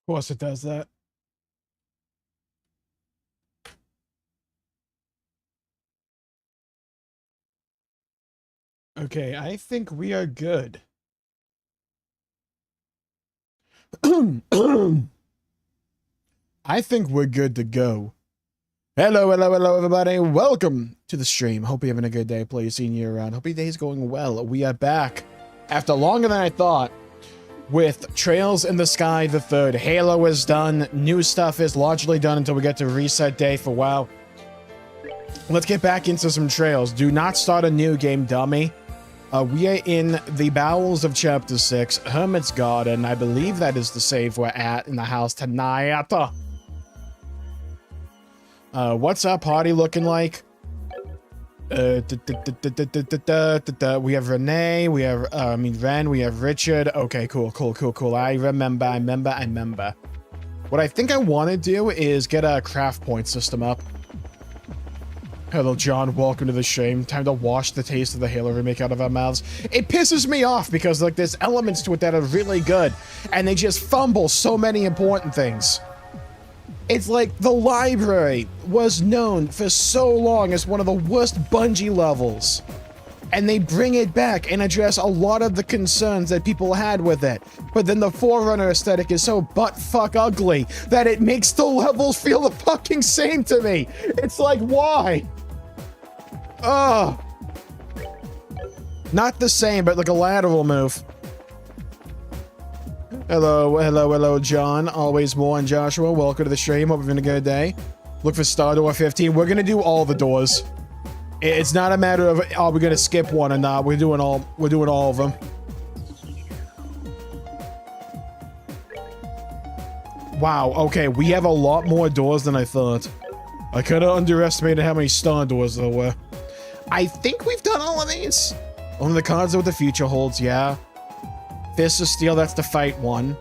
course it does that. Okay, I think we are good. I think we're good to go. Hello, everybody. Welcome to the stream. Hope you're having a good day. Please seeing you around. Hope your day's going well. We are back after longer than I thought with Trails in the Sky the Third. Halo is done. New stuff is largely done until we get to reset day for WoW. Let's get back into some Trails. Do not start a new game, dummy. We are in the bowels of Chapter 6, Hermit's Garden. I believe that is the save we're at in the house tonight. What's our party looking like? We have Renee, we have, Ren, we have Richard. Okay, cool. I remember. What I think I want to do is get a craft point system up. Hello, John. Welcome to the stream. Time to wash the taste of the Halo remake out of our mouths. It pisses me off because, like, there's elements to it that are really good, and they just fumble so many important things. It's like the library was known for so long as one of the worst Bungie levels, and they bring it back and address a lot of the concerns that people had with it. But then the Forerunner aesthetic is so butt-fuck ugly that it makes the levels feel the fucking same to me. It's like, why? Ugh. Not the same, but like a lateral move. Hello, John. Always more, and Joshua. Welcome to the stream. Hope you're having a good day. Look for Star Door 15. We're gonna do all the doors. It's not a matter of, are we gonna skip one or not. We're doing all of them. Wow, okay, we have a lot more doors than I thought. I kinda underestimated how many Star Doors there were. I think we've done all of these. Only the cards with the future holds, yeah. Fist of Steel, that's the fight one.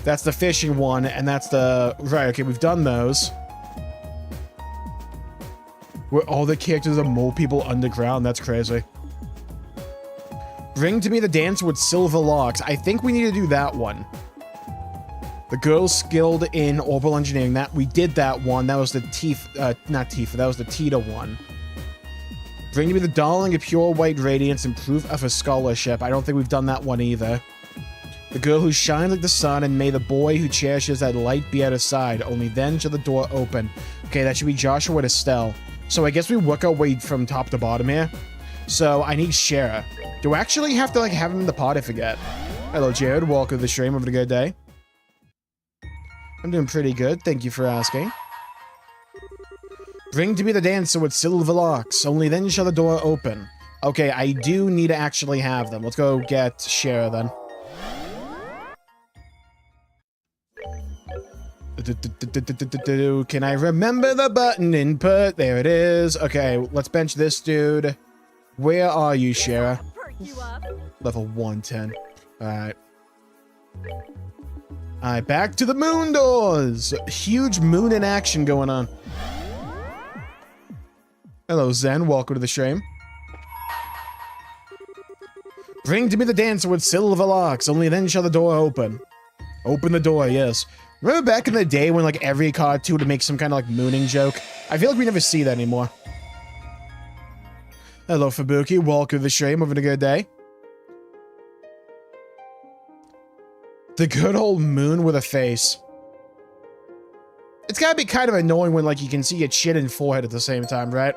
That's the fishing one, and that's the... Right, okay, we've done those. Where all the characters are mole people underground, that's crazy. Bring to me the dance with silver locks. I think we need to do that one. The girl skilled in orbital engineering. That we did that one. That was the not Tifa, that was the Tita one. Bring to me the darling of pure white radiance and proof of her scholarship. I don't think we've done that one either. The girl who shines like the sun, and may the boy who cherishes that light be at her side. Only then shall the door open. Okay, that should be Joshua and Estelle. So I guess we work our way from top to bottom here. So I need Shara. Do I actually have to like have him in the pod? I forget. Hello, Jared. Welcome to the stream. Having a good day. I'm doing pretty good. Thank you for asking. Bring to me the dancer with silver locks. Only then shall the door open. Okay, I do need to actually have them. Let's go get Shara then. Can I remember the button input? There it is. Okay, let's bench this dude. Where are you, Shara? Level 110. Alright. Alright, back to the moon doors. Huge moon in action going on. Hello, Zen. Welcome to the stream. Bring to me the dancer with silver locks. Only then shall the door open. Open the door, yes. Remember back in the day when, like, every cartoon would make some kind of, like, mooning joke? I feel like we never see that anymore. Hello, Fabuki. Welcome to the stream. Having a good day. The good old moon with a face. It's gotta be kind of annoying when, like, you can see your chin and forehead at the same time, right?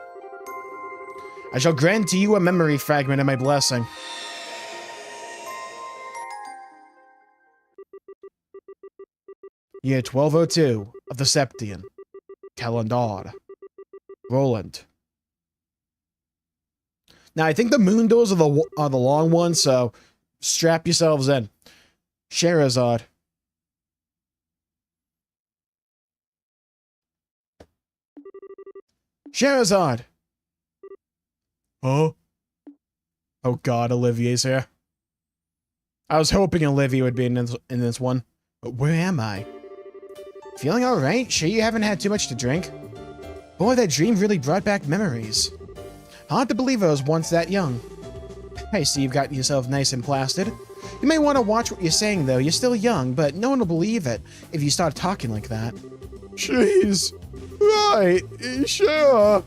I shall grant to you a memory fragment and my blessing. Year 1202 of the Septian. Calendar. Roland. Now, I think the moon doors are the long ones, so strap yourselves in. Sherazad. Sherazad! Oh? Oh god, Olivier's here. I was hoping Olivia would be in this one. But where am I? Feeling alright? Sure you haven't had too much to drink? Boy, that dream really brought back memories. Hard to believe I was once that young. I see you've got yourself nice and plastered. You may want to watch what you're saying, though. You're still young, but no one will believe it if you start talking like that. Jeez. Right. Sure.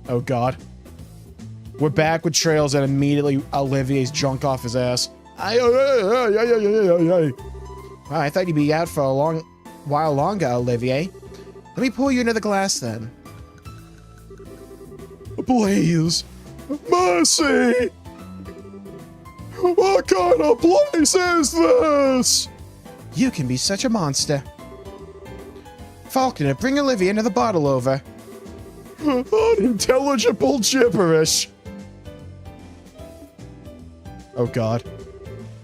Oh, God. We're back with trails and immediately Olivier's drunk off his ass. I thought you'd be out for a long while longer, Olivier. Let me pour you another glass, then. Please. Mercy! What kind of place is this? You can be such a monster. Falconer, bring Olivia another bottle over. Unintelligible gibberish. Oh, God.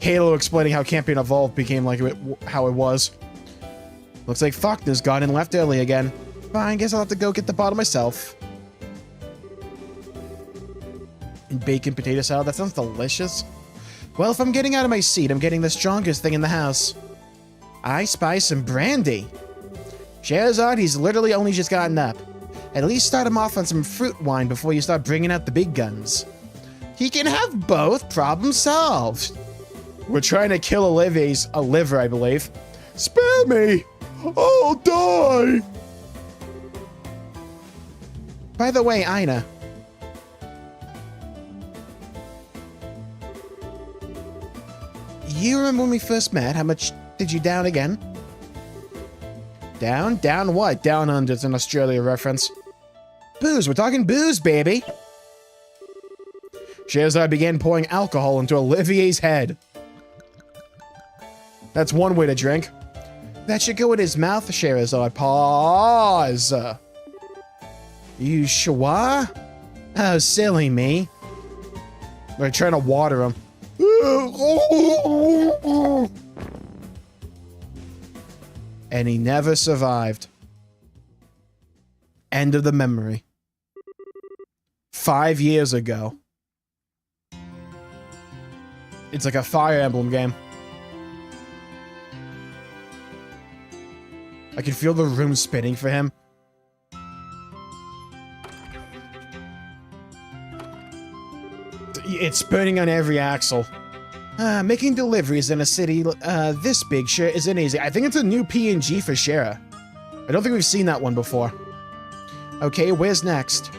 Halo explaining how Campion Evolved became like how it was. Looks like Faulkner's gone and left early again. Fine, guess I'll have to go get the bottle myself. And bacon potato salad, that sounds delicious. Well, if I'm getting out of my seat, I'm getting the strongest thing in the house. I spy some brandy. Scheherazade, he's literally only just gotten up. At least start him off on some fruit wine before you start bringing out the big guns. He can have both. Problem solved. We're trying to kill Olivier's liver, I believe. Spare me! I'll die! By the way, Ina. You remember when we first met? How much did you down again? Down? Down what? Down under. It's an Australia reference. Booze. We're talking booze, baby. Scheherazade began pouring alcohol into Olivier's head. That's one way to drink. That should go in his mouth, Scheherazade. Pause. You sure? Oh, silly me. They're trying to water him. And he never survived. End of the memory. 5 years ago. It's like a Fire Emblem game. I can feel the room spinning for him. It's spinning on every axle. Making deliveries in a city this big sure isn't easy. I think it's a new PNG for Shara. I don't think we've seen that one before. Okay, where's next?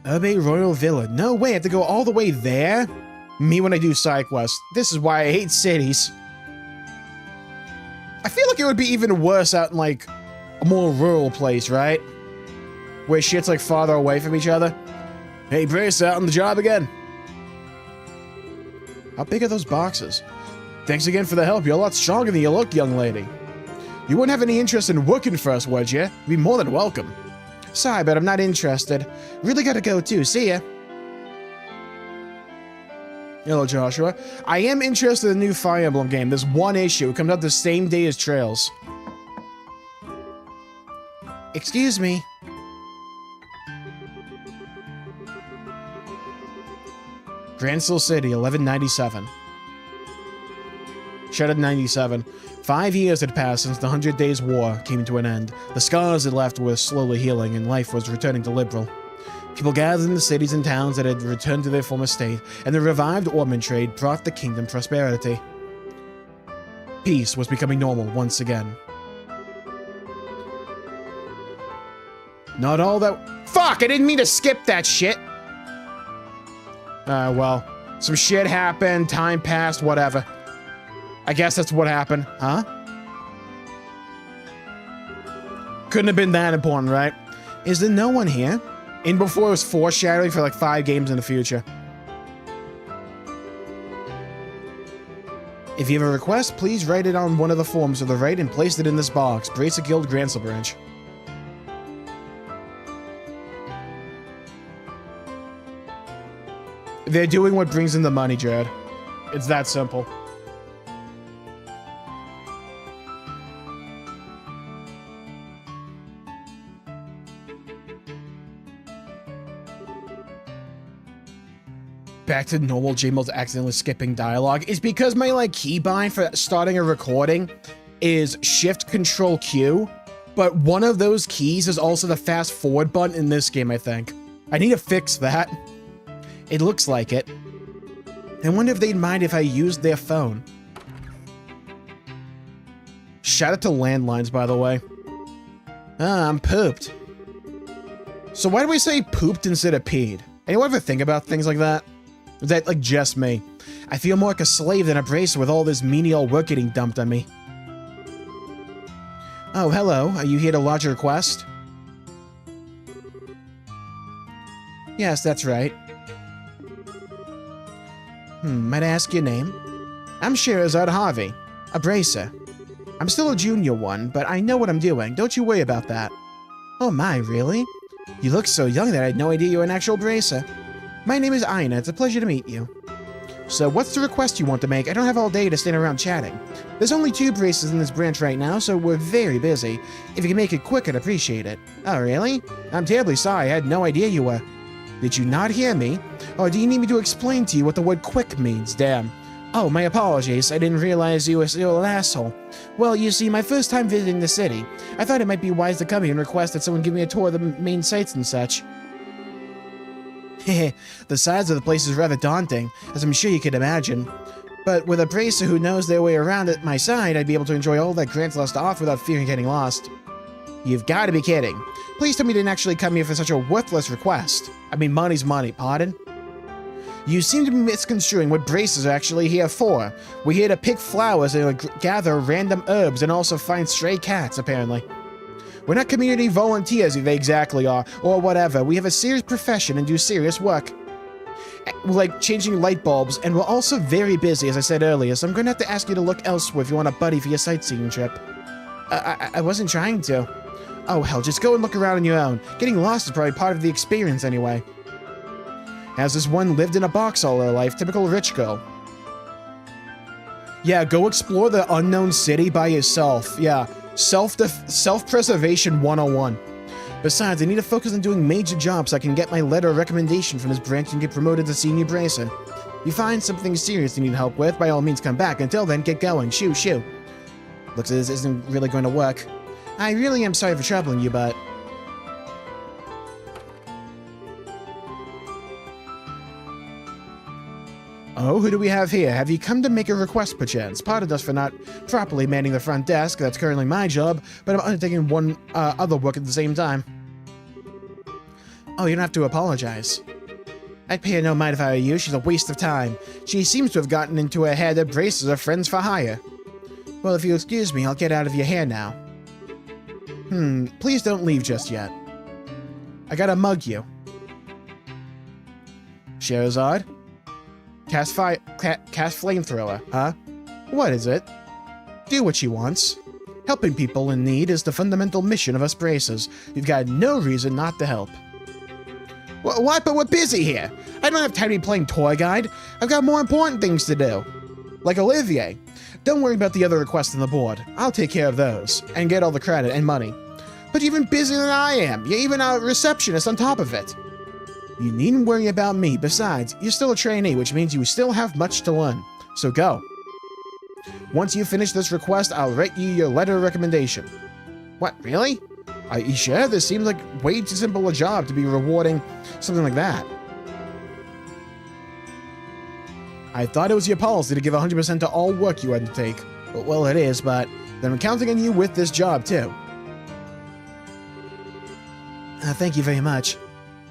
Urbe Royal Villa. No way, I have to go all the way there? Me when I do side quests. This is why I hate cities. I feel like it would be even worse out in, like, a more rural place, right? Where shit's, like, farther away from each other. Hey, Brace, out on the job again. How big are those boxes? Thanks again for the help. You're a lot stronger than you look, young lady. You wouldn't have any interest in working for us, would you? You'd be more than welcome. Sorry, but I'm not interested. Really gotta go, too. See ya. Hello, Joshua. I am interested in the new Fire Emblem game. There's one issue. It comes out the same day as Trails. Excuse me. Gransteel City, 1197. Shattered 97. 5 years had passed since the 100 Days War came to an end. The scars it left were slowly healing, and life was returning to liberal. People gathered in the cities and towns that had returned to their former state, and the revived ornament trade brought the kingdom prosperity. Peace was becoming normal once again. Not all that— Fuck! I didn't mean to skip that shit! Well, some shit happened, time passed, whatever. I guess that's what happened, huh? Couldn't have been that important, right? Is there no one here? In before it was foreshadowing for like 5 games in the future. If you have a request, please write it on one of the forms to the right and place it in this box. Bracer Guild Gransteel Branch. They're doing what brings in the money, Jared. It's that simple. Back to normal Jmulls accidentally skipping dialogue is because my like keybind for starting a recording is Shift Control Q, but one of those keys is also the fast forward button in this game, I think. I need to fix that. It looks like it. I wonder if they'd mind if I used their phone. Shout out to landlines, by the way. I'm pooped. So why do we say pooped instead of peed? Anyone ever think about things like that? Is that like just me? I feel more like a slave than a bracer with all this menial work getting dumped on me. Oh, hello. Are you here to lodge a request? Yes, that's right. Might I ask your name? I'm Sherazad Harvey, a bracer. I'm still a junior one, but I know what I'm doing. Don't you worry about that. Oh my, really? You look so young that I had no idea you were an actual bracer. My name is Ina. It's a pleasure to meet you. So what's the request you want to make? I don't have all day to stand around chatting. There's only 2 bracers in this branch right now, so we're very busy. If you can make it quick, I'd appreciate it. Oh, really? I'm terribly sorry. I had no idea you were... Did you not hear me? Or do you need me to explain to you what the word quick means? Damn. Oh, my apologies. I didn't realize you were still an asshole. Well, you see, my first time visiting the city, I thought it might be wise to come here and request that someone give me a tour of the main sites and such. Heh, the size of the place is rather daunting, as I'm sure you could imagine. But with a bracer who knows their way around at my side, I'd be able to enjoy all that Grant has to offer without fearing getting lost. You've got to be kidding. Please tell me you didn't actually come here for such a worthless request. I mean, money's money, pardon? You seem to be misconstruing what bracers are actually here for. We're here to pick flowers and gather random herbs and also find stray cats, apparently. We're not community volunteers, if they exactly are, or whatever. We have a serious profession and do serious work. Like changing light bulbs, and we're also very busy, as I said earlier, so I'm going to have to ask you to look elsewhere if you want a buddy for your sightseeing trip. I wasn't trying to. Oh, hell, just go and look around on your own. Getting lost is probably part of the experience anyway. As this one lived in a box all her life, typical rich girl. Yeah, go explore the unknown city by yourself. Yeah, self-preservation 101. Besides, I need to focus on doing major jobs so I can get my letter of recommendation from this branch and get promoted to senior bracer. If you find something serious you need help with, by all means come back. Until then, get going. Shoo, shoo. Looks like this isn't really going to work. I really am sorry for troubling you, but... Oh, who do we have here? Have you come to make a request, perchance? Pardon us for not properly manning the front desk. That's currently my job, but I'm undertaking one other work at the same time. Oh, you don't have to apologize. I'd pay her no mind if I were you. She's a waste of time. She seems to have gotten into her head that braces are friends for hire. Well, if you'll excuse me, I'll get out of your hair now. Please don't leave just yet. I gotta mug you. Sherazad? Cast flamethrower, huh? What is it? Do what she wants. Helping people in need is the fundamental mission of us bracers. You've got no reason not to help. What? But we're busy here. I don't have time to be playing toy guide. I've got more important things to do. Like Olivier. Don't worry about the other requests on the board. I'll take care of those, and get all the credit and money. But you're even busier than I am. You're even a receptionist on top of it. You needn't worry about me. Besides, you're still a trainee, which means you still have much to learn. So go. Once you finish this request, I'll write you your letter of recommendation. What, really? Are you sure? This seems like way too simple a job to be rewarding something like that. I thought it was your policy to give 100% to all work you undertake. Well, it is, but then I'm counting on you with this job, too. Thank you very much.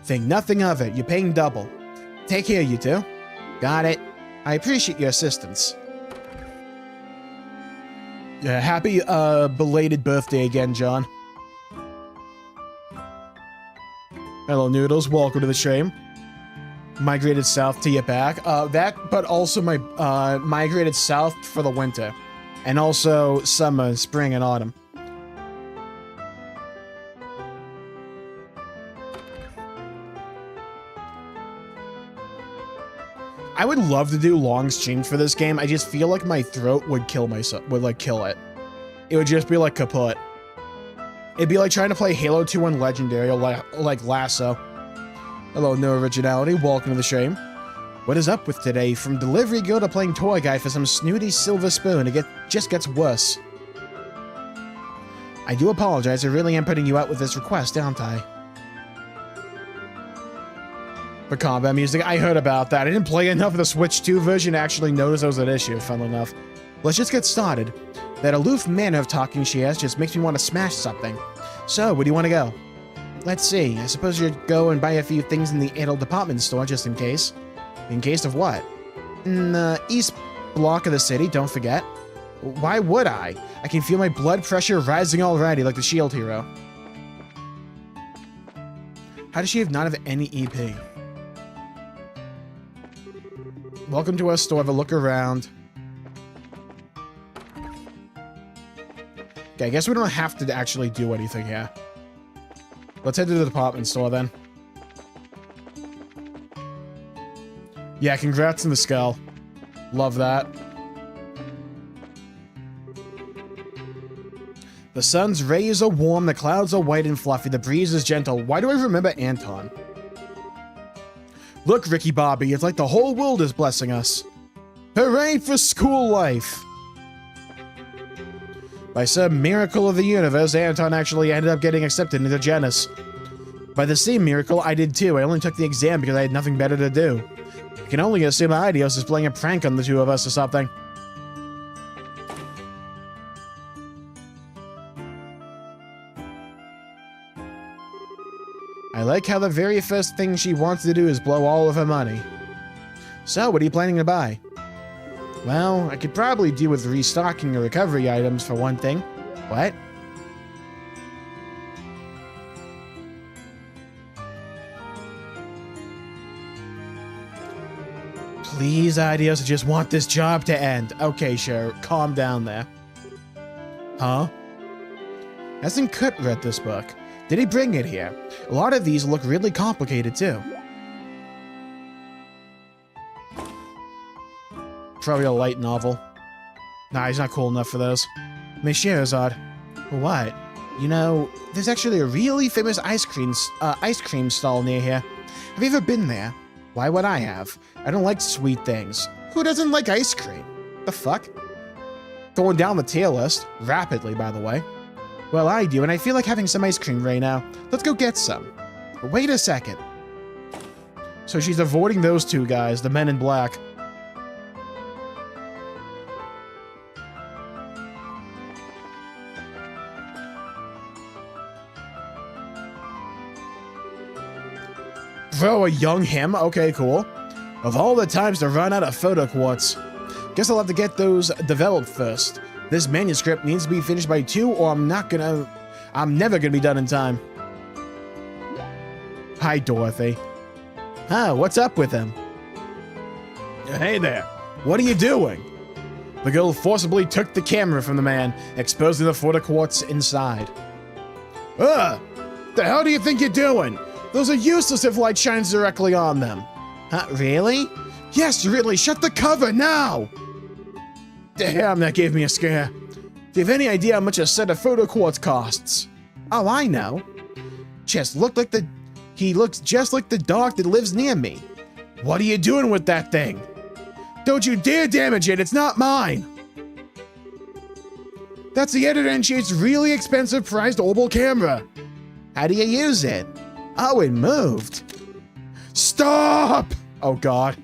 Think nothing of it. You're paying double. Take care, you two. Got it. I appreciate your assistance. Yeah, happy belated birthday again, John. Hello, Noodles. Welcome to the stream. Migrated south to get back. But also my migrated south for the winter, and also summer, spring, and autumn. I would love to do long streams for this game. I just feel like my throat would kill myself. Kill it. It would just be like kaput. It'd be like trying to play Halo 2 on Legendary, or like Lasso. Hello, no originality. Welcome to the stream. What is up with today? From delivery girl to playing toy guy for some snooty silver spoon. It just gets worse. I do apologize. I really am putting you out with this request, aren't I? for combat music. I heard about that. I didn't play enough of the Switch 2 version to actually notice that was an issue, funnily enough. Let's just get started. That aloof manner of talking she has just makes me want to smash something. So, where do you want to go? Let's see. I suppose you'd go and buy a few things in the adult department store just in case. In case of what? In the east block of the city, don't forget. Why would I? I can feel my blood pressure rising already like the shield hero. How does she not have any EP? Welcome to our store. Have a look around. Okay, I guess we don't have to actually do anything here. Let's head to the department store then. Yeah, congrats on the skull. Love that. The sun's rays are warm, the clouds are white and fluffy, the breeze is gentle. Why do I remember Anton? Look, Ricky Bobby, it's like the whole world is blessing us. Hooray for school life! By some miracle of the universe, Anton actually ended up getting accepted into Janus. By the same miracle, I did too. I only took the exam because I had nothing better to do. I can only assume Idios is playing a prank on the two of us or something. I like how the very first thing she wants to do is blow all of her money. So, what are you planning to buy? Well, I could probably do with restocking the recovery items for one thing. What? Please, Idios, I just want this job to end. Okay, sure. Calm down there. Huh? Hasn't Kurt read this book? Did he bring it here? A lot of these look really complicated, too. Probably a light novel. Nah, he's not cool enough for those. Miss Sherazade. What? You know, there's actually a really famous ice cream stall near here. Have you ever been there? Why would I have? I don't like sweet things. Who doesn't like ice cream? The fuck? Going down the tier list. Rapidly, by the way. Well, I do, and I feel like having some ice cream right now. Let's go get some. But wait a second. So she's avoiding those two guys, the men in black. Bro, a young him? Okay, cool. Of all the times to run out of photo quartz. Guess I'll have to get those developed first. This manuscript needs to be finished by 2 or I'm never gonna be done in time. Hi, Dorothy. Huh, what's up with him? Hey there, what are you doing? The girl forcibly took the camera from the man, exposing the photo quartz inside. Ugh! The hell do you think you're doing? Those are useless if light shines directly on them. Huh, really? Yes, really, shut the cover now! Damn, that gave me a scare. Do you have any idea how much a set of photo quartz costs? Oh, I know. He looks just like the dog that lives near me. What are you doing with that thing? Don't you dare damage it, it's not mine! That's the editor-in-chief's really expensive priced oval camera. How do you use it? Oh, it moved. Stop! Oh, God.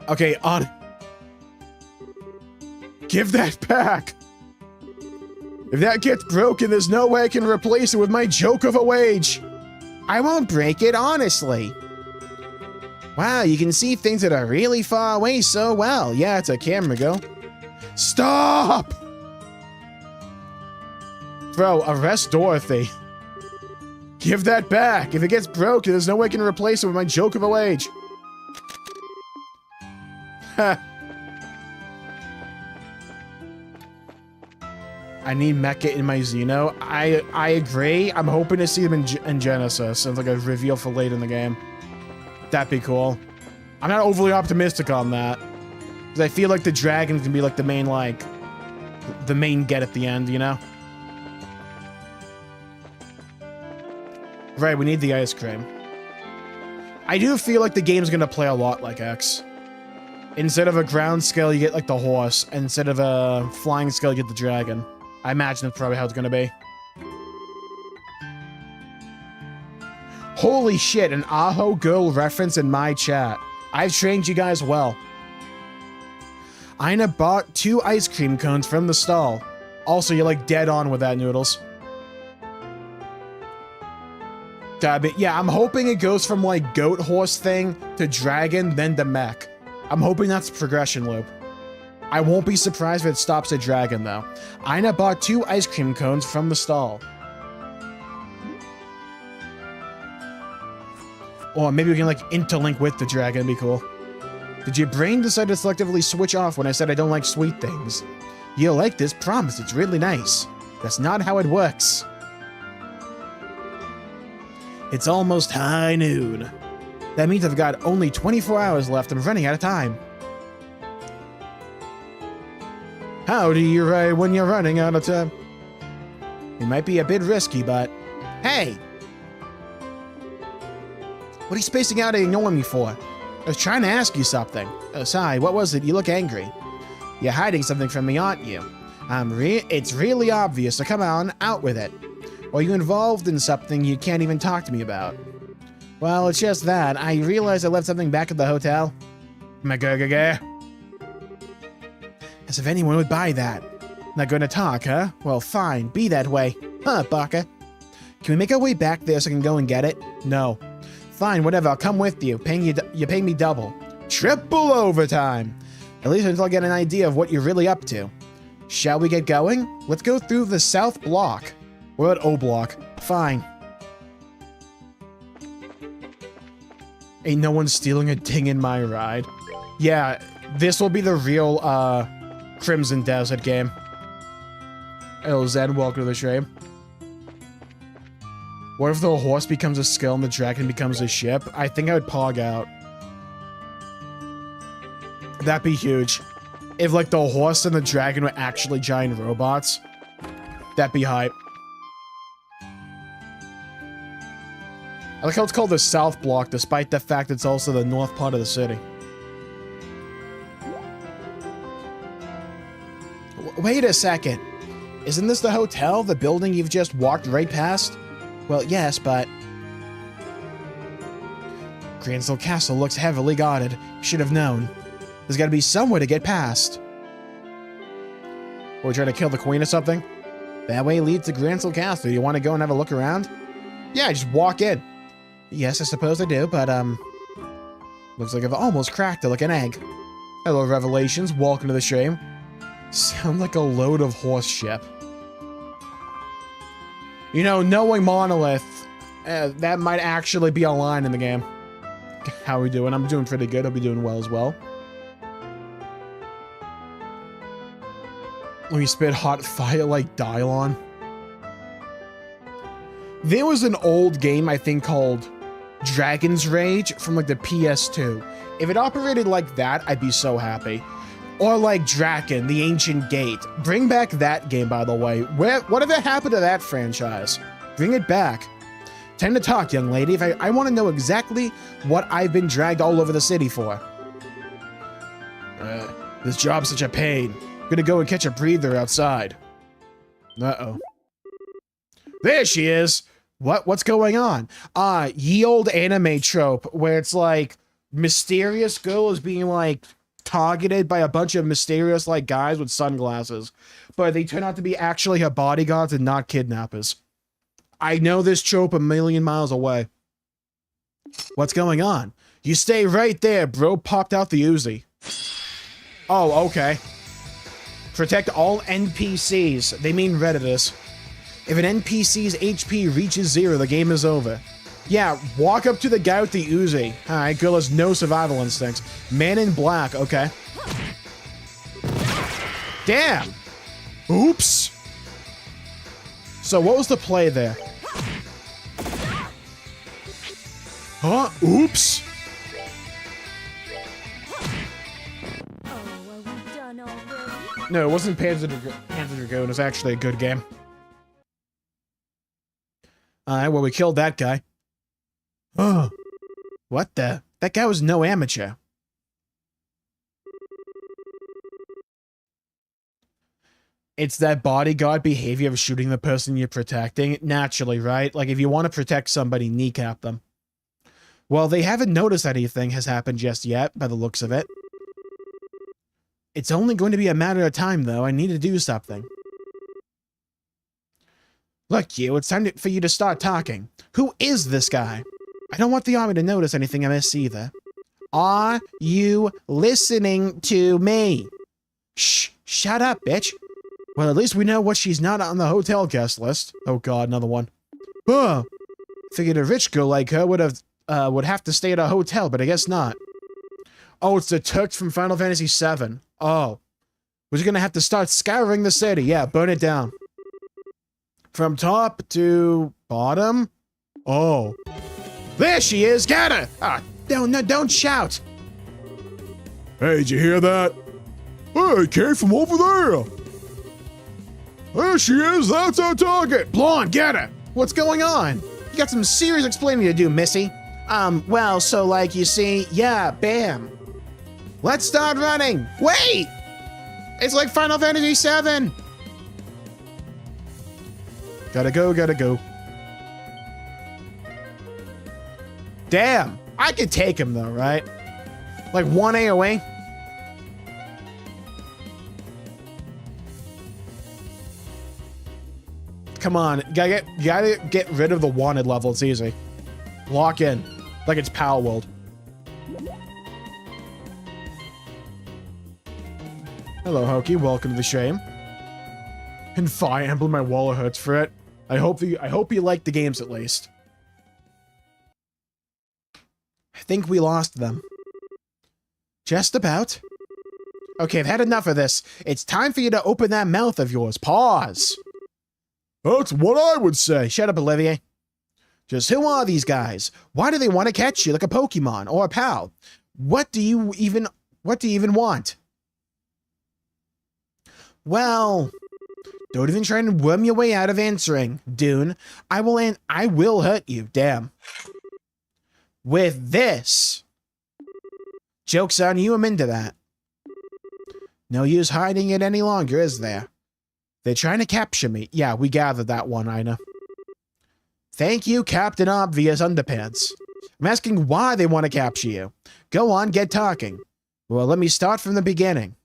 Okay, on. Give that back. If that gets broken, there's no way I can replace it with my joke of a wage. I won't break it, honestly. Wow, you can see things that are really far away so well. Yeah, it's a camera go. Stop! Bro, arrest Dorothy. Give that back. If it gets broken, there's no way I can replace it with my joke of a wage. Ha. I need Mecha in my Xeno. I agree. I'm hoping to see them in Genesis. Sounds like a reveal for late in the game. That'd be cool. I'm not overly optimistic on that. Because I feel like the dragon can be like the main, the main get at the end, you know? Right, we need the ice cream. I do feel like the game's gonna play a lot like X. Instead of a ground scale, you get like the horse. And instead of a flying scale, you get the dragon. I imagine that's probably how it's gonna be. Holy shit, an Aho girl reference in my chat. I've trained you guys well. Ina bought 2 ice cream cones from the stall. Also, you're like dead on with that, Noodles. Yeah, I'm hoping it goes from like goat horse thing to dragon, then to mech. I'm hoping that's the progression loop. I won't be surprised if it stops at dragon though. Ina bought 2 ice cream cones from the stall. Or maybe we can like interlink with the dragon, it'd be cool. Did your brain decide to selectively switch off when I said I don't like sweet things? You'll like this, promise, it's really nice. That's not how it works. It's almost high noon. That means I've got only 24 hours left. I'm running out of time. How do you ride when you're running out of time? It might be a bit risky, but... Hey! What are you spacing out and ignoring me for? I was trying to ask you something. Sai, what was it? You look angry. You're hiding something from me, aren't you? It's really obvious, so come on, out with it. Or are you involved in something you can't even talk to me about? Well, it's just that. I realized I left something back at the hotel. As if anyone would buy that. Not gonna talk, huh? Well, fine. Be that way. Huh, Baka? Can we make our way back there so I can go and get it? No. Fine, whatever. I'll come with you. You pay me double. Triple overtime. At least until I get an idea of what you're really up to. Shall we get going? Let's go through the south block. What about O block? Fine. Ain't no one stealing a ding in my ride. Yeah, this will be the real, Crimson Desert game. Hello, Zen. Welcome to the stream. What if the horse becomes a skill and the dragon becomes a ship? I think I would pog out. That'd be huge. If, like, the horse and the dragon were actually giant robots. That'd be hype. I like how it's called the South Block, despite the fact it's also the north part of the city. Wait a second. Isn't this the hotel, the building you've just walked right past? Well, yes, but... Gransel Castle looks heavily guarded. Should have known. There's gotta be somewhere to get past. Or try to kill the queen or something? That way leads to Gransel Castle. You want to go and have a look around? Yeah, just walk in. Yes, I suppose I do, but, looks like I've almost cracked it like an egg. Hello, Revelations. Welcome to the stream. Sound like a load of horse shit. You know, knowing Monolith, that might actually be a line in the game. How are we doing? I'm doing pretty good. I'll be doing well as well. When you spit hot fire like Dylon. There was an old game, I think, called Dragon's Rage from like the PS2. If it operated like that, I'd be so happy. Or like Draken, the Ancient Gate. Bring back that game, by the way. Whatever happened to that franchise? Bring it back. Time to talk, young lady. I want to know exactly what I've been dragged all over the city for. This job's such a pain. I'm gonna go and catch a breather outside. Uh-oh. There she is! What's going on? Ye old anime trope, where it's like, mysterious girl is being like, targeted by a bunch of mysterious like guys with sunglasses, but they turn out to be actually her bodyguards and not kidnappers. I know this trope a million miles away. What's going on? You stay right there, bro. Popped out the Uzi. Oh, okay. Protect all NPCs. They mean Redditors. If an NPC's HP reaches 0, the game is over. Yeah, walk up to the guy with the Uzi. Alright, girl has no survival instincts. Man in black, okay. Damn! Oops! So what was the play there? Huh? Oops! No, it wasn't Panzer Dragoon. It was actually a good game. Alright, well, we killed that guy. Oh, what the? That guy was no amateur. It's that bodyguard behavior of shooting the person you're protecting. Naturally, right? Like, if you want to protect somebody, kneecap them. Well, they haven't noticed anything has happened just yet, by the looks of it. It's only going to be a matter of time, though. I need to do something. Look, you, it's time for you to start talking. Who is this guy? I don't want the army to notice anything I miss either. Are you listening to me? Shh, shut up, bitch. Well, at least we know what she's not on the hotel guest list. Oh god, another one. Huh. Figured a rich girl like her would have to stay at a hotel, but I guess not. Oh, it's the Turks from Final Fantasy VII. Oh. We're gonna have to start scouring the city. Yeah, burn it down. From top to bottom? Oh. There she is! Get her! Ah, don't shout! Hey, did you hear that? Hey, it came from over there! There she is! That's our target! Blonde, get her! What's going on? You got some serious explaining to do, missy. Well, so like, you see, yeah, bam. Let's start running! Wait! It's like Final Fantasy VII! Gotta go, gotta go. Damn! I could take him though, right? Like 1 AoE? Come on, you gotta get rid of the wanted level, it's easy. Lock in. Like it's Power World. Hello, Hokey, welcome to the stream. And Fire Emblem, my wallet hurts for it. I hope you like the games at least. I think we lost them. Just about. Okay, I've had enough of this. It's time for you to open that mouth of yours. Pause. That's what I would say. Shut up, Olivier. Just who are these guys? Why do they want to catch you like a Pokemon or a pal? What do you even want? Well, don't even try and worm your way out of answering, Dune. I will hurt you, damn. With this. Joke's on you, I'm into that. No use hiding it any longer, is there? They're trying to capture me. Yeah, we gathered that one, Ina. Thank you, Captain Obvious Underpants. I'm asking why they want to capture you. Go on, get talking. Well, let me start from the beginning.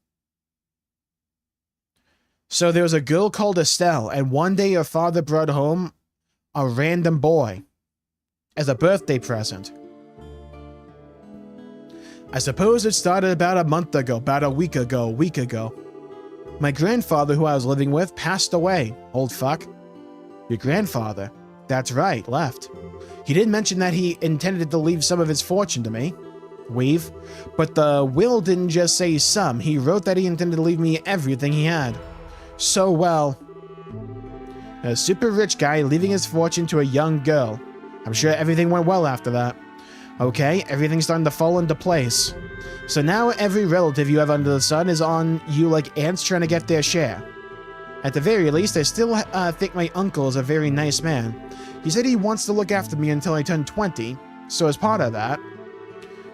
So there was a girl called Estelle, and one day her father brought home a random boy as a birthday present. I suppose it started about a month ago, about a week ago. My grandfather, who I was living with, passed away, old fuck. Your grandfather? That's right, left. He did mention that he intended to leave some of his fortune to me. Weave. But the will didn't just say some, he wrote that he intended to leave me everything he had. So, well, a super rich guy leaving his fortune to a young girl. I'm sure everything went well after that. Okay, everything's starting to fall into place. So now every relative you have under the sun is on you like ants trying to get their share. At the very least, I still think my uncle is a very nice man. He said he wants to look after me until I turn 20, so as part of that,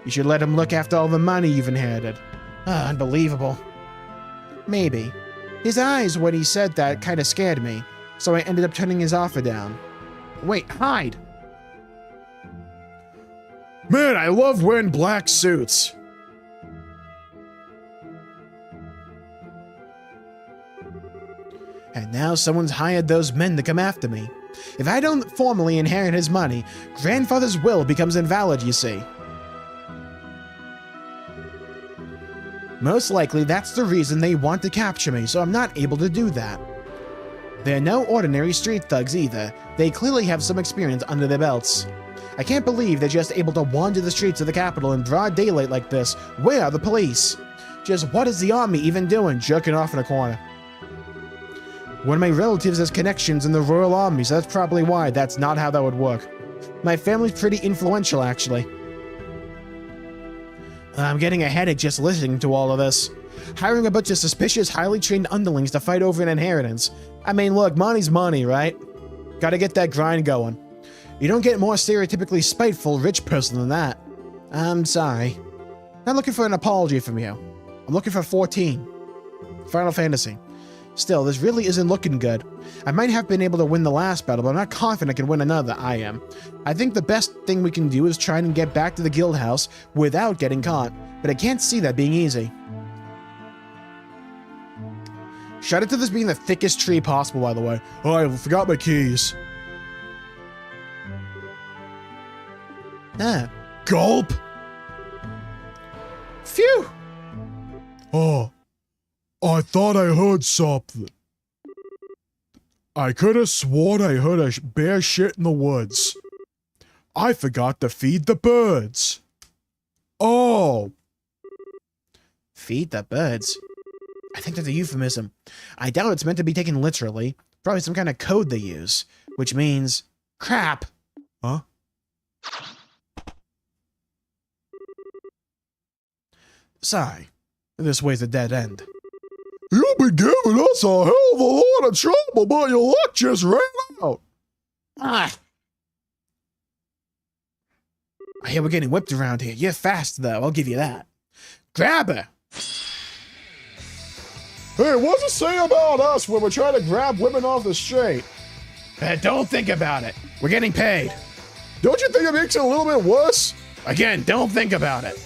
you should let him look after all the money you've inherited. Unbelievable. Maybe. His eyes when he said that kind of scared me, so I ended up turning his offer down. Wait, hide! Man, I love wearing black suits. And now someone's hired those men to come after me. If I don't formally inherit his money, grandfather's will becomes invalid, you see. Most likely that's the reason they want to capture me, so I'm not able to do that. They're no ordinary street thugs either. They clearly have some experience under their belts. I can't believe they're just able to wander the streets of the capital in broad daylight like this. Where are the police? Just what is the army even doing, jerking off in a corner? One of my relatives has connections in the Royal Army, so that's probably why. That's not how that would work. My family's pretty influential, actually. I'm getting a headache just listening to all of this. Hiring a bunch of suspicious, highly trained underlings to fight over an inheritance. I mean, look, money's money, right? Gotta get that grind going. You don't get more stereotypically spiteful rich person than that. I'm sorry. Not looking for an apology from you. I'm looking for 14. Final Fantasy. Still, this really isn't looking good. I might have been able to win the last battle, but I'm not confident I can win another. I am. I think the best thing we can do is try and get back to the guild house without getting caught, but I can't see that being easy. Shout out to this being the thickest tree possible, by the way. Oh, I forgot my keys. Ah. Gulp! Phew! Oh, I thought I heard something. I could have sworn I heard a bear shit in the woods. I forgot to feed the birds. Oh. Feed the birds? I think that's a euphemism. I doubt it's meant to be taken literally. Probably some kind of code they use, which means crap. Huh? Sorry, this way's a dead end. You've been giving us a hell of a lot of trouble, but your luck just ran out. Ah. I hear we're getting whipped around here. You're fast, though. I'll give you that. Grab her. Hey, what's it say about us when we're trying to grab women off the street? Don't think about it. We're getting paid. Don't you think it makes it a little bit worse? Again, don't think about it.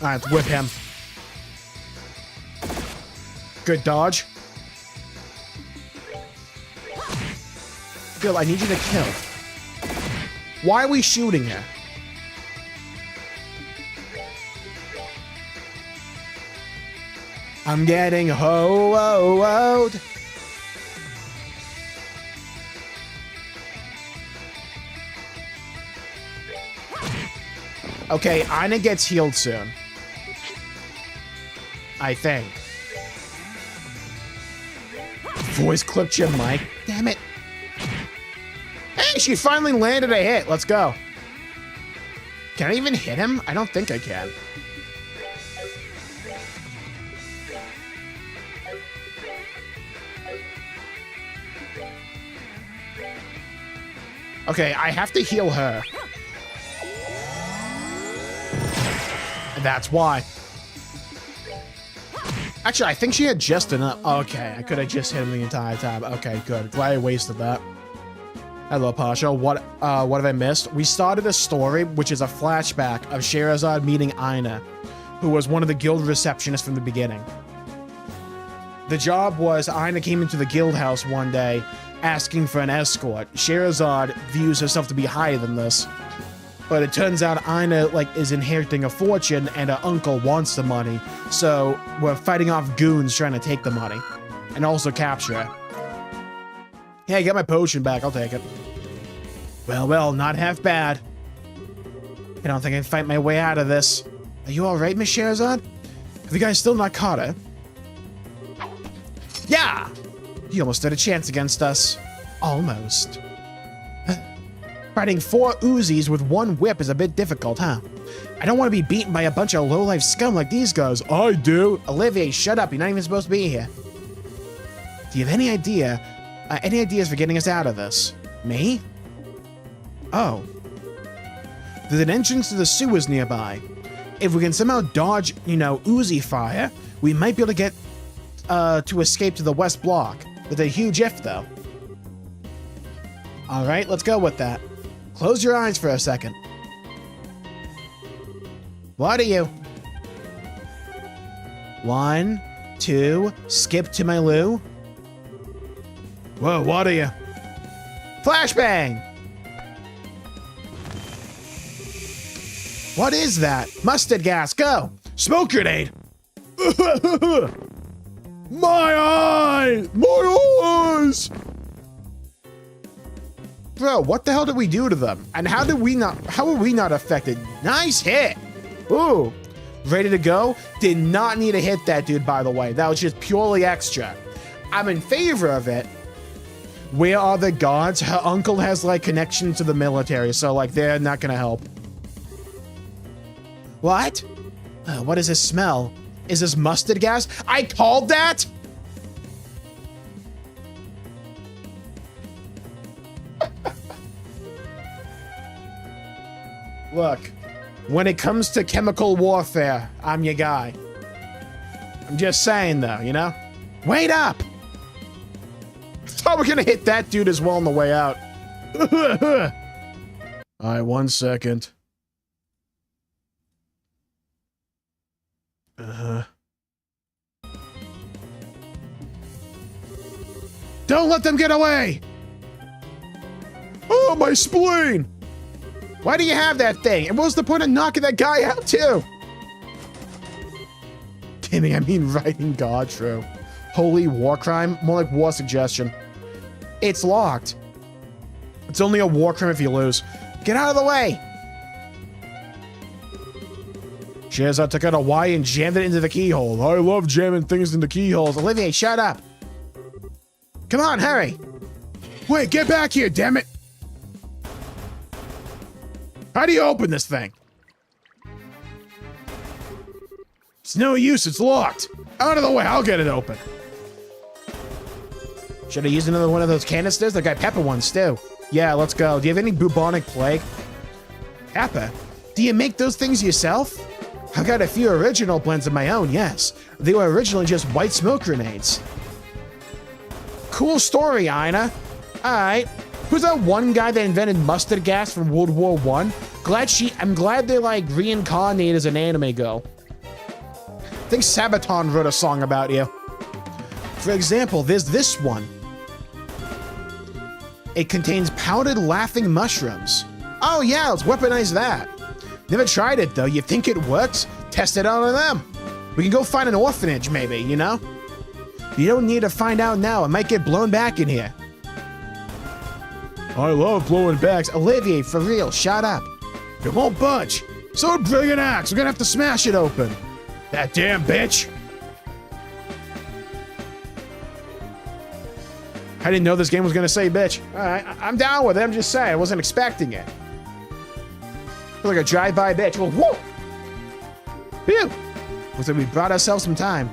Alright, let's whip him. Good dodge. Phil, I need you to kill. Why are we shooting her? I'm getting ho-oh-o'd. Okay, Ina gets healed soon. I think. Voice clipped your mic. Damn it. Hey, she finally landed a hit. Let's go. Can I even hit him? I don't think I can. Okay, I have to heal her. And that's why. Actually, I think she had just enough. Okay, I could have just hit him the entire time. Okay, good. Glad I wasted that. Hello, Pasha. What have I missed? We started a story, which is a flashback of Sherazad meeting Ina, who was one of the guild receptionists from the beginning. The job was Ina came into the guild house one day asking for an escort. Sherazad views herself to be higher than this. But it turns out Ina, is inheriting a fortune and her uncle wants the money. So we're fighting off goons trying to take the money. And also capture her. Hey, I got my potion back. I'll take it. Well, not half bad. I don't think I can fight my way out of this. Are you alright, Miss Sherazad? Have you guys still not caught her? Yeah! You almost stood a chance against us. Almost. Fighting 4 Uzis with 1 whip is a bit difficult, huh? I don't want to be beaten by a bunch of low-life scum like these guys. I do. Olivier, shut up. You're not even supposed to be here. Do you have any idea? Any ideas for getting us out of this? Me? Oh. There's an entrance to the sewers nearby. If we can somehow dodge, Uzi fire, we might be able to get to escape to the west block. With a huge if, though. Alright, let's go with that. Close your eyes for a second. What are you? 1, 2, skip to my loo. Whoa, what are you? Flashbang! What is that? Mustard gas, go! Smoke grenade! My eyes! My eyes! Bro, what the hell did we do to them? And how are we not affected? Nice hit! Ooh. Ready to go? Did not need to hit that dude, by the way. That was just purely extra. I'm in favor of it. Where are the guards? Her uncle has, connection to the military, so, they're not gonna help. What? What is this smell? Is this mustard gas? I called that? Look, When it comes to chemical warfare, I'm your guy. I'm just saying, though, you know? Wait up! I thought we were gonna hit that dude as well on the way out. Alright, 1 second. Don't let them get away! Oh, my spleen! Why do you have that thing? And what's the point of knocking that guy out, too? Kidding, I mean writing God, true. Holy war crime? More like war suggestion. It's locked. It's only a war crime if you lose. Get out of the way! Shazza took out a Y and jammed it into the keyhole. I love jamming things into keyholes. Olivier, shut up! Come on, hurry! Wait, get back here, damn it! How do you open this thing? It's no use, it's locked. Out of the way, I'll get it open. Should I use another one of those canisters? They got pepper ones, too. Yeah, let's go. Do you have any bubonic plague? Pepper? Do you make those things yourself? I've got a few original blends of my own, yes. They were originally just white smoke grenades. Cool story, Ina. Alright. Who's that one guy that invented mustard gas from World War I? I'm glad they, like, reincarnated as an anime girl. I think Sabaton wrote a song about you. For example, there's this one. It contains powdered laughing mushrooms. Oh yeah, let's weaponize that. Never tried it though. You think it works? Test it out on them. We can go find an orphanage maybe, you know? You don't need to find out now. It might get blown back in here. I love blowing backs. Olivier, for real, shut up. It won't budge. So bring an axe. We're gonna have to smash it open. That damn bitch. I didn't know this game was gonna say bitch. Alright, I'm down with it. I'm just saying. I wasn't expecting it. Like a drive-by bitch. Well, whoa! Phew! Looks like we brought ourselves some time.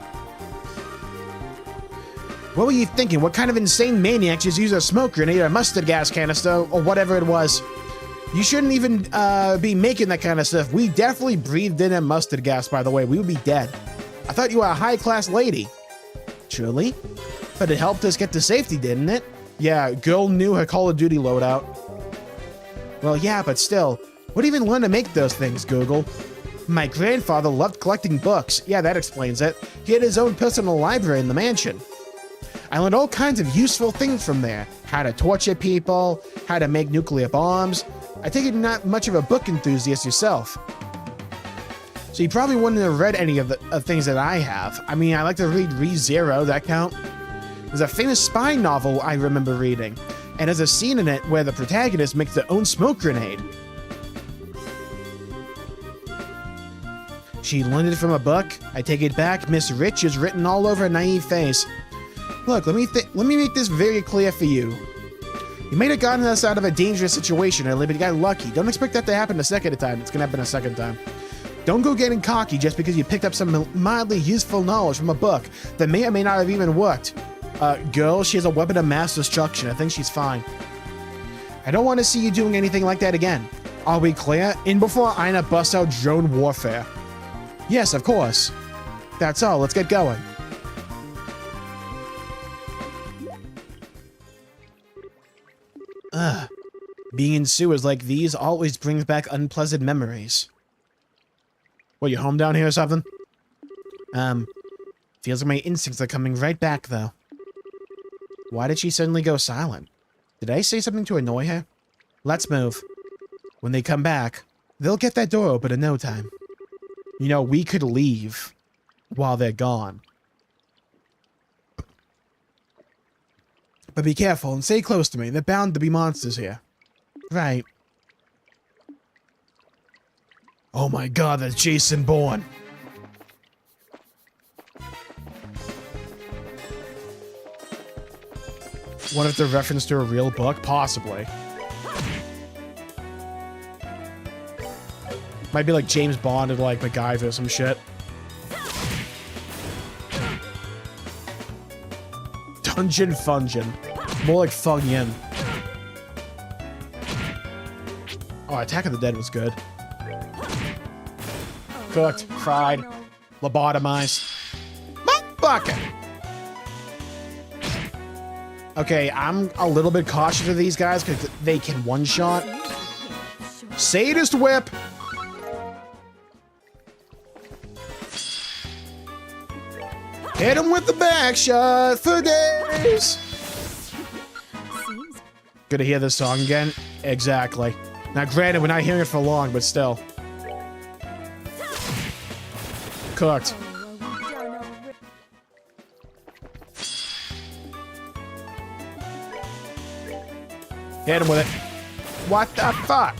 What were you thinking? What kind of insane maniac just used a smoke grenade or a mustard gas canister or whatever it was? You shouldn't even be making that kind of stuff. We definitely breathed in a mustard gas, by the way. We would be dead. I thought you were a high-class lady. Truly? But it helped us get to safety, didn't it? Yeah, girl knew her Call of Duty loadout. Well, yeah, but still. What even learn to make those things, Google? My grandfather loved collecting books. Yeah, that explains it. He had his own personal library in the mansion. I learned all kinds of useful things from there. How to torture people, how to make nuclear bombs. I take it you're not much of a book enthusiast yourself. So you probably wouldn't have read any of the things that I have. I mean, I like to read ReZero, that count? There's a famous spy novel I remember reading, and there's a scene in it where the protagonist makes their own smoke grenade. She learned it from a book. I take it back. Miss Rich is written all over her naive face. Look, let me make this very clear for you. You might have gotten us out of a dangerous situation, or maybe you got lucky. Don't expect that to happen a second time. It's gonna happen a second time. Don't go getting cocky just because you picked up some mildly useful knowledge from a book that may or may not have even worked. Girl, she has a weapon of mass destruction. I think she's fine. I don't want to see you doing anything like that again. Are we clear? In before Ina busts out drone warfare. Yes, of course. That's all. Let's get going. Being in sewers like these always brings back unpleasant memories. What, you home down here or something? Feels like my instincts are coming right back, though. Why did she suddenly go silent? Did I say something to annoy her? Let's move. When they come back, they'll get that door open in no time. You know, we could leave while they're gone. But be careful and stay close to me. They're bound to be monsters here. Right. Oh my god, that's Jason Bourne. What if they're reference to a real book? Possibly. Might be like James Bond or like MacGyver or some shit. Dungeon Fungin. More like Fung Yin. Oh, Attack of the Dead was good. Cooked, fried, lobotomized. Motherfucker! Okay, I'm a little bit cautious of these guys because they can one-shot. Sadist whip! Hit him with the back shot for days! Good to hear this song again. Exactly. Now, granted, we're not hearing it for long, but still. Cooked. Hit him with it. What the fuck?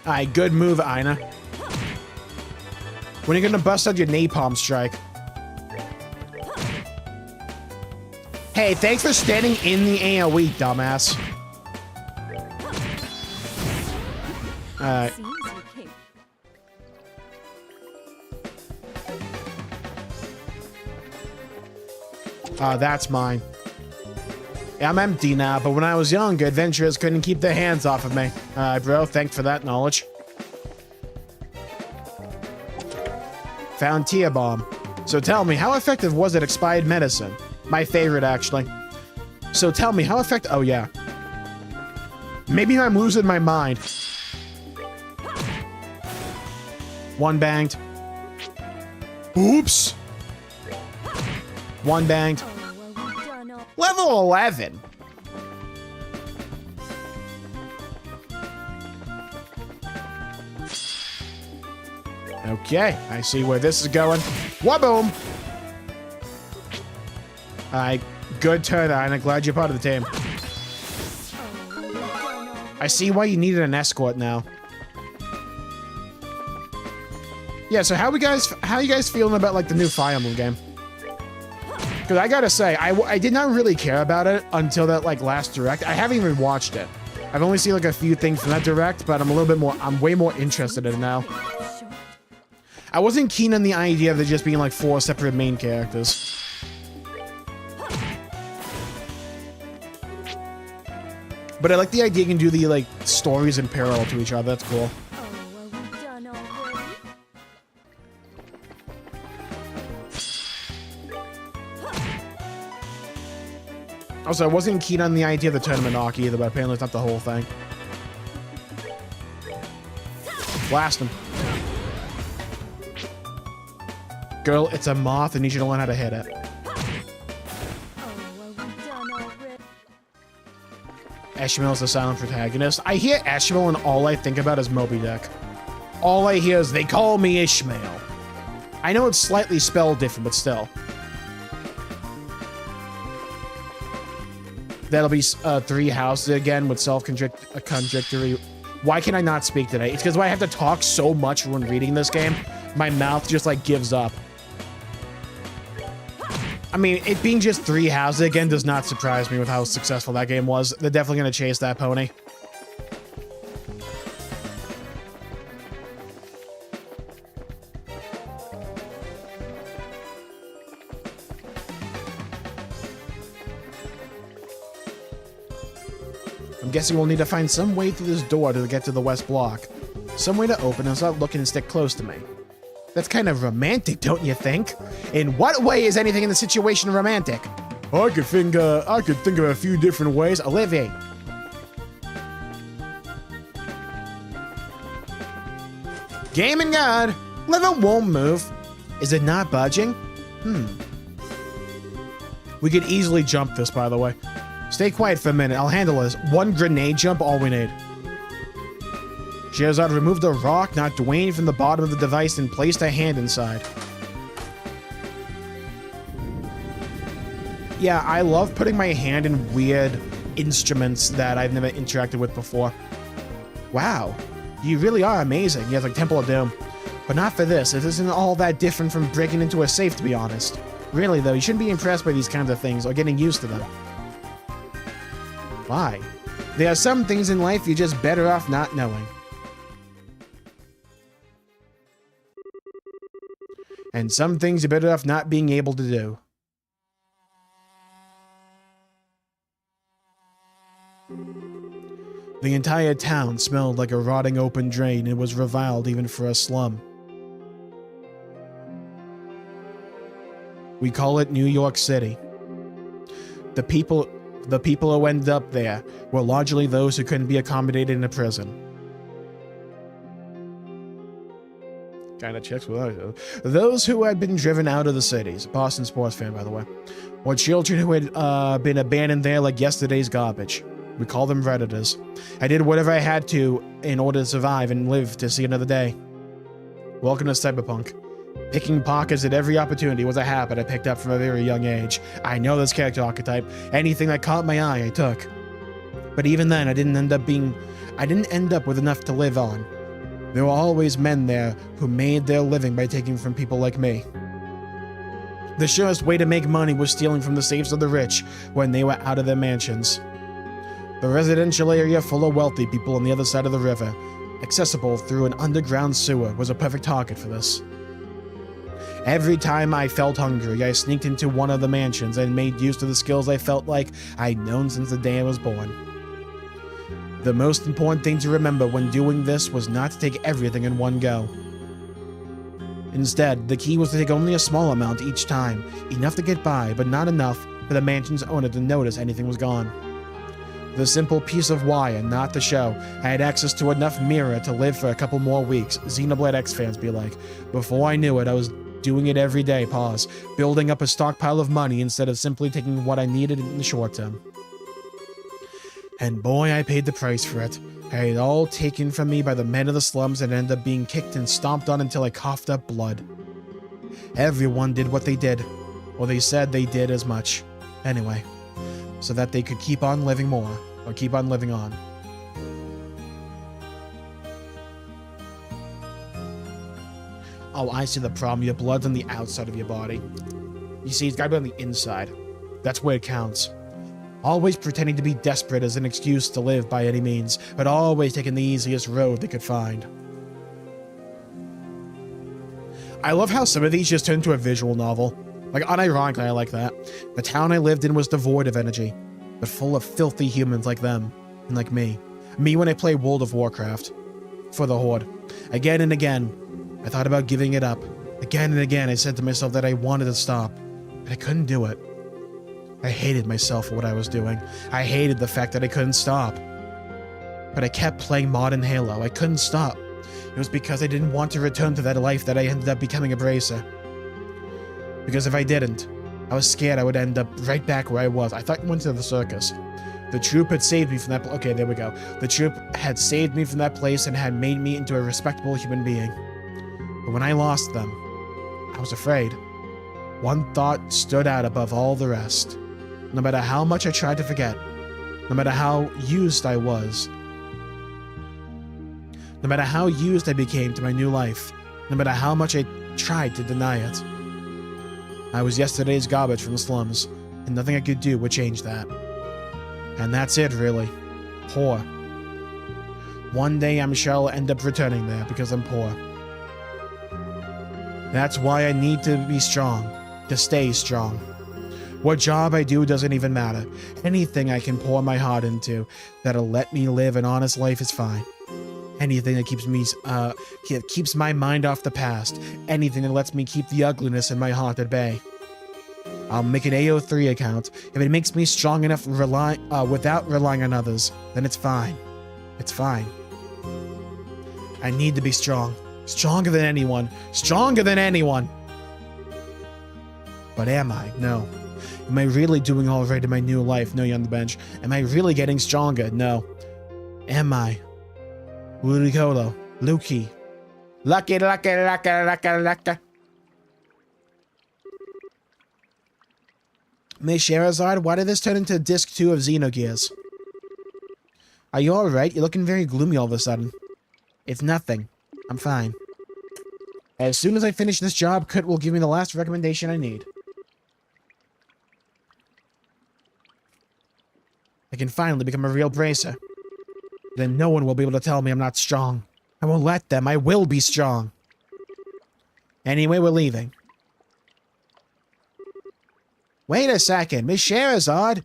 Alright, good move, Ina. When are you gonna bust out your napalm strike? Hey, thanks for standing in the AoE, dumbass. Alright. That's mine. Yeah, I'm empty now, but when I was younger, adventurers couldn't keep their hands off of me. Bro, thanks for that knowledge. Found Tia Bomb. So tell me, how effective was it expired medicine? My favorite, actually. So tell me, how effective... Oh, yeah. Maybe I'm losing my mind. One banged. Oops. One banged. Level 11. Okay, I see where this is going. Waboom! Alright, good turn, Ina. Glad you're part of the team. I see why you needed an escort now. Yeah, so how you guys feeling about like the new Fire Emblem game? Because I gotta say, I did not really care about it until that like last direct. I haven't even watched it. I've only seen like a few things from that direct, but I'm way more interested in it now. I wasn't keen on the idea of there just being like 4 separate main characters. But I like the idea you can do the like stories in parallel to each other. That's cool. Also, I wasn't keen on the idea of the tournament arc either, but apparently it's not the whole thing. Blast him. Girl, it's a moth and you should learn how to hit it. Jmulls the silent protagonist. I hear Jmull and all I think about is Moby Dick. All I hear is they call me Ishmael. I know it's slightly spelled different, but still. That'll be 3 houses again with self-contradictory. Why can I not speak today? It's because I have to talk so much when reading this game. My mouth just like gives up. I mean, it being just 3 houses again does not surprise me with how successful that game was. They're definitely going to chase that pony. I'm guessing we'll need to find some way through this door to get to the west block. Some way to open and start looking and stick close to me. That's kind of romantic, don't you think? In what way is anything in the situation romantic? I could think of a few different ways. Olivier. Game and God. Lever won't move. Is it not budging? We could easily jump this, by the way. Stay quiet for a minute. I'll handle this. 1 grenade jump, all we need. Sherazade removed a rock, not Dwayne, from the bottom of the device and placed a hand inside. Yeah, I love putting my hand in weird instruments that I've never interacted with before. Wow, you really are amazing. You have like Temple of Doom. But not for this. It isn't all that different from breaking into a safe, to be honest. Really, though, you shouldn't be impressed by these kinds of things or getting used to them. Why? There are some things in life you're just better off not knowing. And some things you're better off not being able to do. The entire town smelled like a rotting open drain and was reviled even for a slum. We call it New York City. The people who ended up there were largely those who couldn't be accommodated in a prison. Kind of checks with those who had been driven out of the cities. Boston sports fan, by the way. Or children who had been abandoned there like yesterday's garbage. We call them Redditors. I did whatever I had to in order to survive and live to see another day. Welcome to Cyberpunk. Picking pockets at every opportunity was a habit I picked up from a very young age. I know this character archetype. Anything that caught my eye, I took. But even then, I didn't end up with enough to live on. There were always men there who made their living by taking from people like me. The surest way to make money was stealing from the safes of the rich when they were out of their mansions. The residential area full of wealthy people on the other side of the river, accessible through an underground sewer, was a perfect target for this. Every time I felt hungry, I sneaked into one of the mansions and made use of the skills I felt like I'd known since the day I was born. The most important thing to remember when doing this was not to take everything in one go. Instead, the key was to take only a small amount each time, enough to get by, but not enough for the mansion's owner to notice anything was gone. The simple piece of wire, not the show. I had access to enough mirror to live for a couple more weeks, Xenoblade X fans be like. Before I knew it, I was doing it every day, building up a stockpile of money instead of simply taking what I needed in the short term. And boy, I paid the price for it. I had it all taken from me by the men of the slums and ended up being kicked and stomped on until I coughed up blood. Everyone did what they did, or they said they did as much. Anyway, so that they could keep on living more, or keep on living on. Oh, I see the problem. Your blood's on the outside of your body. You see, it's gotta be on the inside. That's where it counts. Always pretending to be desperate as an excuse to live by any means, but always taking the easiest road they could find. I love how some of these just turn into a visual novel. Like, unironically, I like that. The town I lived in was devoid of energy, but full of filthy humans like them, and like me. Me when I play World of Warcraft. For the Horde. Again and again, I thought about giving it up. Again and again, I said to myself that I wanted to stop, but I couldn't do it. I hated myself for what I was doing. I hated the fact that I couldn't stop. But I kept playing Modern Halo. I couldn't stop. It was because I didn't want to return to that life that I ended up becoming a bracer. Because if I didn't, I was scared I would end up right back where I was. I thought I went to the circus. The troop had saved me from that okay, there we go. The troop had saved me from that place and had made me into a respectable human being. But when I lost them, I was afraid. One thought stood out above all the rest. No matter how much I tried to forget, no matter how used I was, no matter how used I became to my new life, no matter how much I tried to deny it, I was yesterday's garbage from the slums, and nothing I could do would change that. And that's it, really. Poor. One day I'm sure I'll end up returning there because I'm poor. That's why I need to be strong, to stay strong. What job I do doesn't even matter. Anything I can pour my heart into that'll let me live an honest life is fine. Anything that keeps my mind off the past. Anything that lets me keep the ugliness in my heart at bay. I'll make an AO3 account. If it makes me strong enough without relying on others, then it's fine. It's fine. I need to be strong. Stronger than anyone. Stronger than anyone! But am I? No. Am I really doing all right in my new life? No, you're on the bench. Am I really getting stronger? No. Am I? Ludicolo. Lucky. Lucky. Miss Sherazard, why did this turn into Disc 2 of Xenogears? Are you alright? You're looking very gloomy all of a sudden. It's nothing. I'm fine. As soon as I finish this job, Kurt will give me the last recommendation I need. I can finally become a real bracer. Then no one will be able to tell me I'm not strong. I won't let them. I will be strong. Anyway, we're leaving. Wait a second, Miss Sherazard.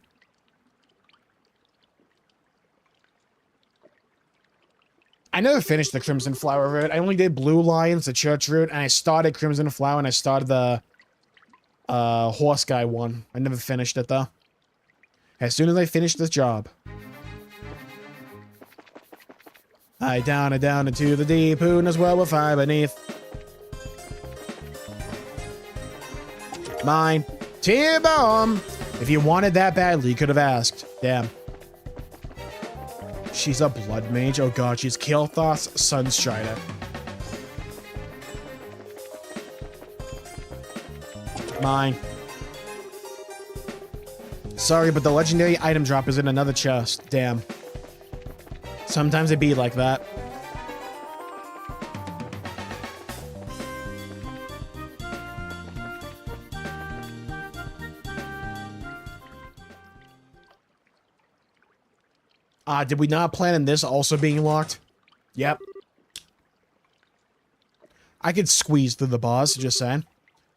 I never finished the Crimson Flower route. I only did Blue Lions, the church route, and I started Crimson Flower, and I started the horse guy one. I never finished it, though. As soon as I finish this job. I down and down into the deep, who knows where we'll find beneath. Mine. T-bomb! If you wanted that badly, you could have asked. Damn. She's a blood mage. Oh god, she's Kael'thas's Sunstrider. Mine. Sorry, but the legendary item drop is in another chest. Damn. Sometimes it be like that. Did we not plan on this also being locked? Yep. I could squeeze through the bars, just saying.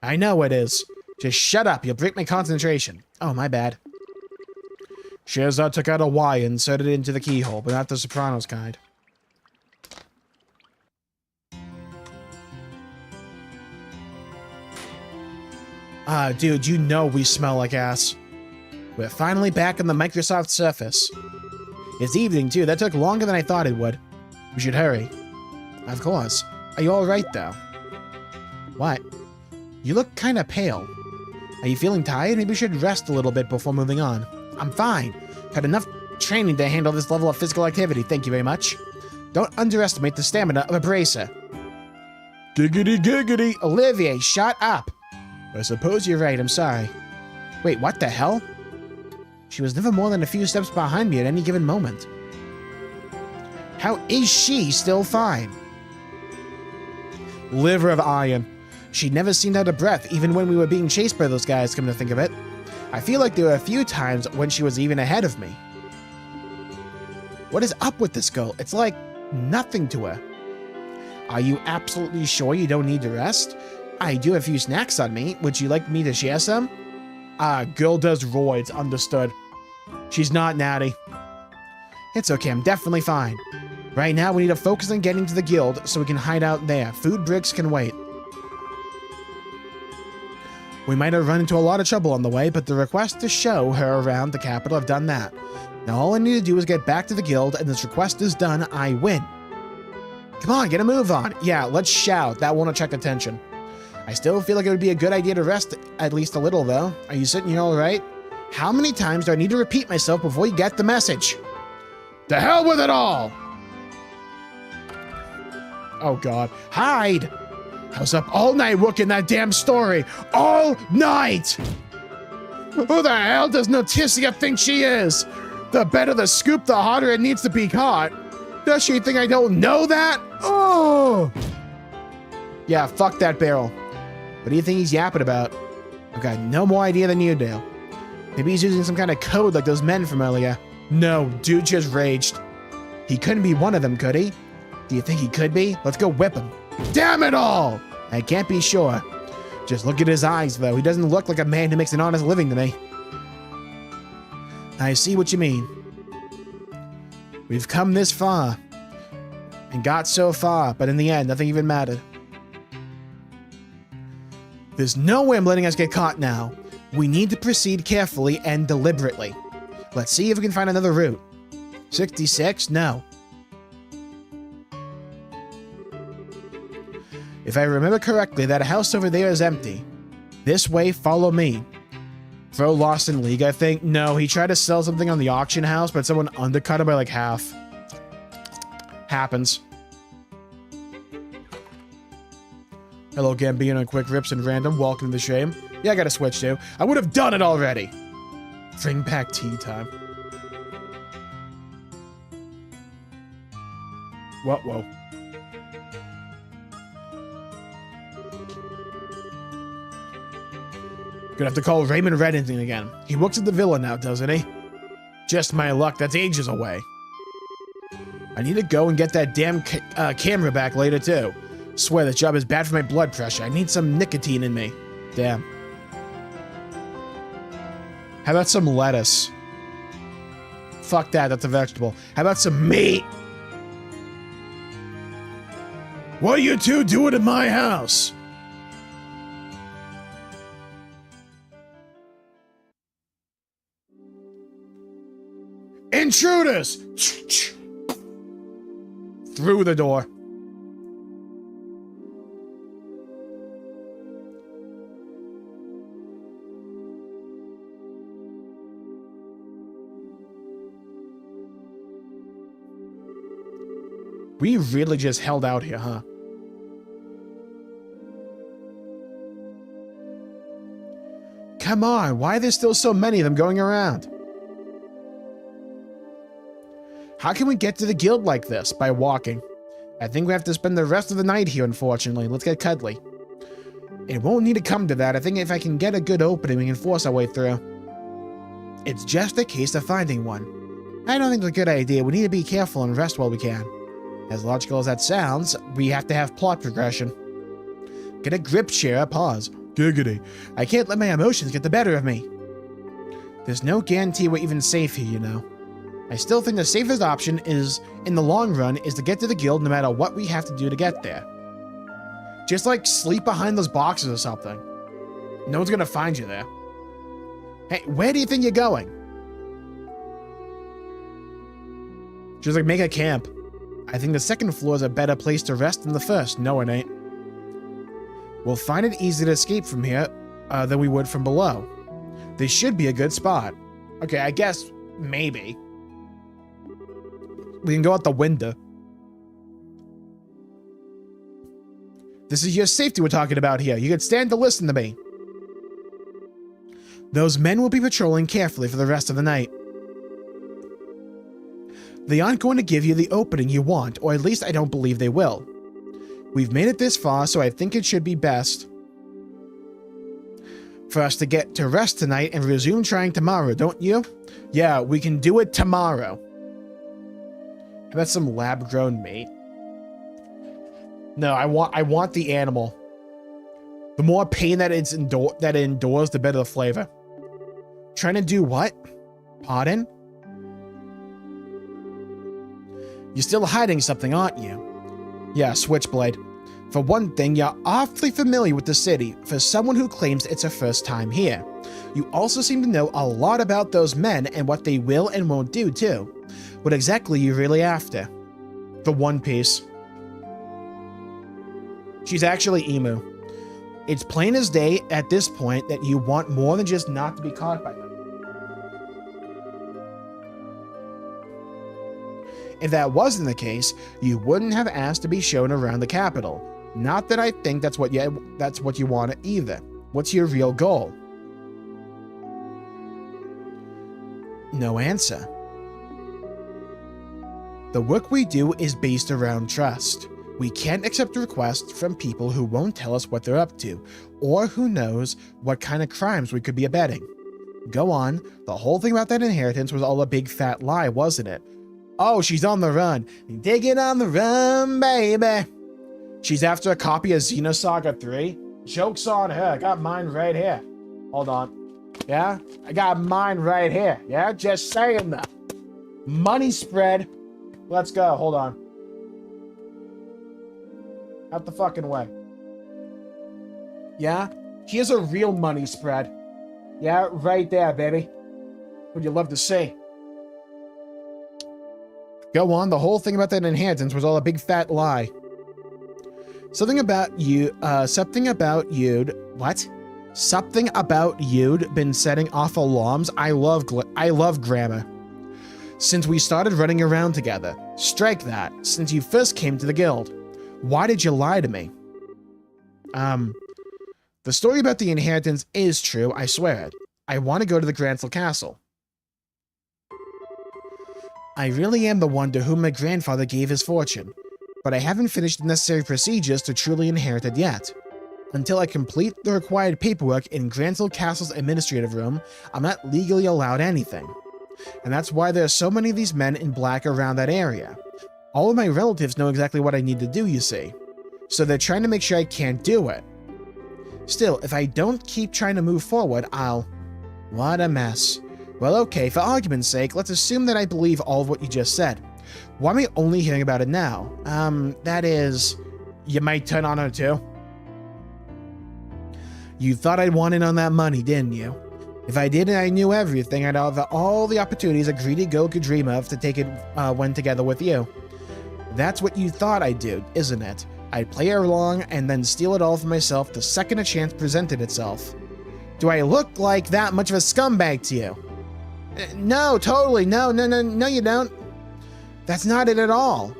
I know it is. Just shut up, you'll break my concentration. Oh, my bad. Sherazad took out a Y and inserted it into the keyhole, but not the Sopranos kind. Dude, you know we smell like ass. We're finally back on the Microsoft Surface. It's evening, too. That took longer than I thought it would. We should hurry. Of course. Are you alright, though? What? You look kinda pale. Are you feeling tired? Maybe we should rest a little bit before moving on. I'm fine. Had enough training to handle this level of physical activity, thank you very much. Don't underestimate the stamina of a bracer. Giggity giggity. Olivier, shut up! I suppose you're right, I'm sorry. Wait, what the hell? She was never more than a few steps behind me at any given moment. How is she still fine? Liver of iron. She never seemed out of breath, even when we were being chased by those guys, come to think of it. I feel like there were a few times when she was even ahead of me. What is up with this girl? It's like nothing to her. Are you absolutely sure you don't need to rest? I do have a few snacks on me. Would you like me to share some? Girl does roids, understood. She's not natty. It's okay, I'm definitely fine. Right now, we need to focus on getting to the guild so we can hide out there. Food bricks can wait. We might have run into a lot of trouble on the way, but the request to show her around the capital have done that. Now all I need to do is get back to the guild, and this request is done, I win. Come on, get a move on. Yeah, let's shout. That won't attract attention. I still feel like it would be a good idea to rest at least a little, though. Are you sitting here all right? How many times do I need to repeat myself before you get the message? To hell with it all! Oh, God. Hide! I was up all night working that damn story. All night! Who the hell does Noticia think she is? The better the scoop, the harder it needs to be caught. Does she think I don't know that? Oh! Yeah, fuck that barrel. What do you think he's yapping about? I've got no more idea than you do. Maybe he's using some kind of code like those men from earlier. No, dude just raged. He couldn't be one of them, could he? Do you think he could be? Let's go whip him. Damn it all! I can't be sure. Just look at his eyes, though. He doesn't look like a man who makes an honest living to me. I see what you mean. We've come this far. And got so far, but in the end, nothing even mattered. There's no way I'm letting us get caught now. We need to proceed carefully and deliberately. Let's see if we can find another route. 66? No. If I remember correctly, that house over there is empty. This way, follow me. Throw Lost in League, I think. No, he tried to sell something on the auction house, but someone undercut him by like half. Happens. Hello, Gambino, Quick Rips, and Random. Welcome to the stream. Yeah, I gotta switch too. I would have done it already. Bring back tea time. What? Whoa. Gonna have to call Raymond Reddington again. He works at the villa now, doesn't he? Just my luck, that's ages away. I need to go and get that damn camera back later, too. Swear, this job is bad for my blood pressure. I need some nicotine in me. Damn. How about some lettuce? Fuck that, that's a vegetable. How about some meat? What are you two doing in my house? Intruders! Through the door. We really just held out here, huh? Come on, why are there still so many of them going around? How can we get to the guild like this? By walking. I think we have to spend the rest of the night here, unfortunately. Let's get cuddly. It won't need to come to that. I think if I can get a good opening, we can force our way through. It's just a case of finding one. I don't think it's a good idea. We need to be careful and rest while we can. As logical as that sounds, we have to have plot progression. Get a grip, chair. Pause. Giggity. I can't let my emotions get the better of me. There's no guarantee we're even safe here, you know. I still think the safest option is, in the long run, is to get to the guild no matter what we have to do to get there. Just like sleep behind those boxes or something. No one's gonna find you there. Hey, where do you think you're going? Just like make a camp. I think the second floor is a better place to rest than the first. No, it ain't. We'll find it easy to escape from here than we would from below. This should be a good spot. Okay, I guess maybe. We can go out the window. This is your safety we're talking about here. You can stand to listen to me. Those men will be patrolling carefully for the rest of the night. They aren't going to give you the opening you want, or at least I don't believe they will. We've made it this far, so I think it should be best for us to get to rest tonight and resume trying tomorrow, don't you? Yeah, we can do it tomorrow. How about some lab-grown meat? No, I want the animal. The more pain that it endures, the better the flavor. Trying to do what? Pardon? You're still hiding something, aren't you? Yeah, Switchblade. For one thing, you're awfully familiar with the city for someone who claims it's a first time here. You also seem to know a lot about those men and what they will and won't do, too. What exactly are you really after? The One Piece. She's actually emu. It's plain as day at this point that you want more than just not to be caught by them. If that wasn't the case, you wouldn't have asked to be shown around the capital. Not that I think that's what you want either. What's your real goal? No answer. The work we do is based around trust. We can't accept requests from people who won't tell us what they're up to, or who knows what kind of crimes we could be abetting. Go on, the whole thing about that inheritance was all a big fat lie, wasn't it? Oh, she's on the run. Digging on the run, baby. She's after a copy of Xenosaga 3. Joke's on her. I got mine right here. Hold on. Yeah? I got mine right here. Yeah? Just saying that. Money spread. Let's go. Hold on. Out the fucking way. Yeah? Here's a real money spread. Yeah? Right there, baby. Would you love to see? Go on, the whole thing about that inheritance was all a big fat lie. Something about you'd been setting off alarms. I love grammar. Since we started running around together. Strike that. Since you first came to the guild. Why did you lie to me? The story about the inheritance is true, I swear it. I want to go to the Gransel Castle. I really am the one to whom my grandfather gave his fortune, but I haven't finished the necessary procedures to truly inherit it yet. Until I complete the required paperwork in Gransel Castle's administrative room, I'm not legally allowed anything. And that's why there are so many of these men in black around that area. All of my relatives know exactly what I need to do, you see. So they're trying to make sure I can't do it. Still, if I don't keep trying to move forward, I'll... What a mess. Well, okay, for argument's sake, let's assume that I believe all of what you just said. Why am I only hearing about it now? That is... You might turn on her too. You thought I'd want in on that money, didn't you? If I did and I knew everything, I'd have all the opportunities a greedy goat could dream of to take it when together with you. That's what you thought I'd do, isn't it? I'd play along and then steal it all for myself the second a chance presented itself. Do I look like that much of a scumbag to you? No, totally. No, you don't. That's not it at all.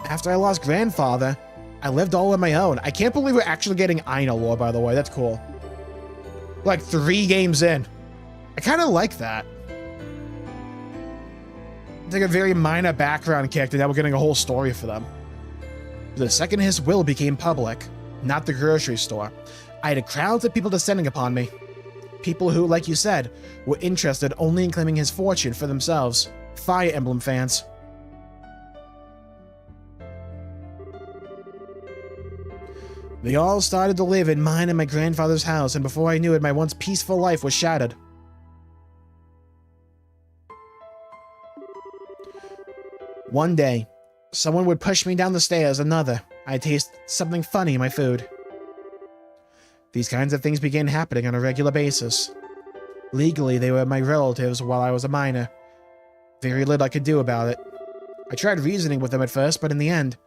After I lost grandfather, I lived all on my own. I can't believe we're actually getting Aina lore, by the way. That's cool. Like 3 games in. I kind of like that. It's like a very minor background character. Now we're getting a whole story for them. The second his will became public, not the grocery store, I had crowds of people descending upon me. People who, like you said, were interested only in claiming his fortune for themselves. Fire Emblem fans. They all started to live in mine and my grandfather's house, and before I knew it, my once peaceful life was shattered. One day, someone would push me down the stairs, another. I'd taste something funny in my food. These kinds of things began happening on a regular basis. Legally, they were my relatives while I was a minor. Very little I could do about it. I tried reasoning with them at first, but in the end,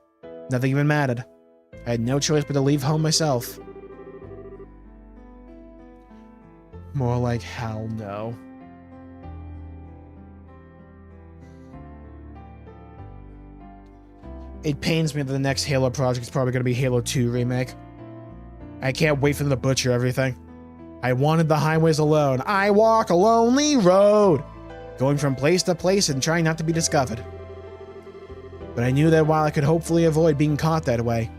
nothing even mattered. I had no choice but to leave home myself. More like hell no. It pains me that the next Halo project is probably going to be Halo 2 Remake. I can't wait for them to butcher everything. I wanted the highways alone. I walk a lonely road, going from place to place and trying not to be discovered. But I knew that while I could hopefully avoid being caught that way,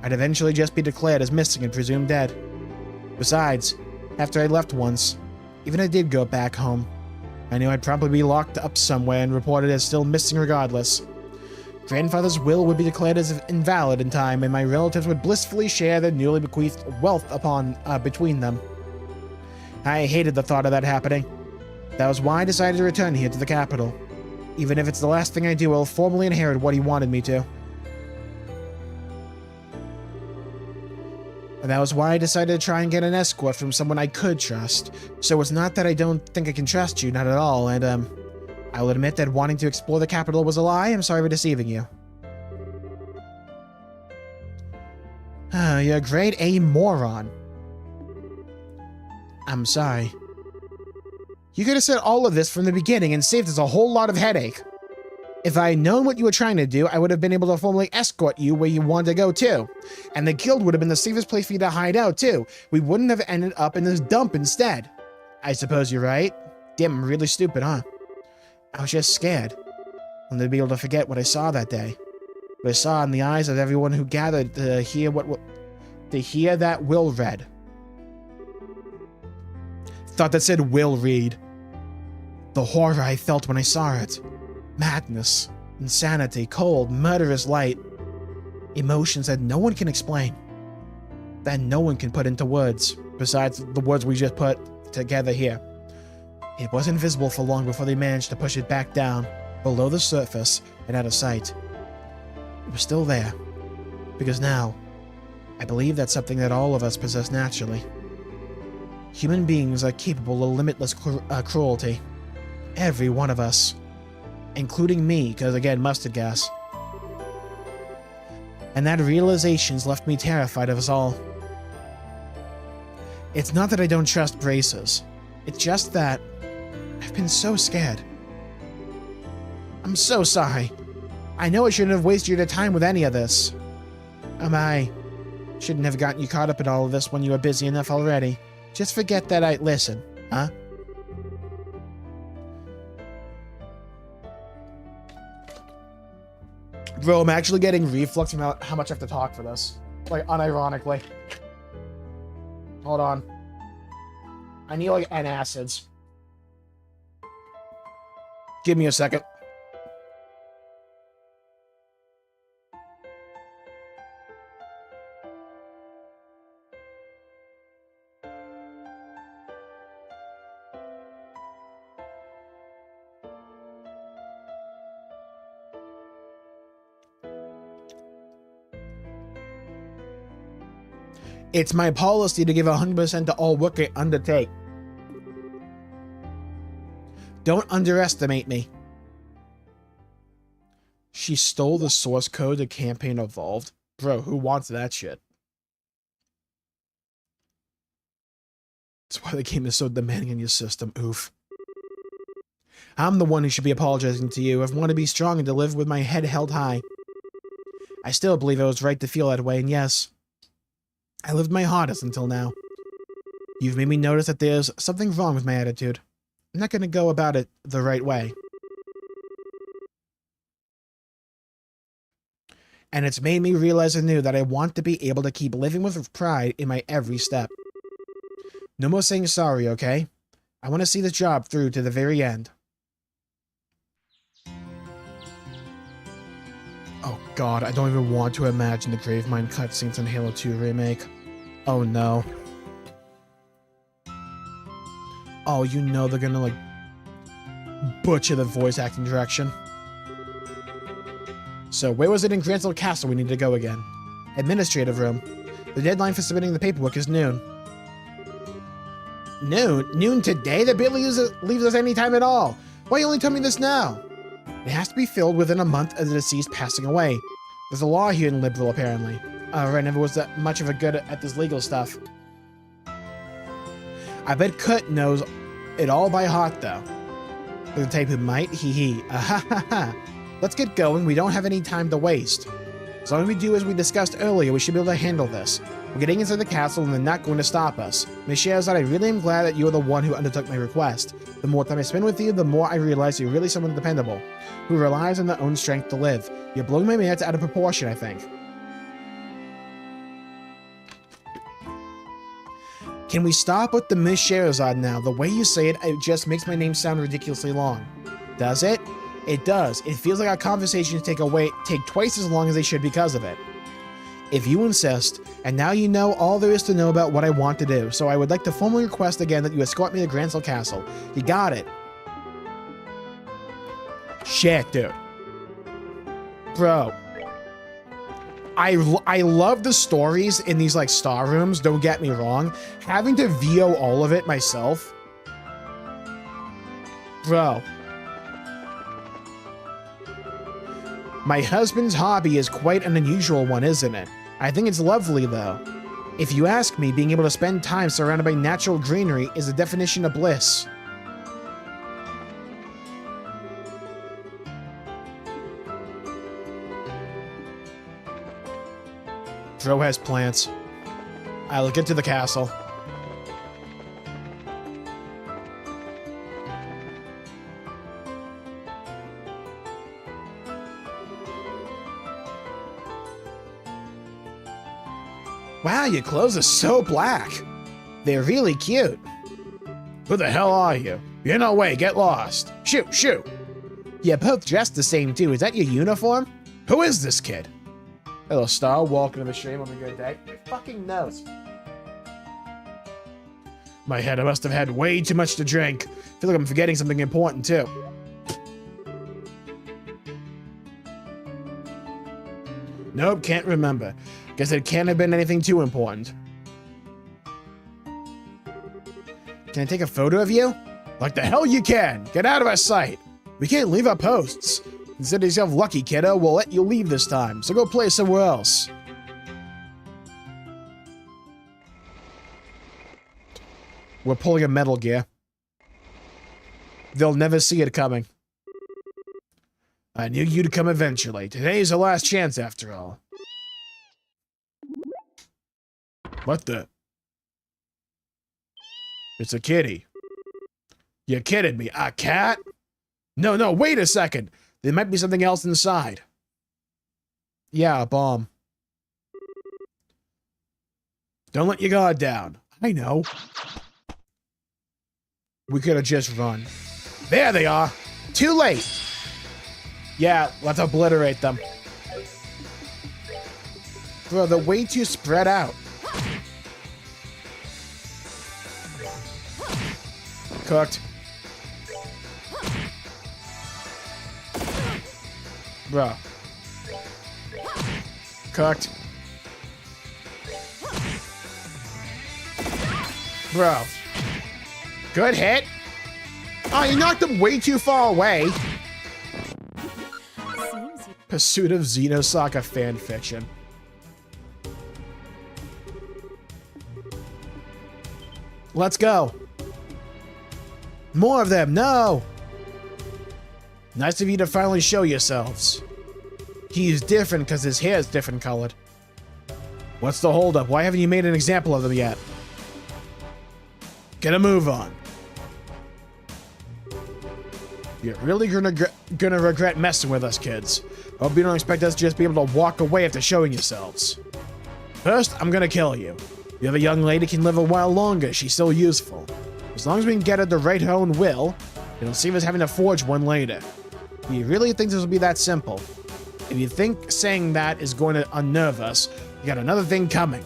I'd eventually just be declared as missing and presumed dead. Besides, after I left once, even if I did go back home, I knew I'd probably be locked up somewhere and reported as still missing regardless. Grandfather's will would be declared as invalid in time, and my relatives would blissfully share their newly bequeathed wealth between them. I hated the thought of that happening. That was why I decided to return here to the capital. Even if it's the last thing I do, I'll formally inherit what he wanted me to. And that was why I decided to try and get an escort from someone I could trust. So it's not that I don't think I can trust you, not at all, and I will admit that wanting to explore the capital was a lie. I'm sorry for deceiving you. You're a grade A moron. I'm sorry. You could have said all of this from the beginning and saved us a whole lot of headache. If I had known what you were trying to do, I would have been able to formally escort you where you wanted to go too. And the guild would have been the safest place for you to hide out too. We wouldn't have ended up in this dump instead. I suppose you're right. Damn, I'm really stupid, huh? I was just scared. I'll never be able to forget what I saw that day. What I saw in the eyes of everyone who gathered to hear that will read. Thought that said will read. The horror I felt when I saw it. Madness, insanity, cold, murderous light. Emotions that no one can explain. That no one can put into words, besides the words we just put together here. It wasn't visible for long before they managed to push it back down, below the surface and out of sight. It was still there, because now, I believe that's something that all of us possess naturally. Human beings are capable of limitless cruelty. Every one of us. Including me, because again, mustard gas. And that realization's left me terrified of us all. It's not that I don't trust braces. It's just that I've been so scared. I'm so sorry. I know I shouldn't have wasted your time with any of this. I shouldn't have gotten you caught up in all of this when you were busy enough already. Just forget that I listen, huh? Bro, I'm actually getting reflux from how much I have to talk for this. Like, unironically. Hold on. I need, like, antacids. Give me a second. It's my policy to give 100% to all work I undertake. Don't underestimate me. She stole the source code to Campaign Evolved. Bro, who wants that shit? That's why the game is so demanding in your system. Oof. I'm the one who should be apologizing to you. I've wanted to be strong and to live with my head held high. I still believe I was right to feel that way, and yes, I lived my hardest until now. You've made me notice that there's something wrong with my attitude. I'm not going to go about it the right way. And it's made me realize anew that I want to be able to keep living with pride in my every step. No more saying sorry, okay? I want to see this job through to the very end. Oh god, I don't even want to imagine the Gravemind cutscenes in Halo 2 Remake. Oh no. Oh, you know they're gonna, like, butcher the voice acting direction. So, where was it in Granville Castle we need to go again? Administrative room. The deadline for submitting the paperwork is noon. Noon? Noon today? That barely leaves us any time at all. Why you only tell me this now? It has to be filled within a month of the deceased passing away. There's a law here in Liberal, apparently. I never was that much of a good at this legal stuff. I bet Kurt knows it all by heart, though. The type who might, hee. Ha. Let's get going, we don't have any time to waste. As long as we do as we discussed earlier, we should be able to handle this. We're getting inside the castle and they're not going to stop us. Miss Sherazade, I really am glad that you're the one who undertook my request. The more time I spend with you, the more I realize you're really someone dependable, who relies on their own strength to live. You're blowing my merits out of proportion, I think. Can we stop with the Miss Sherazade now? The way you say it, it just makes my name sound ridiculously long. Does it? It does. It feels like our conversations take twice as long as they should because of it. If you insist, and now you know all there is to know about what I want to do, so I would like to formally request again that you escort me to Granville Castle. You got it. Shit, dude. Bro. I love the stories in these, like, star rooms, don't get me wrong. Having to VO all of it myself. Bro. My husband's hobby is quite an unusual one, isn't it? I think it's lovely, though. If you ask me, being able to spend time surrounded by natural greenery is the definition of bliss. Dro has plants. I'll get to the castle. Wow, your clothes are so black. They're really cute. Who the hell are you? You're no way, get lost. Shoot. You're both dressed the same too. Is that your uniform? Who is this kid? Hello, Star. Welcome to the stream on a good day. My fucking nose. My head, I must have had way too much to drink. I feel like I'm forgetting something important too. Nope, can't remember. Guess it can't have been anything too important. Can I take a photo of you? Like the hell you can! Get out of our sight! We can't leave our posts. Consider yourself lucky, kiddo. We'll let you leave this time, so go play somewhere else. We're pulling a Metal Gear. They'll never see it coming. I knew you'd come eventually. Today's the last chance, after all. What the? It's a kitty. You're kidding me. A cat? No, wait a second. There might be something else inside. Yeah, a bomb. Don't let your guard down. I know. We could have just run. There they are. Too late. Yeah, let's obliterate them. Bro, they're way too spread out. Cooked. Bro. Bro. Good hit. Oh, you knocked him way too far away. Pursuit of Xenosaga fanfiction. Let's go. More of them, no! Nice of you to finally show yourselves. He's different because his hair is different colored. What's the holdup? Why haven't you made an example of them yet? Get a move on. You're really gonna regret messing with us, kids. Hope you don't expect us to just be able to walk away after showing yourselves. First, I'm gonna kill you. The other young lady can live a while longer. She's still useful. As long as we can get her to write her own will, it'll save us having to forge one later. Do you really think this will be that simple? If you think saying that is going to unnerve us, you got another thing coming.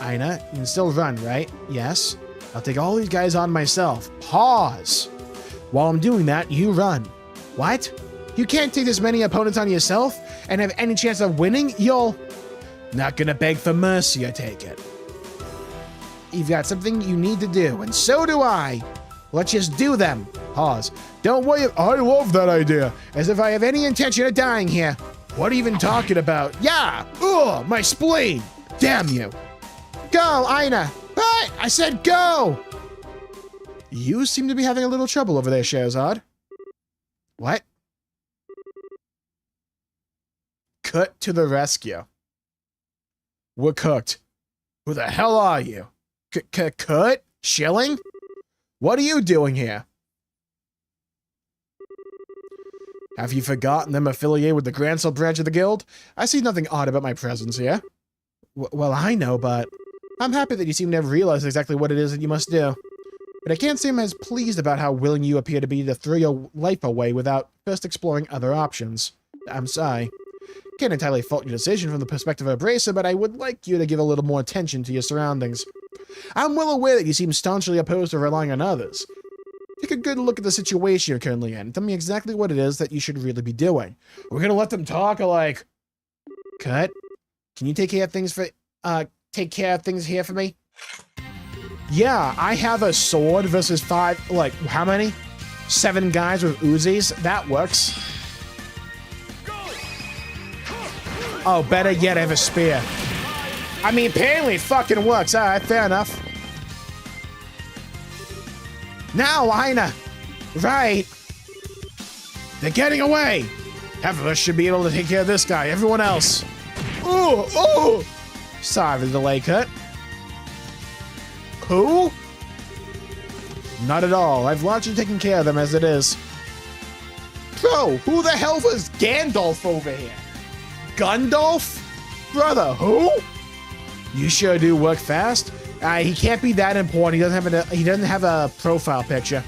Aina, you can still run, right? Yes. I'll take all these guys on myself. Pause. While I'm doing that, you run. What? You can't take this many opponents on yourself and have any chance of winning? You'll... Not gonna beg for mercy, I take it. You've got something you need to do, and so do I. Let's just do them. Pause. Don't worry. I love that idea. As if I have any intention of dying here. What are you even talking about? Yeah! Ugh, my spleen! Damn you! Go, Aina! What? I said go! You seem to be having a little trouble over there, Sherazad. What? Cut to the rescue. We're cooked. Who the hell are you? Cut? Shilling? What are you doing here? Have you forgotten I'm affiliated with the Gransel branch of the guild? I see nothing odd about my presence here. Well, I know, but I'm happy that you seem to have realized exactly what it is that you must do. But I can't seem as pleased about how willing you appear to be to throw your life away without first exploring other options. I'm sorry. Can't entirely fault your decision from the perspective of a bracer, but I would like you to give a little more attention to your surroundings. I'm well aware that you seem staunchly opposed to relying on others. Take a good look at the situation you're currently in. Tell me exactly what it is that you should really be doing. We're gonna let them talk, or like... Cut? Can you take care of things here for me? Yeah, I have a sword versus 5, like, how many? 7 guys with Uzis? That works. Oh, better yet, I have a spear. I mean, apparently it fucking works. Alright, fair enough. Now, Aina! Right! They're getting away! Half of us should be able to take care of this guy. Everyone else. Ooh! Ooh! Sorry for the delay, Cut. Who? Not at all. I've largely taken care of them as it is. Bro, who the hell was Gandalf over here? Gundalf? Brother, who? You sure do work fast. He can't be that important. He doesn't have a profile picture.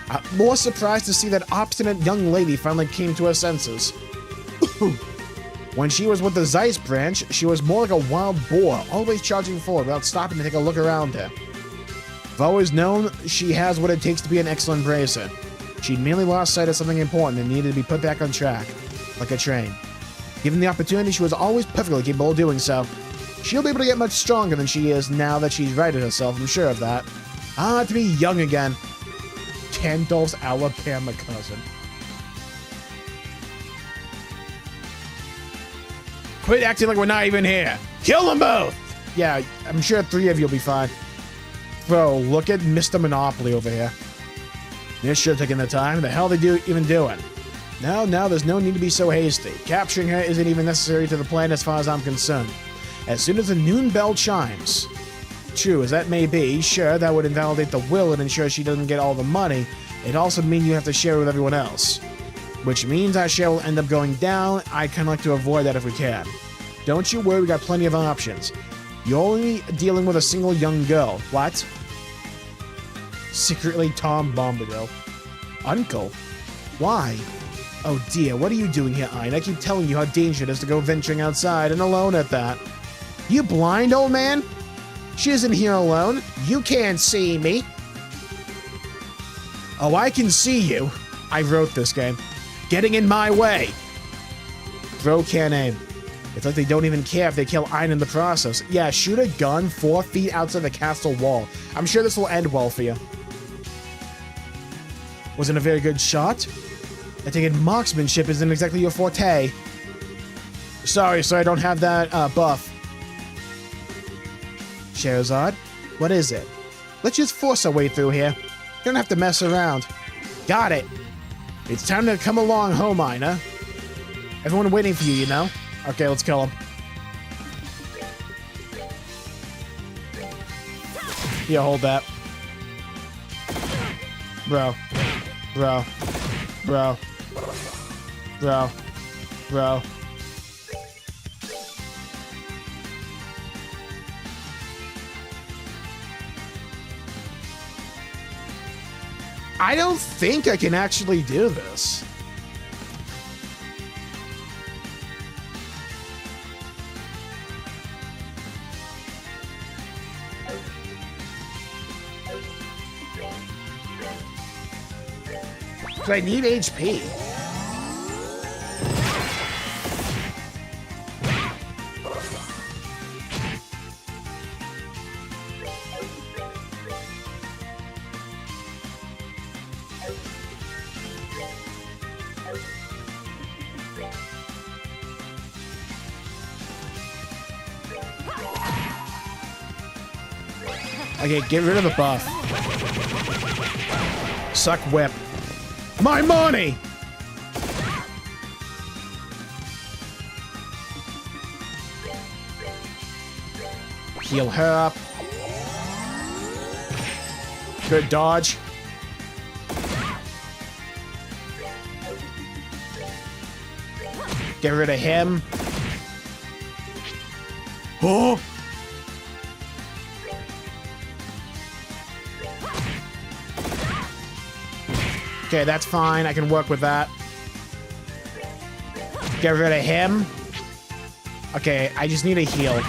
I'm more surprised to see that obstinate young lady finally came to her senses. When she was with the Zeiss branch, she was more like a wild boar, always charging forward without stopping to take a look around her. I've always known she has what it takes to be an excellent bracer. She'd merely lost sight of something important and needed to be put back on track, like a train. Given the opportunity, she was always perfectly capable of doing so. She'll be able to get much stronger than she is now that she's righted herself, I'm sure of that. Ah, to be young again. Gandalf's Alabama cousin. Quit acting like we're not even here. Kill them both! Yeah, I'm sure 3 of you will be fine. Bro, look at Mr. Monopoly over here. They're sure taking the time. The hell are they even doing? Now, there's no need to be so hasty. Capturing her isn't even necessary to the plan as far as I'm concerned. As soon as the noon bell chimes. True as that may be, sure, that would invalidate the will and ensure she doesn't get all the money. It'd also mean you have to share with everyone else. Which means our share will end up going down. I'd kind of like to avoid that if we can. Don't you worry, we got plenty of options. You're only dealing with a single young girl. What? Secretly Tom Bombadil. Uncle? Why? Oh dear, what are you doing here, Aina? I keep telling you how dangerous it is to go venturing outside and alone at that. You blind, old man? She isn't here alone. You can't see me. Oh, I can see you. I wrote this game. Getting in my way. Bro can't aim. It's like they don't even care if they kill Ein in the process. Yeah, shoot a gun 4 feet outside the castle wall. I'm sure this will end well for you. Wasn't a very good shot? I take it marksmanship isn't exactly your forte. Sorry, I don't have that buff. Sherazad, what is it? Let's just force our way through here. You don't have to mess around. Got it. It's time to come along home, Ina. Everyone waiting for you, you know? Okay, let's kill him. Yeah, hold that. Bro. I don't think I can actually do this. I need HP. Okay, get rid of the buff. Suck whip. My money! Heal her up. Good dodge. Get rid of him. Oh! Okay, that's fine. I can work with that. Get rid of him. Okay, I just need a heal.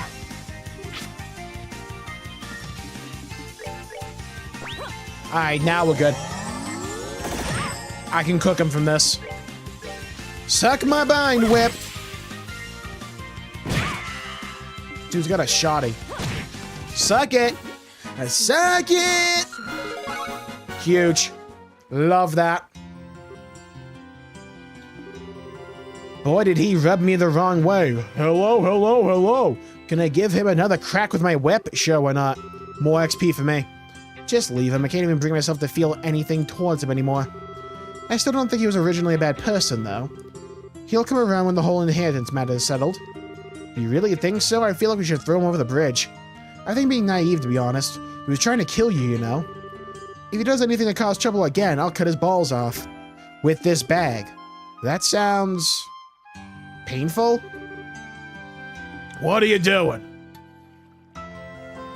Alright, now we're good. I can cook him from this. Suck my bind whip. Dude's got a shotty. Suck it. Suck it. Huge. Love that. Boy, did he rub me the wrong way. Hello. Can I give him another crack with my whip? Sure, why not? More XP for me. Just leave him. I can't even bring myself to feel anything towards him anymore. I still don't think he was originally a bad person, though. He'll come around when the whole inheritance matter is settled. You really think so? I feel like we should throw him over the bridge. I think being naive, to be honest. He was trying to kill you, you know. If he does anything to cause trouble again, I'll cut his balls off. With this bag. That sounds... painful? What are you doing?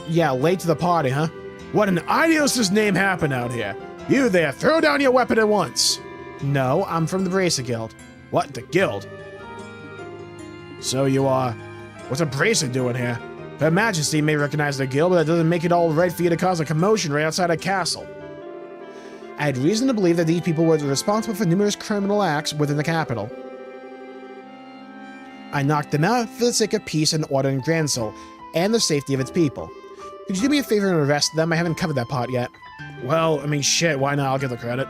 Yeah, late to the party, huh? What an idiosis name happened out here. You there, throw down your weapon at once. No, I'm from the Bracer Guild. What, the guild? So you are... What's a Bracer doing here? Her Majesty may recognize the guild, but that doesn't make it all right for you to cause a commotion right outside a castle. I had reason to believe that these people were responsible for numerous criminal acts within the capital. I knocked them out for the sake of peace and order in Gransel, and the safety of its people. Could you do me a favor and arrest them? I haven't covered that part yet. Well, I mean, shit, why not? I'll get the credit.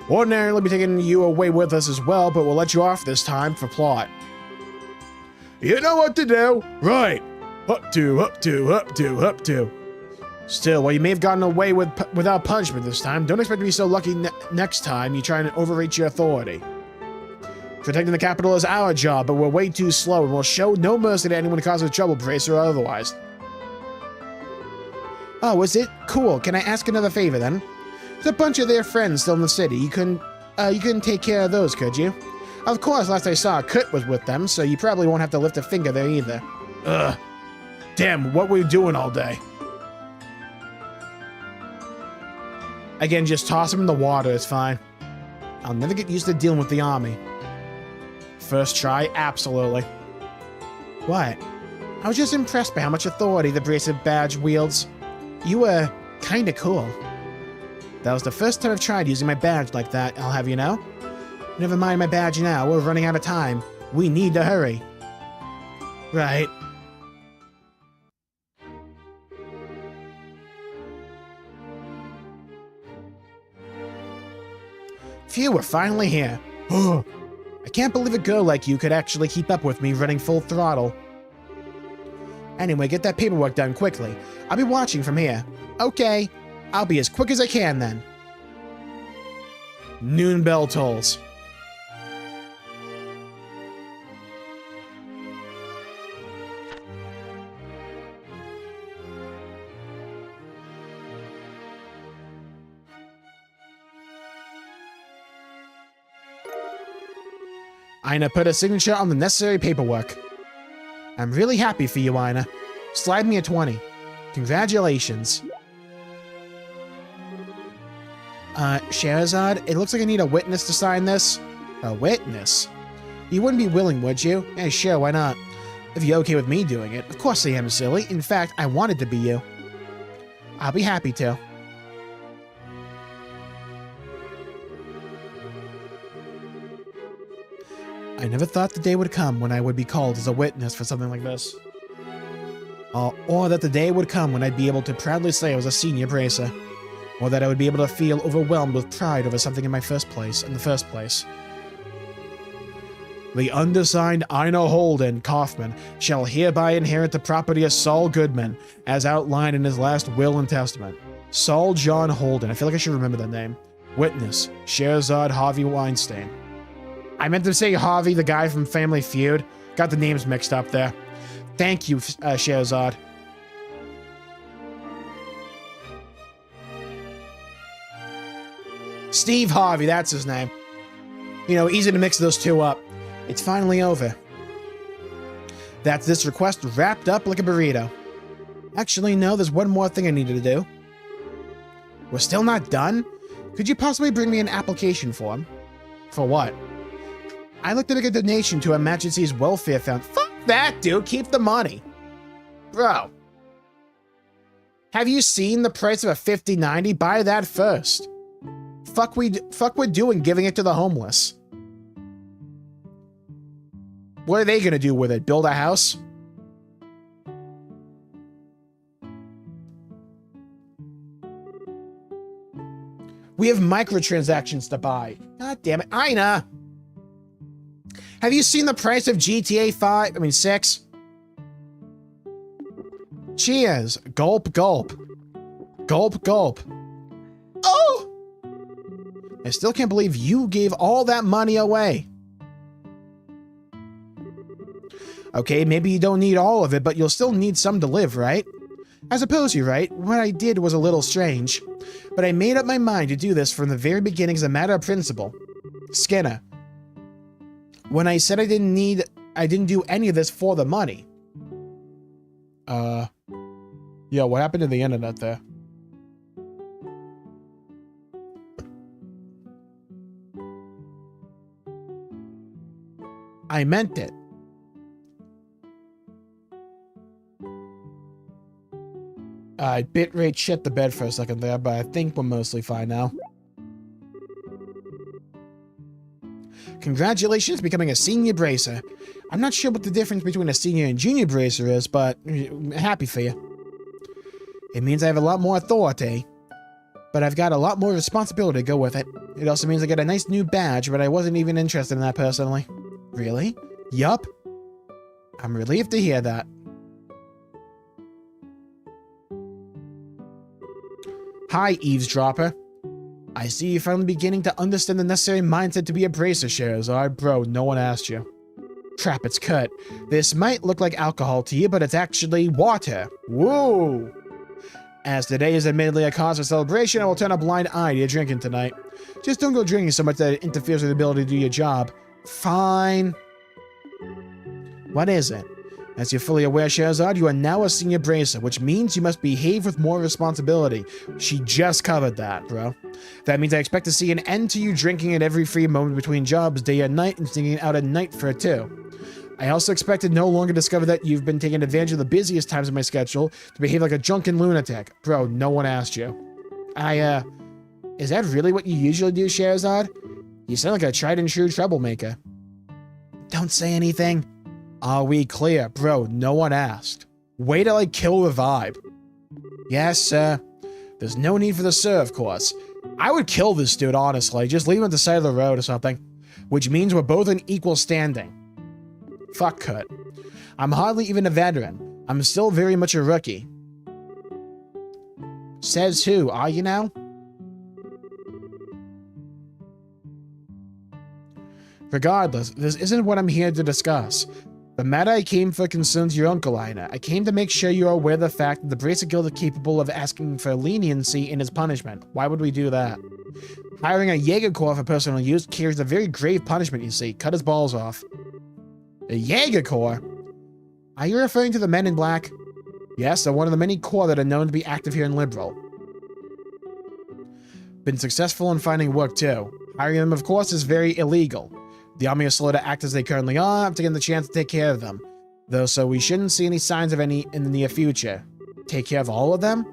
Ordinarily, we'll be taking you away with us as well, but we'll let you off this time for plot. You know what to do? Right. Up to. Still, while you may have gotten away without punishment this time, don't expect to be so lucky next time you try and overreach your authority. Protecting the capital is our job, but we're way too slow, and we'll show no mercy to anyone who causes trouble, Bracer or otherwise. Oh, is it? Cool. Can I ask another favor, then? There's a bunch of their friends still in the city. You couldn't take care of those, could you? Of course, last I saw, Kurt was with them, so you probably won't have to lift a finger there either. Ugh. Damn, what were you doing all day? Again, just toss him in the water, it's fine. I'll never get used to dealing with the army. First try, absolutely. What? I was just impressed by how much authority the Bracer badge wields. You were kinda cool. That was the first time I've tried using my badge like that, I'll have you know. Never mind my badge now, we're running out of time. We need to hurry. Right. Phew, we're finally here. I can't believe a girl like you could actually keep up with me running full throttle. Anyway, get that paperwork done quickly. I'll be watching from here. Okay, I'll be as quick as I can then. Noon bell tolls. Ina put a signature on the necessary paperwork. I'm really happy for you, Ina. Slide me a 20. Congratulations. Scheherazade, it looks like I need a witness to sign this. A witness? You wouldn't be willing, would you? Eh, sure, why not? If you're okay with me doing it. Of course I am, silly. In fact, I wanted to be you. I'll be happy to. I never thought the day would come when I would be called as a witness for something like this. Or that the day would come when I'd be able to proudly say I was a senior bracer. Or that I would be able to feel overwhelmed with pride over something in the first place. The undersigned Ina Holden Kaufman shall hereby inherit the property of Saul Goodman, as outlined in his last will and testament. Saul John Holden. I feel like I should remember that name. Witness, Scheherazade Harvey Weinstein. I meant to say Harvey, the guy from Family Feud. Got the names mixed up there. Thank you, Scheherazade. Steve Harvey, that's his name. You know, easy to mix those two up. It's finally over. That's this request wrapped up like a burrito. Actually, no, there's one more thing I needed to do. We're still not done? Could you possibly bring me an application form? For what? I'd like to make a donation to Her Majesty's Welfare Fund. Fuck that, dude. Keep the money. Bro. Have you seen the price of a 50/90? Buy that first. Fuck we're doing giving it to the homeless. What are they gonna do with it? Build a house? We have microtransactions to buy. God damn it. Ina! Have you seen the price of GTA 6? Cheers. Gulp, gulp. Gulp, gulp. Oh! I still can't believe you gave all that money away. Okay, maybe you don't need all of it, but you'll still need some to live, right? I suppose you're right. What I did was a little strange. But I made up my mind to do this from the very beginning as a matter of principle. Skinner. When I said I didn't do any of this for the money. Yeah, what happened to the internet there? I meant it. Bitrate shit the bed for a second there, but I think we're mostly fine now. Congratulations becoming a senior bracer. I'm not sure what the difference between a senior and junior bracer is, but happy for you. It means I have a lot more authority, but I've got a lot more responsibility to go with it. It also means I get a nice new badge, but I wasn't even interested in that personally. Really? Yup. I'm relieved to hear that. Hi, eavesdropper. I see you're finally beginning to understand the necessary mindset to be a bracer, Scheherazade. Bro, no one asked you. Crap, it's cut. This might look like alcohol to you, but it's actually water. Whoa! As today is admittedly a cause for celebration, I will turn a blind eye to your drinking tonight. Just don't go drinking so much that it interferes with the ability to do your job. Fine. What is it? As you're fully aware, Scheherazade, you are now a senior bracer, which means you must behave with more responsibility. She just covered that, bro. That means I expect to see an end to you drinking at every free moment between jobs, day and night, and sneaking out at night for it too. I also expect to no longer discover that you've been taking advantage of the busiest times of my schedule to behave like a drunken lunatic. Bro, no one asked you. Is that really what you usually do, Scheherazade? You sound like a tried and true troublemaker. Don't say anything. Are we clear? Bro, no one asked. Way to, like, kill the vibe. Yes, sir. There's no need for the sir, of course. I would kill this dude, honestly. Just leave him at the side of the road or something. Which means we're both in equal standing. Fuck Kurt. I'm hardly even a veteran. I'm still very much a rookie. Says who, are you now? Regardless, this isn't what I'm here to discuss. The matter I came for concerns your uncle, Ina. I came to make sure you are aware of the fact that the Bracer Guild is capable of asking for leniency in its punishment. Why would we do that? Hiring a Jaeger Corps for personal use carries a very grave punishment, you see. Cut his balls off. A Jaeger Corps? Are you referring to the Men in Black? Yes, they're one of the many corps that are known to be active here in Liberal. Been successful in finding work, too. Hiring them, of course, is very illegal. The army is slow to act as they currently are after getting the chance to take care of them. Though, so we shouldn't see any signs of any in the near future. Take care of all of them?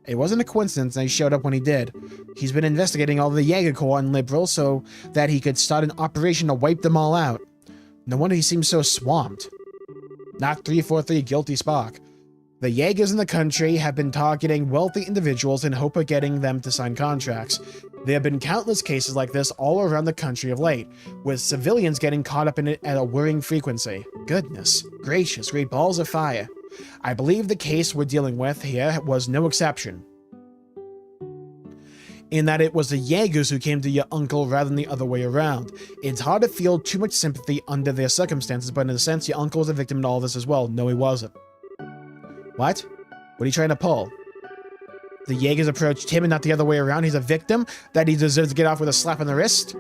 It wasn't a coincidence that he showed up when he did. He's been investigating all the Jaeger Corps and Liberal so that he could start an operation to wipe them all out. No wonder he seems so swamped. Not 343 Guilty Spark. The Jaegers in the country have been targeting wealthy individuals in hope of getting them to sign contracts. There have been countless cases like this all around the country of late, with civilians getting caught up in it at a worrying frequency. Goodness gracious, great balls of fire. I believe the case we're dealing with here was no exception. In that it was the Jaegers who came to your uncle rather than the other way around. It's hard to feel too much sympathy under their circumstances, but in a sense, your uncle was a victim in all this as well. No, he wasn't. What? What are you trying to pull? The Jaegers approached him and not the other way around. He's a victim that he deserves to get off with a slap on the wrist.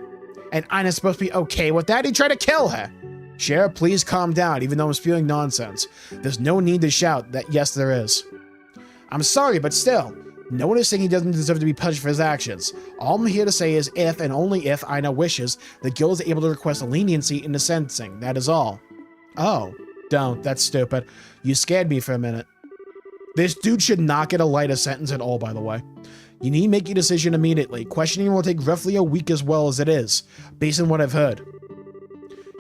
And Ina's supposed to be okay with that. He tried to kill her. Sheriff, please calm down, even though I'm spewing nonsense. There's no need to shout that yes, there is. I'm sorry, but still, no one is saying he doesn't deserve to be punished for his actions. All I'm here to say is if, and only if, Ina wishes, the guild is able to request a leniency in the sentencing. That is all. Oh, don't. That's stupid. You scared me for a minute. This dude should not get a lighter sentence at all, by the way. You need to make your decision immediately. Questioning will take roughly a week as well as it is, based on what I've heard.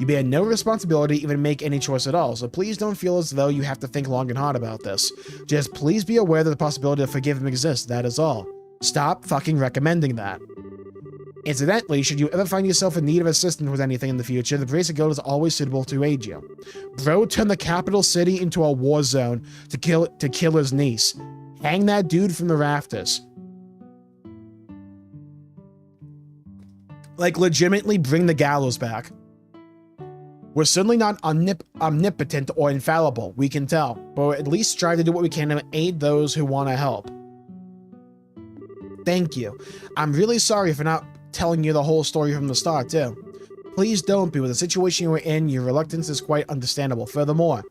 You bear no responsibility to even make any choice at all, so please don't feel as though you have to think long and hard about this. Just please be aware that the possibility to forgive him exists, that is all. Stop fucking recommending that. Incidentally, should you ever find yourself in need of assistance with anything in the future, the Bracer Guild is always suitable to aid you. Bro turned the capital city into a war zone to kill his niece. Hang that dude from the rafters. Like, legitimately bring the gallows back. We're certainly not omnipotent or infallible, we can tell, but at least strive to do what we can to aid those who want to help. Thank you. I'm really sorry for not telling you the whole story from the start, too. Please don't be. With the situation you're in, your reluctance is quite understandable. Furthermore,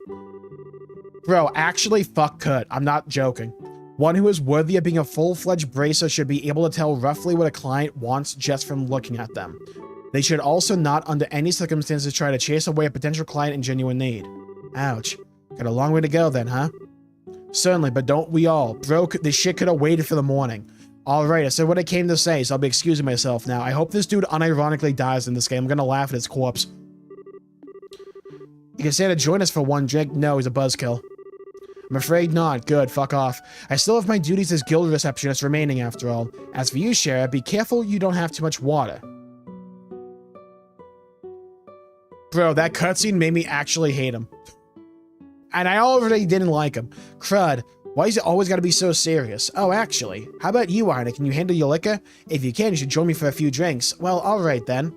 bro, actually, fuck Kurt. I'm not joking. One who is worthy of being a full-fledged bracer should be able to tell roughly what a client wants just from looking at them. They should also not, under any circumstances, try to chase away a potential client in genuine need. Ouch. Got a long way to go then, huh? Certainly, but don't we all? Bro, this shit could have waited for the morning. Alright, I said what I came to say, so I'll be excusing myself now. I hope this dude unironically dies in this game. I'm gonna laugh at his corpse. You can say to join us for one drink. No, he's a buzzkill. I'm afraid not. Good, fuck off. I still have my duties as guild receptionist remaining after all. As for you, Sheriff, be careful you don't have too much water. Bro, that cutscene made me actually hate him. And I already didn't like him. Crud. Why is it always gotta be so serious? Oh, actually, how about you, Ina? Can you handle your liquor? If you can, you should join me for a few drinks. Well, alright then.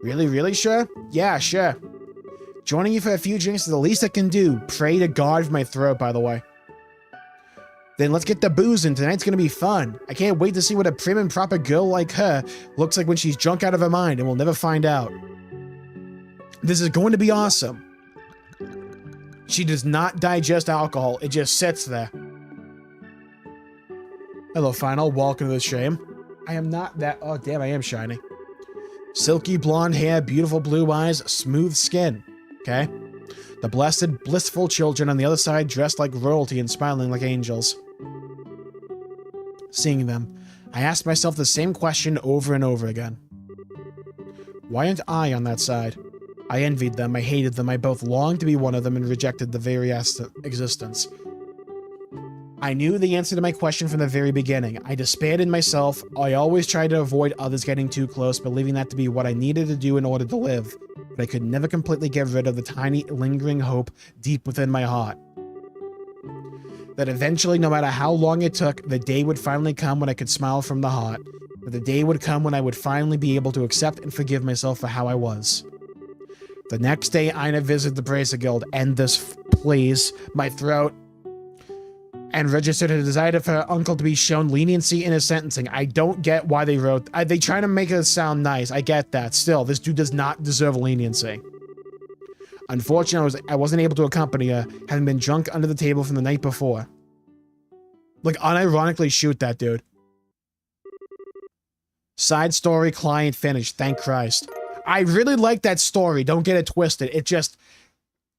Really sure? Yeah, sure. Joining you for a few drinks is the least I can do. Pray to God for my throat, by the way. Then let's get the booze in. Tonight's gonna be fun. I can't wait to see what a prim and proper girl like her looks like when she's drunk out of her mind, and we'll never find out. This is going to be awesome. She does not digest alcohol. It just sits there. Hello, Final. Welcome to the stream. I am not that... Oh, damn, I am shiny. Silky blonde hair, beautiful blue eyes, smooth skin. Okay? The blessed, blissful children on the other side dressed like royalty and smiling like angels. Seeing them, I asked myself the same question over and over again. Why aren't I on that side? I envied them, I hated them, I both longed to be one of them and rejected the very existence. I knew the answer to my question from the very beginning. I despaired in myself. I always tried to avoid others getting too close, believing that to be what I needed to do in order to live. But I could never completely get rid of the tiny, lingering hope deep within my heart. That eventually, no matter how long it took, the day would finally come when I could smile from the heart. That the day would come when I would finally be able to accept and forgive myself for how I was. The next day, Ina visited the Bracer Guild. End this, please. My throat. And registered a desire for her uncle to be shown leniency in his sentencing. I don't get why they wrote... they try to make it sound nice. I get that. Still, this dude does not deserve leniency. Unfortunately, I wasn't able to accompany her, having been drunk under the table from the night before. Like, unironically shoot that dude. Side story, client finished. Thank Christ. I really like that story. Don't get it twisted. It just...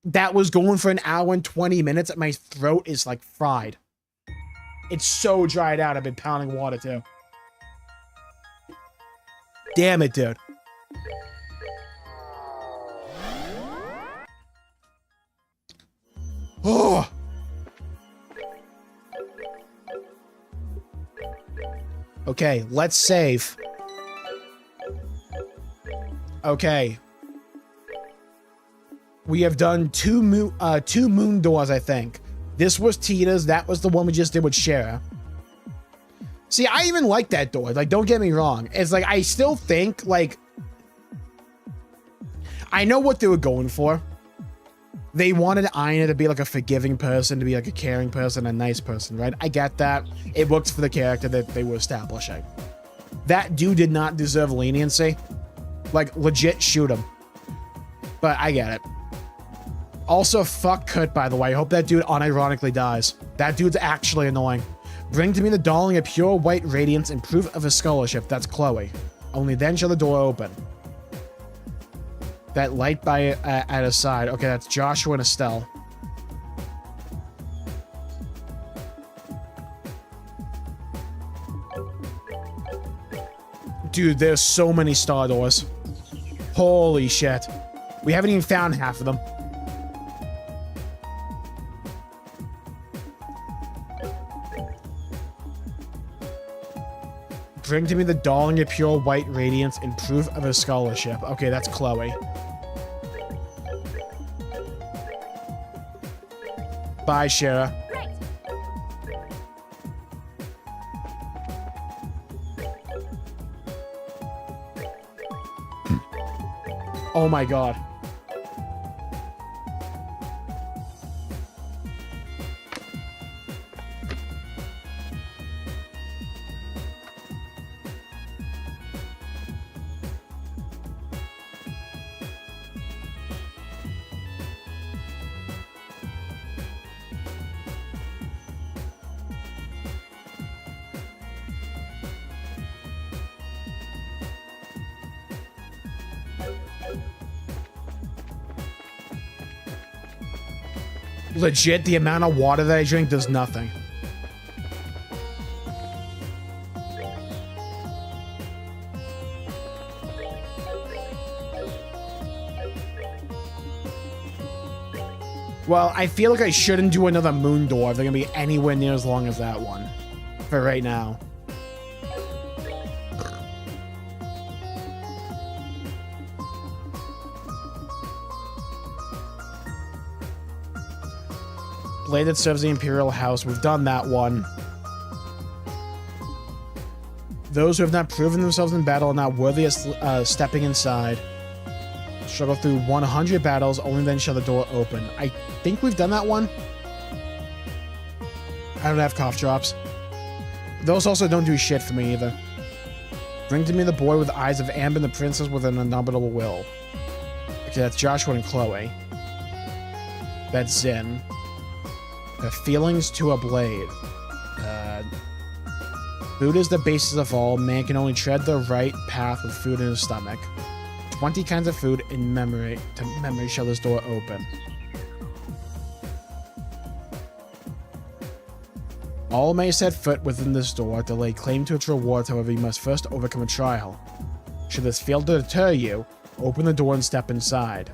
That was going for an hour and 20 minutes, and my throat is, like, fried. It's so dried out. I've been pounding water, too. Damn it, dude. Oh! Okay, let's save. Okay. We have done two moon doors, I think. This was Tita's. That was the one we just did with Shara. See, I even like that door. Like, don't get me wrong. It's like, I still think, like... I know what they were going for. They wanted Ina to be, like, a forgiving person, to be, like, a caring person, a nice person, right? I get that. It works for the character that they were establishing. That dude did not deserve leniency. Like, legit shoot him. But I get it. Also, fuck Kurt, by the way. I hope that dude unironically dies. That dude's actually annoying. Bring to me the darling of pure white radiance and proof of his scholarship. That's Chloe. Only then shall the door open. That light by at his side. Okay, that's Joshua and Estelle. Dude, there's so many star doors. Holy shit. We haven't even found half of them. Bring to me the darling of pure white radiance and proof of his scholarship. Okay, that's Chloe. Bye, Shara. Oh my god. Legit, the amount of water that I drink does nothing. Well, I feel like I shouldn't do another moon door if they're gonna be anywhere near as long as that one. For right now. Blade that serves the Imperial House. We've done that one. Those who have not proven themselves in battle are not worthy of stepping inside. Struggle through 100 battles, only then shall the door open. I think we've done that one. I don't have cough drops. Those also don't do shit for me either. Bring to me the boy with the eyes of amber and the princess with an indomitable will. Okay, that's Joshua and Chloe. That's Zin. The feelings to a blade. Food is the basis of all. Man can only tread the right path with food in his stomach. 20 kinds of food in memory. To memory shall this door open. All may set foot within this door to lay claim to its rewards, however you must first overcome a trial. Should this fail to deter you, open the door and step inside.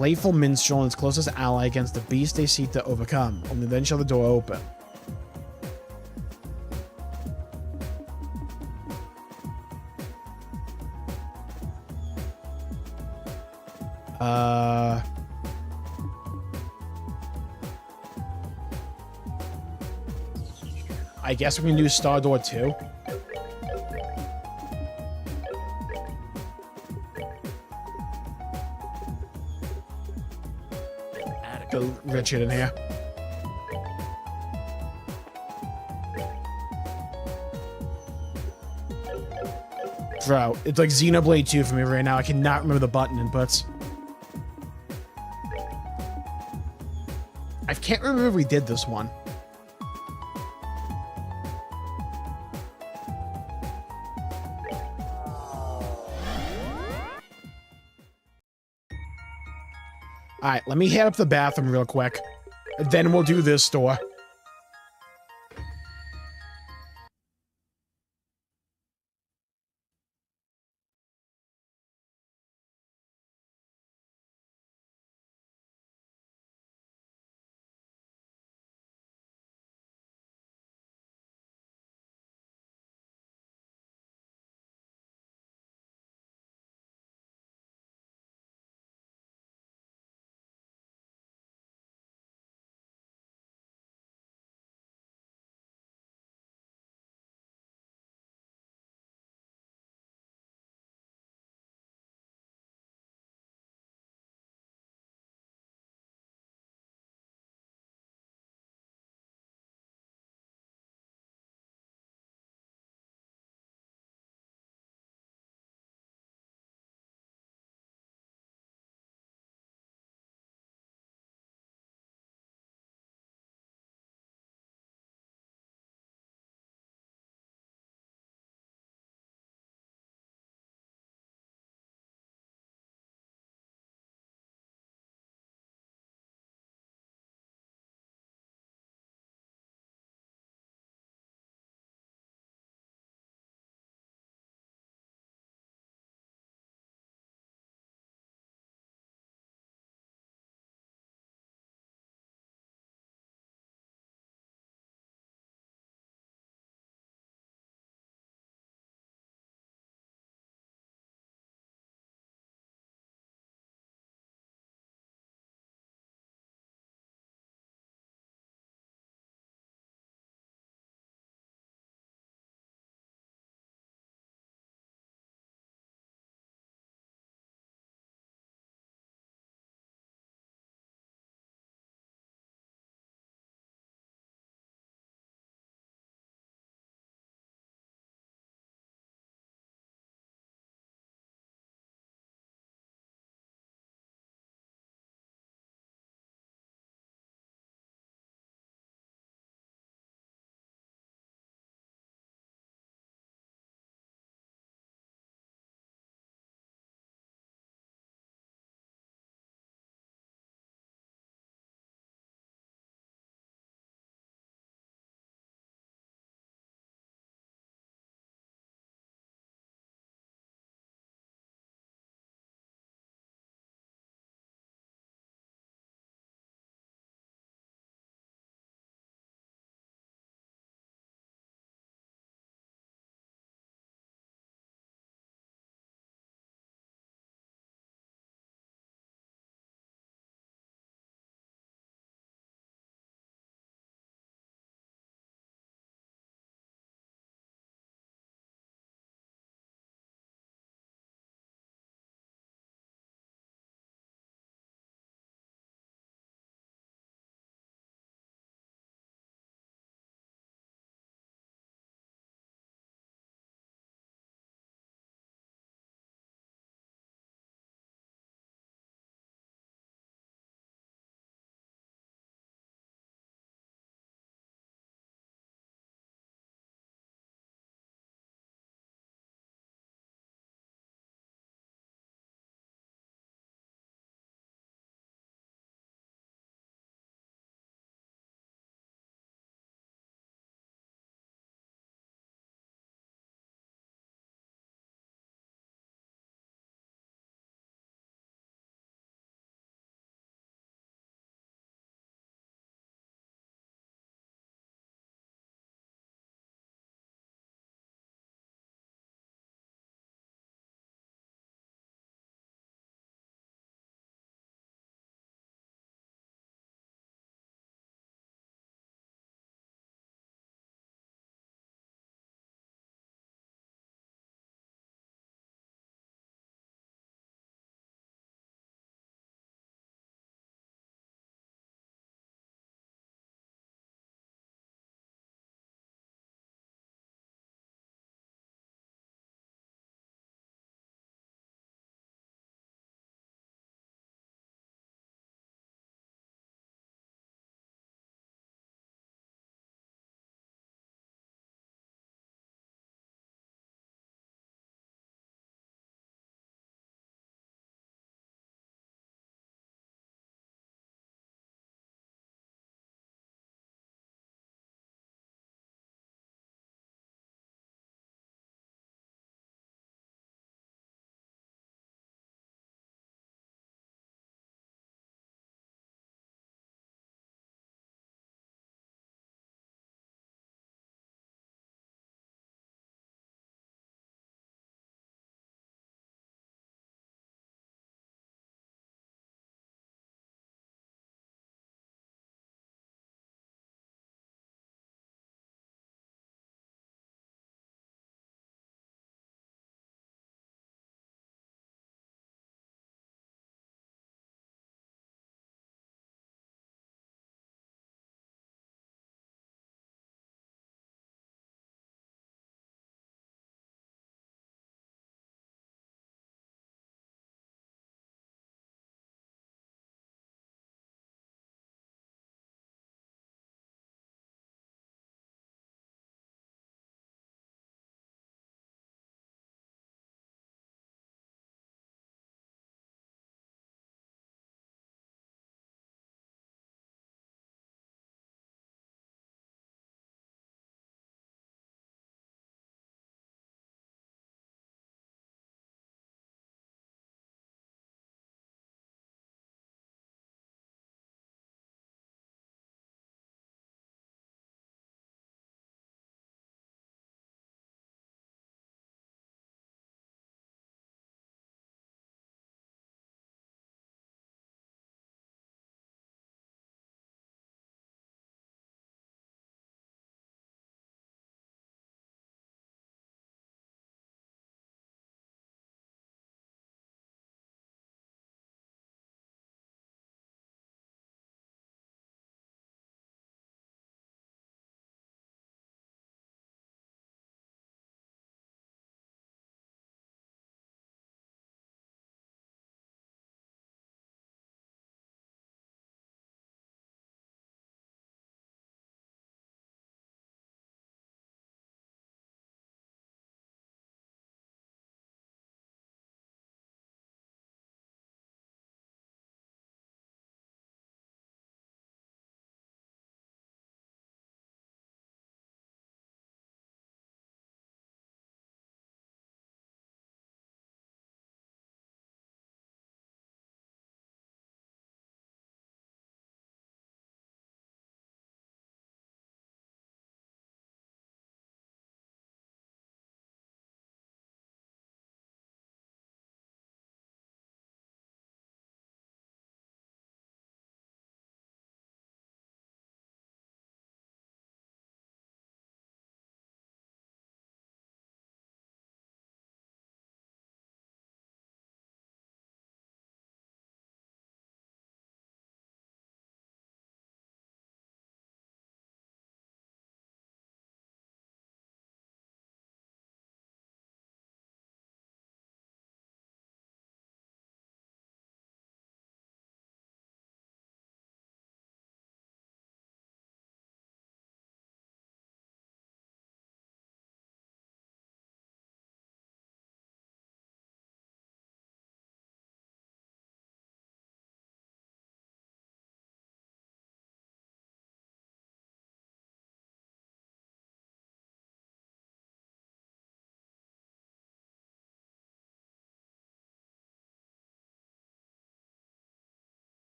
playful minstrel and its closest ally against the beast they seek to overcome. Only then shall the door open. I guess we can do Star Door 2. Get Richard in here. Bro, it's like Xenoblade 2 for me right now. I cannot remember the button inputs. I can't remember if we did this one. Alright, let me head up to the bathroom real quick. Then we'll do this door.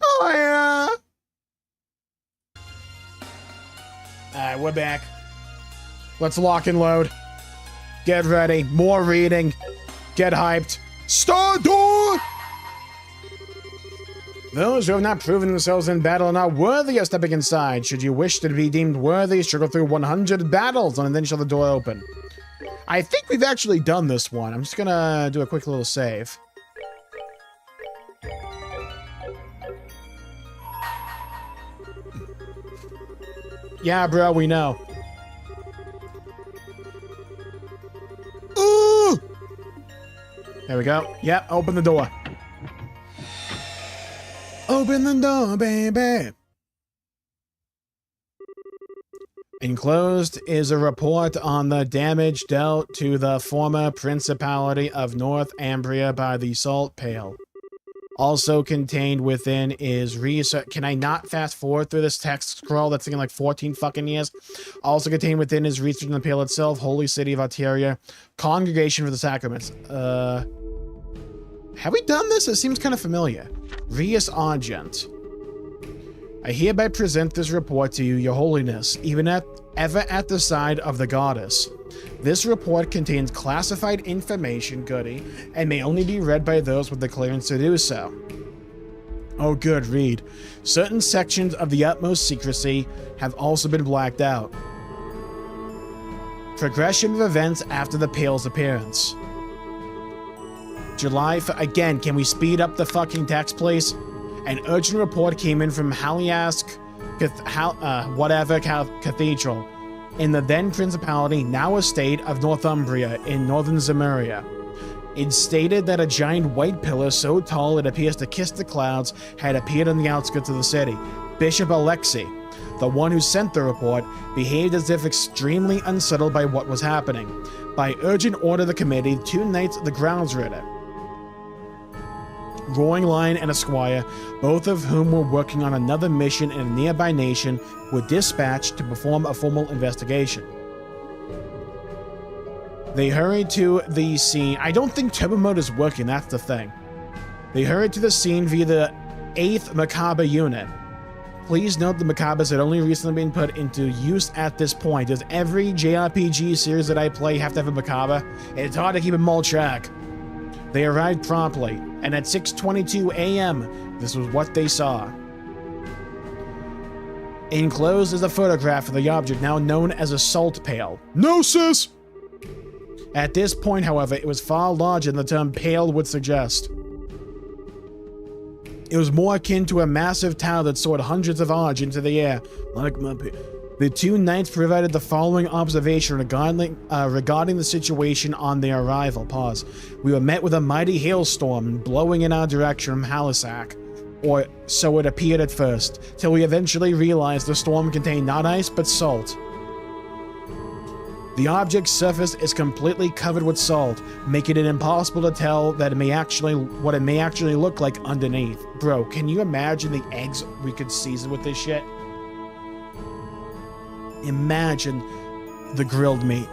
Oh, yeah. Alright, we're back. Let's lock and load. Get ready. More reading. Get hyped. Star door! Those who have not proven themselves in battle are not worthy of stepping inside. Should you wish to be deemed worthy, struggle through 100 battles and then shall the door open. I think we've actually done this one. I'm just gonna do a quick little save. Yeah, bro, we know. Ooh! There we go. Yep, open the door. Open the door, baby. Enclosed is a report on the damage dealt to the former Principality of North Ambria by the Salt Pale. Also contained within is research. Can I not fast forward through this text scroll that's taking like 14 fucking years? Also contained within is research in the Pale itself, Holy City of Alteria, Congregation for the Sacraments. Have we done this? It seems kind of familiar. Rius Argent. I hereby present this report to you, Your Holiness, ever at the side of the goddess. This report contains classified information, goody, and may only be read by those with the clearance to do so. Oh good, read. Certain sections of the utmost secrecy have also been blacked out. Progression of events after the Pale's appearance. Again, can we speed up the fucking text, please? An urgent report came in from Haliask, Cathedral, in the then Principality, now estate of Northumbria in northern Zemuria. It stated that a giant white pillar so tall it appears to kiss the clouds had appeared on the outskirts of the city. Bishop Alexei, the one who sent the report, behaved as if extremely unsettled by what was happening. By urgent order of the committee, 2 knights of the Groundsritter, Roaring Lion and a squire, both of whom were working on another mission in a nearby nation, were dispatched to perform a formal investigation. They hurried to the scene. I don't think turbo mode is working, that's the thing. They hurried to the scene via the 8th Macabre unit. Please note the Macabres had only recently been put into use at this point. Does every JRPG series that I play have to have a Macabre? It's hard to keep them all track. They arrived promptly, and at 6:22 a.m., this was what they saw. Enclosed is a photograph of the object now known as a salt pail. No, sis! At this point, however, it was far larger than the term pale would suggest. It was more akin to a massive tower that soared hundreds of ards into the air, like my The 2 knights provided the following observation regarding the situation on their arrival. Pause. We were met with a mighty hailstorm blowing in our direction from Halisac, or so it appeared at first, till we eventually realized the storm contained not ice but salt. The object's surface is completely covered with salt, making it impossible to tell what it may actually look like underneath. Bro, can you imagine the eggs we could season with this shit? Imagine the grilled meat.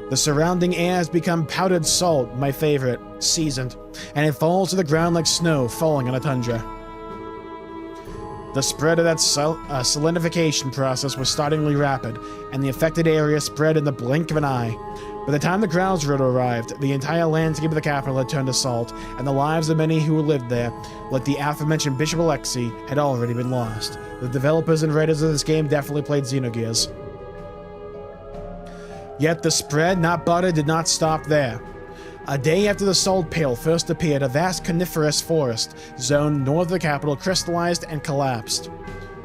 The surrounding air has become powdered salt, my favorite, seasoned, and it falls to the ground like snow falling on a tundra. The spread of that solidification process was startlingly rapid, and the affected area spread in the blink of an eye. By the time the Groundsritter arrived, the entire landscape of the capital had turned to salt, and the lives of many who lived there, like the aforementioned Bishop Alexei, had already been lost. The developers and writers of this game definitely played Xenogears. Yet the spread, not butter, did not stop there. A day after the Salt Pale first appeared, a vast coniferous forest zone north of the capital crystallized and collapsed.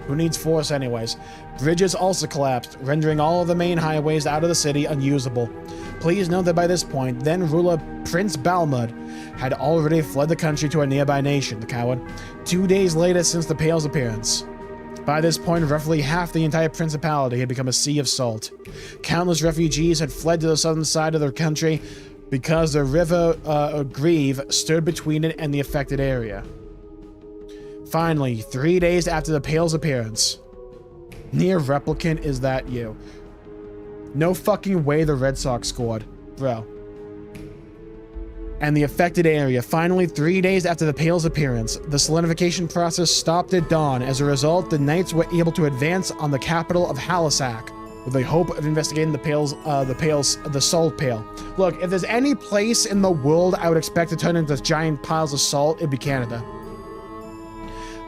Who needs forest anyways? Bridges also collapsed, rendering all of the main highways out of the city unusable. Please note that by this point, then ruler Prince Balmud had already fled the country to a nearby nation, the coward, 2 days later since the Pale's appearance. By this point, roughly half the entire principality had become a sea of salt. Countless refugees had fled to the southern side of the country because the river Grieve stood between it and the affected area. Finally, 3 days after the Pale's appearance. Near Replicant, is that you? No fucking way the Red Sox scored. Bro. and the affected area. Finally, 3 days after the Pale's appearance, the solidification process stopped at dawn. As a result, the Knights were able to advance on the capital of Halisac with the hope of investigating the Salt Pale. Look, if there's any place in the world I would expect to turn into giant piles of salt, it'd be Canada.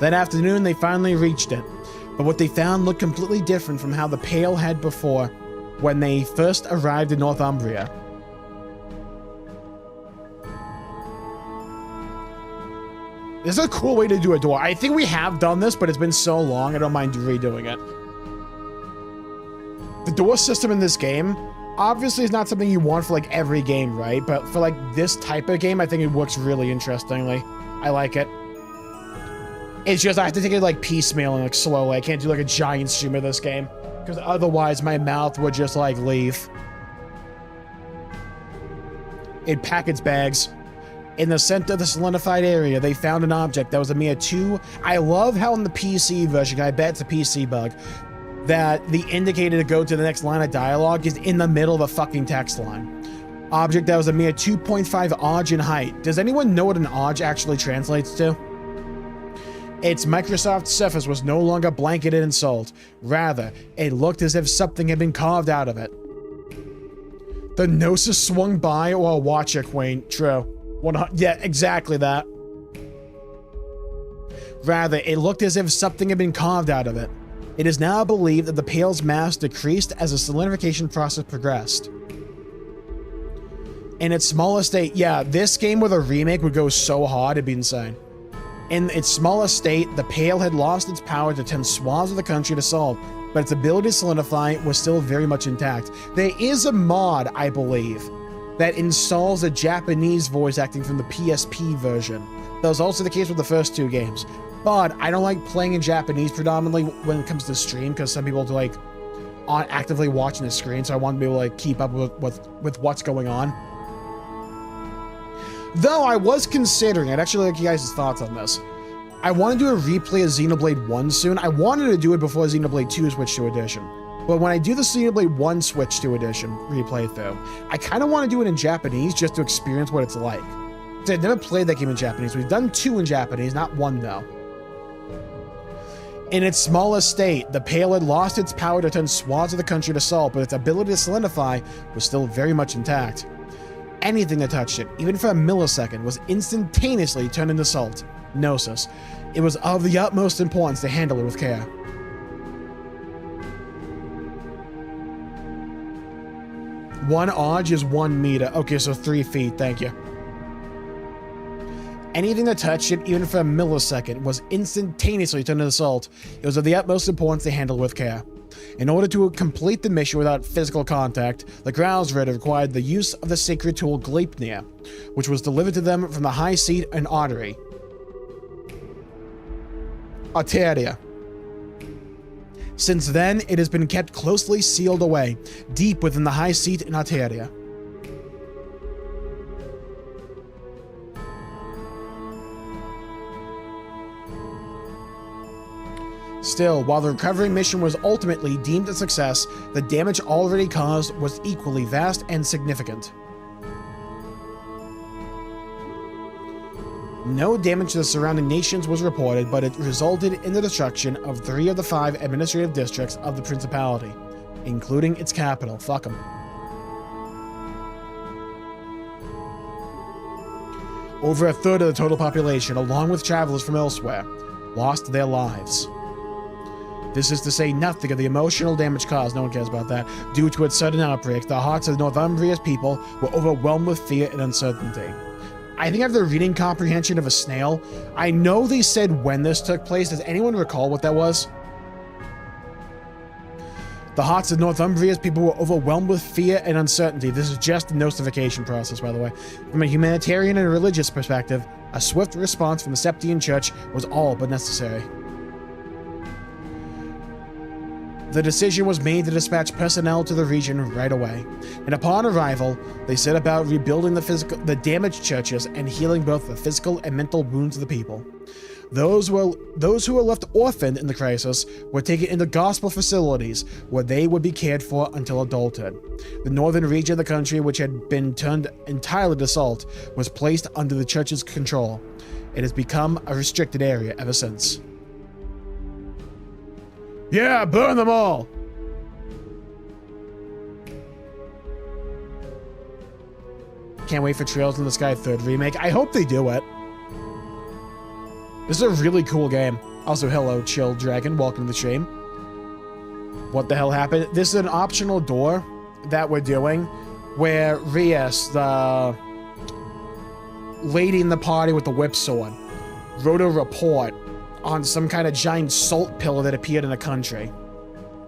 That afternoon, they finally reached it, but what they found looked completely different from how the Pale had before when they first arrived in Northumbria. This is a cool way to do a door. I think we have done this, but it's been so long, I don't mind redoing it. The door system in this game, obviously is not something you want for like every game, right? But for like this type of game, I think it works really interestingly. I like it. It's just I have to take it like piecemeal and like slowly. I can't do like a giant stream of this game because otherwise my mouth would just like leave. It packets bags. In the center of the solidified area, they found an object that was a mere 2. I love how in the PC version, I bet it's a PC bug, that the indicator to go to the next line of dialogue is in the middle of the fucking text line. Object that was a mere 2.5 Oj in height. Does anyone know what an Oj actually translates to? Its Microsoft surface was no longer blanketed in salt. Rather, it looked as if something had been carved out of it. The Gnosis swung by while watcher queen. True. Yeah, exactly that. Rather, it looked as if something had been carved out of it. It is now believed that the Pale's mass decreased as the solidification process progressed. In its smallest state, yeah, this game with a remake would go so hard, it'd be insane. In its smallest state, the Pale had lost its power to turn swaths of the country to salt, but its ability to solidify was still very much intact. There is a mod, I believe, that installs a Japanese voice acting from the PSP version. That was also the case with the first 2 games. But I don't like playing in Japanese predominantly when it comes to stream, because some people like aren't actively watching the screen, so I want to be able to like keep up with what's going on. Though I was considering, I'd actually like you guys' thoughts on this. I want to do a replay of Xenoblade 1 soon. I wanted to do it before Xenoblade 2 switched to Edition. But when I do the Xenoblade 1 Switch to Edition replay through, I kind of want to do it in Japanese just to experience what it's like. So I've never played that game in Japanese. We've done 2 in Japanese, not 1 though. In its smallest state, the Pale had lost its power to turn swaths of the country to salt, but its ability to solidify was still very much intact. Anything that touched it, even for a millisecond, was instantaneously turned into salt. Gnosis. It was of the utmost importance to handle it with care. One Oj is 1 meter. Okay, so 3 feet, thank you. Anything that touched it, even for a millisecond, was instantaneously turned into salt. It was of the utmost importance to handle with care. In order to complete the mission without physical contact, the Growlsritter required the use of the sacred tool Gleipnir, which was delivered to them from the High Seat and Ottery. Otteria. Since then, it has been kept closely sealed away, deep within the High Seat in Otteria. Still, while the recovery mission was ultimately deemed a success, the damage already caused was equally vast and significant. No damage to the surrounding nations was reported, but it resulted in the destruction of 3 of the 5 administrative districts of the Principality, including its capital. Fuck 'em. Over a third of the total population, along with travelers from elsewhere, lost their lives. This is to say nothing of the emotional damage caused, no one cares about that. Due to its sudden outbreak, the hearts of Northumbria's people were overwhelmed with fear and uncertainty. I think I have the reading comprehension of a snail. I know they said when this took place. Does anyone recall what that was? The hearts of Northumbria's people were overwhelmed with fear and uncertainty. This is just the notification process, by the way. From a humanitarian and religious perspective, a swift response from the Septian Church was all but necessary. The decision was made to dispatch personnel to the region right away, and upon arrival, they set about rebuilding the damaged churches and healing both the physical and mental wounds of the people. Those who were left orphaned in the crisis were taken into gospel facilities where they would be cared for until adulthood. The northern region of the country, which had been turned entirely to salt, was placed under the church's control. It has become a restricted area ever since. Yeah, burn them all! Can't wait for Trails in the Sky 3rd remake. I hope they do it. This is a really cool game. Also, hello, Chill Dragon. Welcome to the stream. What the hell happened? This is an optional door that we're doing where Rias, the lady in the party with the whip sword, wrote a report on some kind of giant salt pillar that appeared in a country.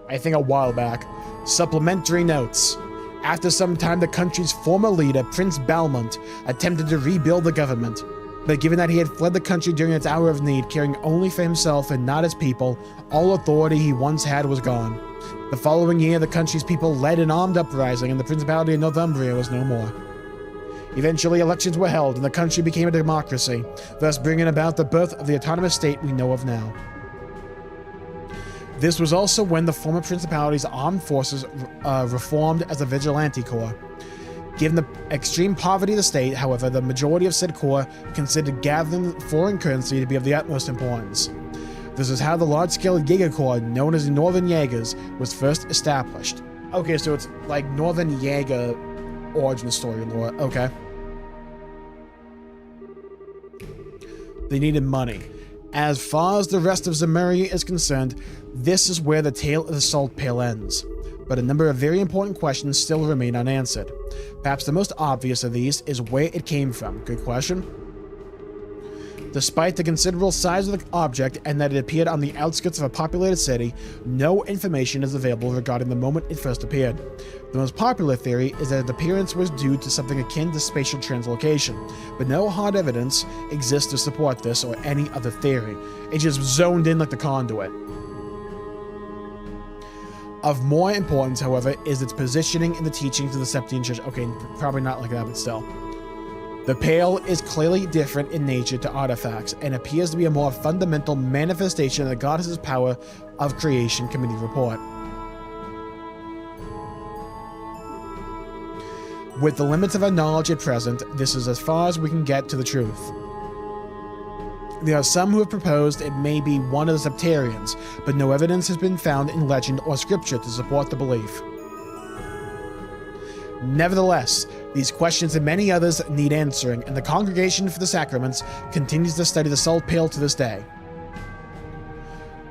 I think a while back. Supplementary notes. After some time, the country's former leader, Prince Balmont, attempted to rebuild the government. But given that he had fled the country during its hour of need, caring only for himself and not his people, all authority he once had was gone. The following year, the country's people led an armed uprising, and the Principality of Northumbria was no more. Eventually, elections were held, and the country became a democracy, thus bringing about the birth of the autonomous state we know of now. This was also when the former Principality's armed forces reformed as a vigilante corps. Given the extreme poverty of the state, however, the majority of said corps considered gathering foreign currency to be of the utmost importance. This is how the large-scale Jaeger Corps, known as the Northern Jaegers, was first established. Okay, so it's like Northern Jaeger origin story lore. Okay. They needed money. As far as the rest of Zemuria is concerned, this is where the tale of the Salt Pail ends. But a number of very important questions still remain unanswered. Perhaps the most obvious of these is where it came from. Good question. Despite the considerable size of the object and that it appeared on the outskirts of a populated city, no information is available regarding the moment it first appeared. The most popular theory is that its appearance was due to something akin to spatial translocation, but no hard evidence exists to support this or any other theory. It just zoned in like the conduit. Of more importance, however, is its positioning in the teachings of the Septine Church. Okay, probably not like that, but still. The pail is clearly different in nature to artifacts and appears to be a more fundamental manifestation of the goddess's power of creation committee report. With the limits of our knowledge at present, this is as far as we can get to the truth. There are some who have proposed it may be one of the Septarians, but no evidence has been found in legend or scripture to support the belief. Nevertheless, these questions and many others need answering, and the Congregation for the Sacraments continues to study the Salt Pail to this day.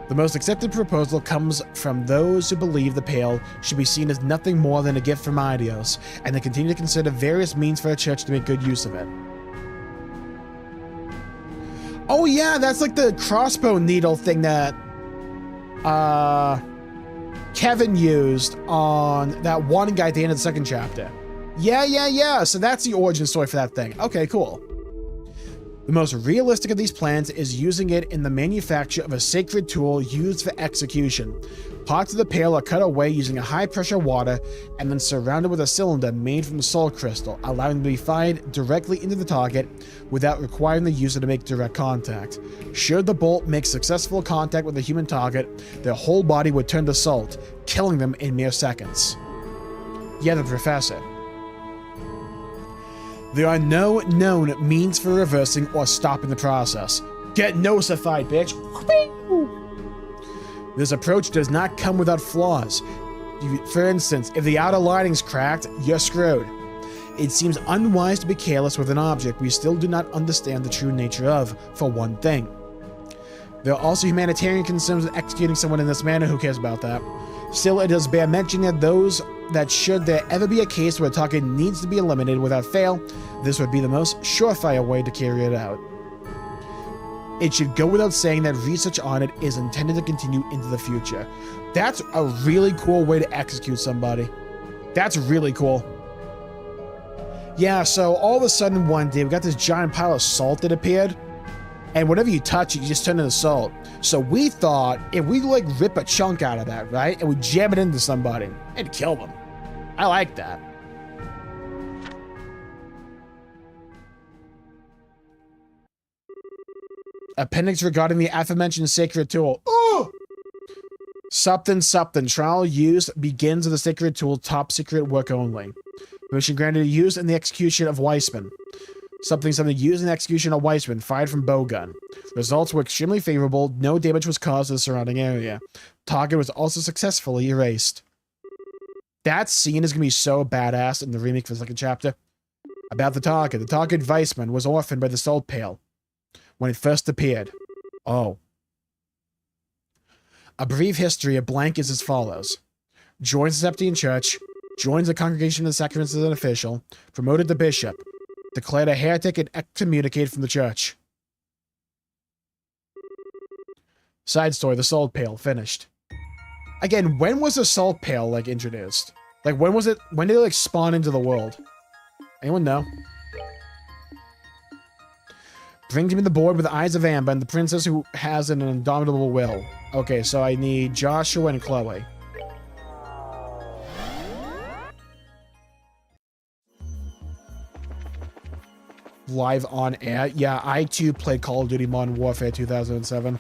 The most accepted proposal comes from those who believe the pail should be seen as nothing more than a gift from Idios, and they continue to consider various means for a church to make good use of it. Oh yeah, that's like the crossbow needle thing that Kevin used on that one guy at the end of the second chapter. Yeah. So that's the origin story for that thing. Okay, cool. The most realistic of these plans is using it in the manufacture of a sacred tool used for execution. Parts of the pail are cut away using a high-pressure water and then surrounded with a cylinder made from salt crystal, allowing them to be fired directly into the target without requiring the user to make direct contact. Should the bolt make successful contact with the human target, their whole body would turn to salt, killing them in mere seconds. Yeah, the professor. There are no known means for reversing or stopping the process. Get nosified, bitch. This approach does not come without flaws. For instance, if the outer lining's cracked, you're screwed. It seems unwise to be careless with an object we still do not understand the true nature of, for one thing. There are also humanitarian concerns with executing someone in this manner. Who cares about that? Still, it does bear mentioning that should there ever be a case where a target needs to be eliminated without fail, this would be the most surefire way to carry it out. It should go without saying that research on it is intended to continue into the future. That's a really cool way to execute somebody. That's really cool. Yeah, so all of a sudden one day we got this giant pile of salt that appeared, and whenever you touch it, you just turn into salt. So we thought if we like rip a chunk out of that, right, and we jam it into somebody, it'd kill them. I like that. Appendix regarding the aforementioned sacred tool. Oh! Something. Trial used begins with the sacred tool. Top secret work only. Permission granted to use in the execution of Weissman. Something used in the execution of Weissman. Fired from bowgun. Results were extremely favorable. No damage was caused to the surrounding area. Target was also successfully erased. That scene is going to be so badass in the remake for the second chapter. About the target. The target Weissman was orphaned by the salt pail when it first appeared. Oh. A brief history of blank is as follows. Joins the Septine Church. Joins the Congregation of the Sacraments as an official. Promoted to bishop. Declared a heretic and excommunicated from the church. Side story, the salt pail. Finished. Again, when was the salt pail, like, introduced? Like, when did it, like, spawn into the world? Anyone know? Bring him to the board with the eyes of Amber and the princess who has an indomitable will. Okay, so I need Joshua and Chloe. Live on air? Yeah, I too played Call of Duty Modern Warfare 2007.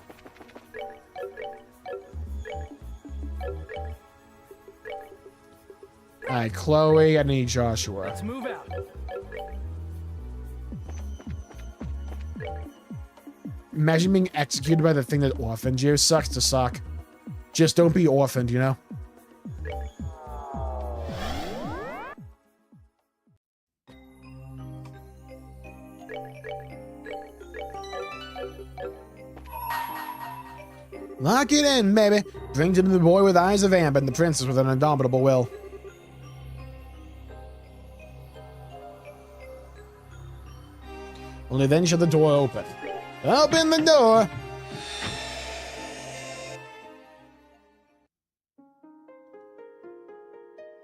Alright, Chloe, I need Joshua. Let's move out. Imagine being executed by the thing that orphaned you. Sucks to suck. Just don't be orphaned, you know? Lock it in, baby. Bring to the boy with eyes of amber and the princess with an indomitable will. Only then shall the door open. Open the door!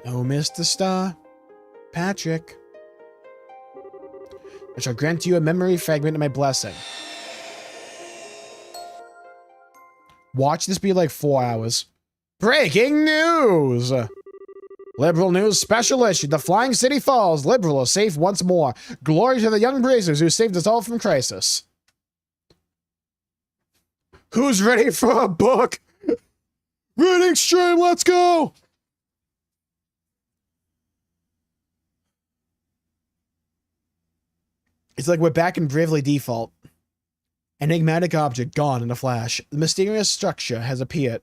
Oh, Mr. Star, Patrick, I shall grant you a memory fragment of my blessing. Watch this be like 4 hours. Breaking news! Liberal news special issue. The Flying City falls. Liberal is safe once more. Glory to the young brazers who saved us all from crisis. Who's ready for a book? Reading stream, let's go! It's like we're back in Bravely Default. Enigmatic object gone in a flash. The mysterious structure has appeared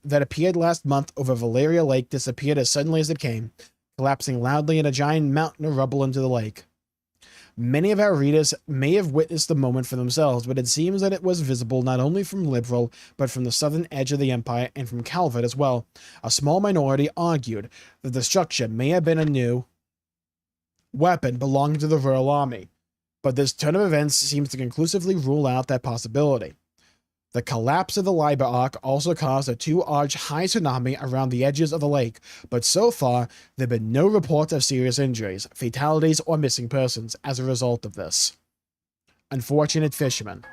last month over Valeria Lake disappeared as suddenly as it came, collapsing loudly in a giant mountain of rubble into the lake. Many of our readers may have witnessed the moment for themselves, but it seems that it was visible not only from Liberal, but from the southern edge of the Empire and from Calvert as well. A small minority argued that the structure may have been a new weapon belonging to the Royal Army, but this turn of events seems to conclusively rule out that possibility. The collapse of the Liber Arc also caused a 2-arch high tsunami around the edges of the lake, but so far, there have been no reports of serious injuries, fatalities, or missing persons as a result of this. Unfortunate fishermen.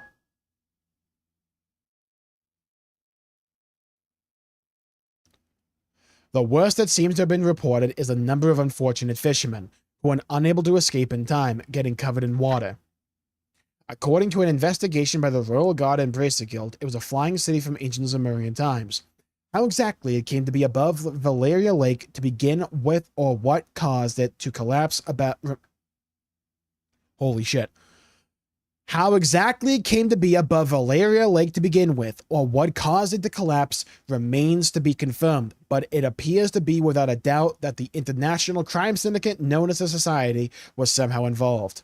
The worst that seems to have been reported is the number of unfortunate fishermen, who are unable to escape in time, getting covered in water. According to an investigation by the Royal Guard and Bracer Guild, it was a flying city from ancient Sumerian times. How exactly it came to be above Valeria Lake to begin with, or what caused it to collapse about... Holy shit. How exactly it came to be above Valeria Lake to begin with, or what caused it to collapse, remains to be confirmed, but it appears to be without a doubt that the international crime syndicate known as the Society was somehow involved.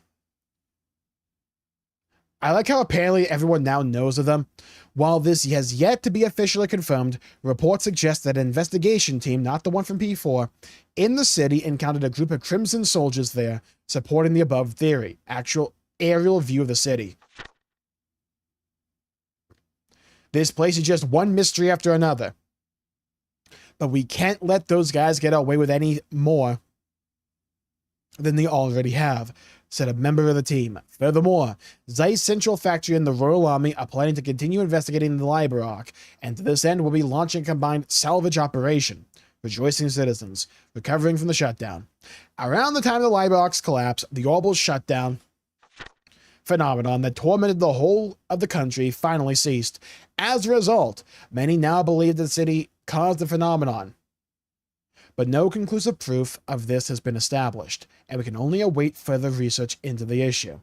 I like how apparently everyone now knows of them. While this has yet to be officially confirmed, reports suggest that an investigation team, not the one from P4, in the city encountered a group of Crimson soldiers there, supporting the above theory. Actual aerial view of the city. This place is just one mystery after another. But we can't let those guys get away with any more than they already have, said a member of the team. Furthermore, Zeiss Central Factory and the Royal Army are planning to continue investigating the Liber Arc, and to this end will be launching a combined salvage operation, rejoicing citizens, recovering from the shutdown. Around the time of the Liber Arc's collapse, the orbital shutdown phenomenon that tormented the whole of the country finally ceased. As a result, many now believe the city caused the phenomenon. But no conclusive proof of this has been established, and we can only await further research into the issue.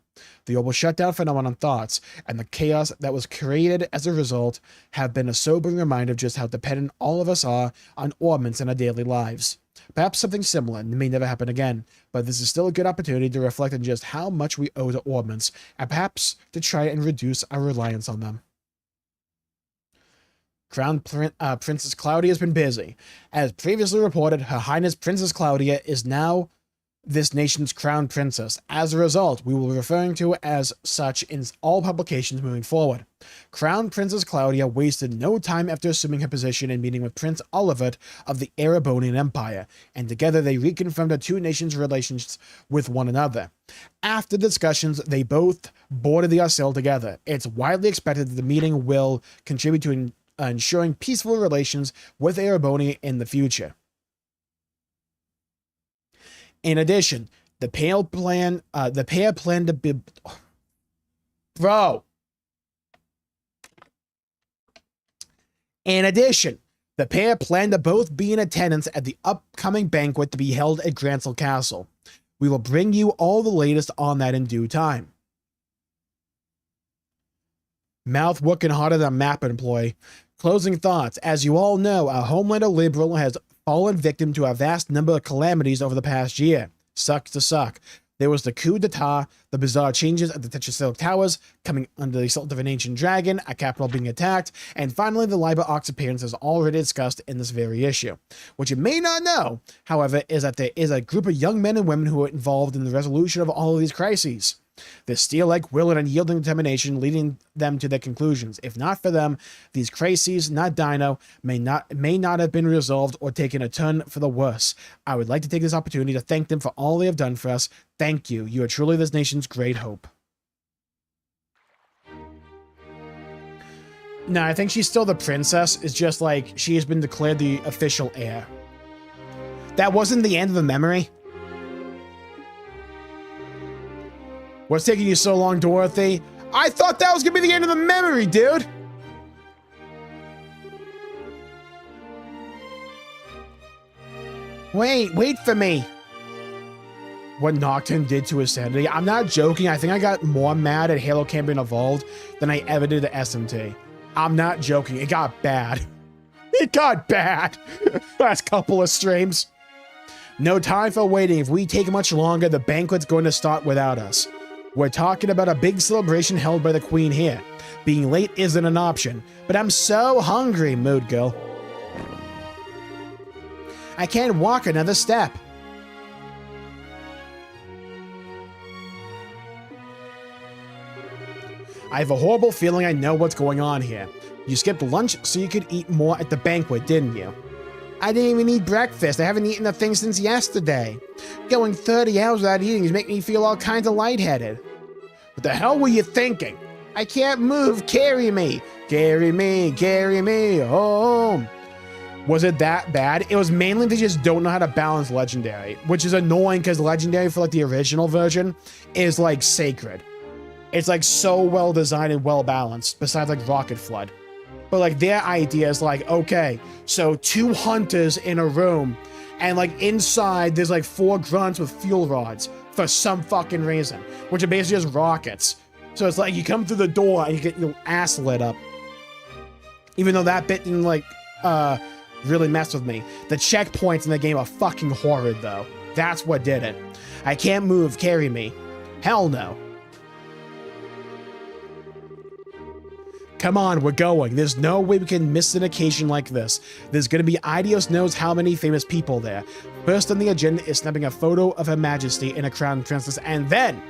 The global shutdown phenomenon thoughts and the chaos that was created as a result have been a sobering reminder of just how dependent all of us are on orbments in our daily lives. Perhaps something similar may never happen again, but this is still a good opportunity to reflect on just how much we owe to orbments, and perhaps to try and reduce our reliance on them. Crown Princess Claudia has been busy. As previously reported, Her Highness Princess Claudia is now this nation's crown princess. As a result, we will be referring to her as such in all publications moving forward. Crown Princess Claudia wasted no time after assuming her position and meeting with Prince Olivert of the Erebonian Empire, and together they reconfirmed the two nations' relations with one another. After discussions, they both boarded the Arcel together. It's widely expected that the meeting will contribute to ensuring peaceful relations with Erebonia in the future. In addition, the pair plan to be... Bro! In addition, the pair plan to both be in attendance at the upcoming banquet to be held at Grancel Castle. We will bring you all the latest on that in due time. Mouth working harder than a map employee. Closing thoughts. As you all know, our Homelander Liberal has fallen victim to a vast number of calamities over the past year. Sucks to suck. There was the coup d'etat, the bizarre changes at the Tetracelic Towers, coming under the assault of an ancient dragon, a capital being attacked, and finally the Liber Ox appearance as already discussed in this very issue. What you may not know, however, is that there is a group of young men and women who are involved in the resolution of all of these crises. Their steel-like will and unyielding determination leading them to their conclusions. If not for them, these crises, not Dino, may not have been resolved or taken a turn for the worse. I would like to take this opportunity to thank them for all they have done for us. Thank you. You are truly this nation's great hope. No, I think she's still the princess. It's just like she has been declared the official heir. That wasn't the end of the memory. What's taking you so long, Dorothy? I thought that was gonna be the end of the memory, dude! Wait for me! What Nocturne did to his sanity. I'm not joking, I think I got more mad at Halo Camp being Evolved than I ever did at SMT. I'm not joking, it got bad. It got bad! Last couple of streams. No time for waiting. If we take much longer, the banquet's going to start without us. We're talking about a big celebration held by the Queen here. Being late isn't an option, but I'm so hungry, Mood Girl. I can't walk another step. I have a horrible feeling I know what's going on here. You skipped lunch so you could eat more at the banquet, didn't you? I didn't even eat breakfast. I haven't eaten a thing since yesterday. Going 30 hours without eating is making me feel all kinds of lightheaded. What the hell were you thinking? I can't move. Carry me. Carry me home. Was it that bad? It was mainly they just don't know how to balance Legendary, which is annoying because Legendary for like the original version is like sacred. It's like so well designed and well balanced, besides like Rocket Flood. But like their idea is like, okay, so 2 hunters in a room, and like inside there's like 4 grunts with fuel rods for some fucking reason, which are basically just rockets. So it's like you come through the door and you get your ass lit up. Even though that bit didn't like really mess with me. The checkpoints in the game are fucking horrid though. That's what did it. I can't move, carry me. Hell no. Come on, we're going. There's no way we can miss an occasion like this. There's gonna be Idios knows how many famous people there. First on the agenda is snapping a photo of Her Majesty in a crown princess, and then...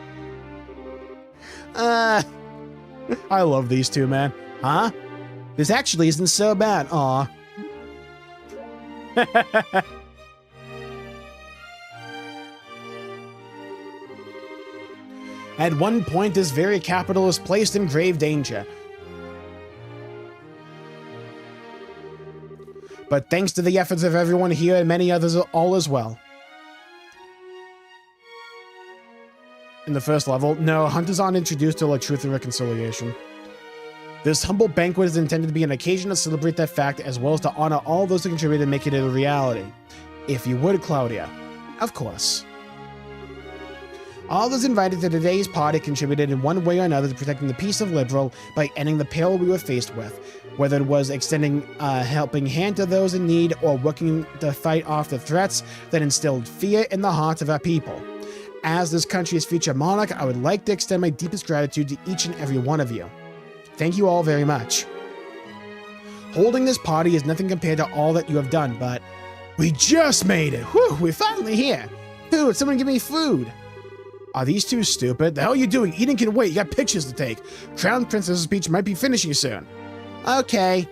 I love these two, man. Huh? This actually isn't so bad. Aw. At one point, this very capital is placed in grave danger. But thanks to the efforts of everyone here and many others, all is well. in the first level. No, hunters aren't introduced to like truth and reconciliation. This humble banquet is intended to be an occasion to celebrate that fact, as well as to honor all those who contributed to make it a reality. If you would, Claudia. Of course. All those invited to today's party contributed in one way or another to protecting the peace of Liberal by ending the peril we were faced with, whether it was extending a helping hand to those in need or working to fight off the threats that instilled fear in the hearts of our people. As this country's future monarch, I would like to extend my deepest gratitude to each and every one of you. Thank you all very much. Holding this party is nothing compared to all that you have done, but we just made it. Whew, we're finally here. Food, someone give me food. Are these two stupid? The hell are you doing? Eating can wait. You got pictures to take. Crown Princess's speech might be finishing soon. Okay.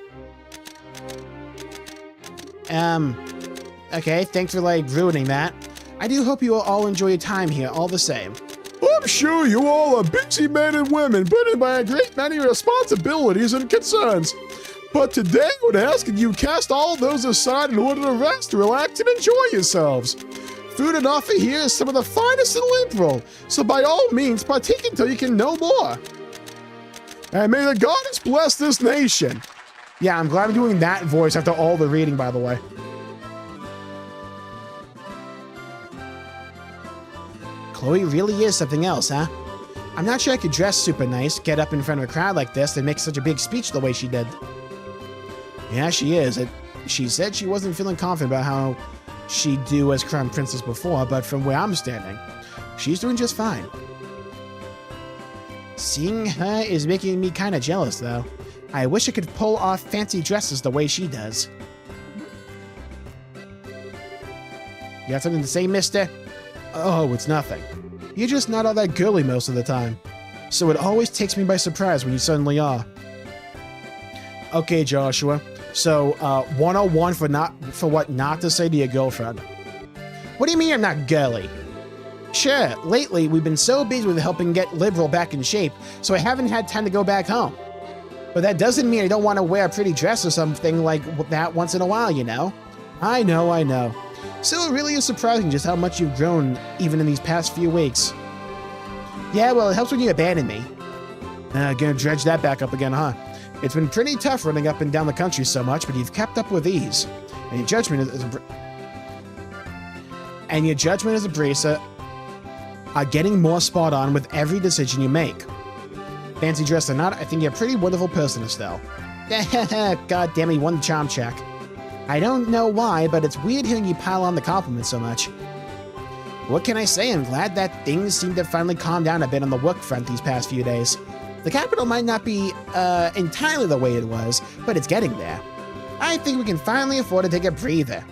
Okay, thanks for, like, ruining that. I do hope you will all enjoy your time here all the same. I'm sure you all are busy men and women, burdened by a great many responsibilities and concerns. But today I would ask that you cast all those aside in order to rest, relax, and enjoy yourselves. Food and offer here is some of the finest in Liberal, so by all means partake until you can no more. And may the goddess bless this nation. Yeah, I'm glad I'm doing that voice after all the reading, by the way. Chloe really is something else, huh? I'm not sure I could dress super nice, get up in front of a crowd like this, and make such a big speech the way she did. Yeah, she is. She said she wasn't feeling confident about how she'd do as Crown Princess before, but from where I'm standing, she's doing just fine. Seeing her is making me kind of jealous, though. I wish I could pull off fancy dresses the way she does. You got something to say, mister? Oh, it's nothing. You're just not all that girly most of the time. So it always takes me by surprise when you suddenly are. Okay, Joshua. So, 101 for what not to say to your girlfriend. What do you mean I'm not girly? Sure, lately we've been so busy with helping get Liberal back in shape, so I haven't had time to go back home. But that doesn't mean I don't want to wear a pretty dress or something like that once in a while, you know? I know. So it really is surprising just how much you've grown even in these past few weeks. Yeah, well, it helps when you abandon me. Gonna dredge that back up again, huh? It's been pretty tough running up and down the country so much, but you've kept up with ease. And your judgment as a bracer are getting more spot on with every decision you make. Fancy dress or not, I think you're a pretty wonderful person, Estelle. God damn it, you won the charm check. I don't know why, but it's weird hearing you pile on the compliments so much. What can I say? I'm glad that things seem to finally calm down a bit on the work front these past few days. The capital might not be entirely the way it was, but it's getting there. I think we can finally afford to take a breather.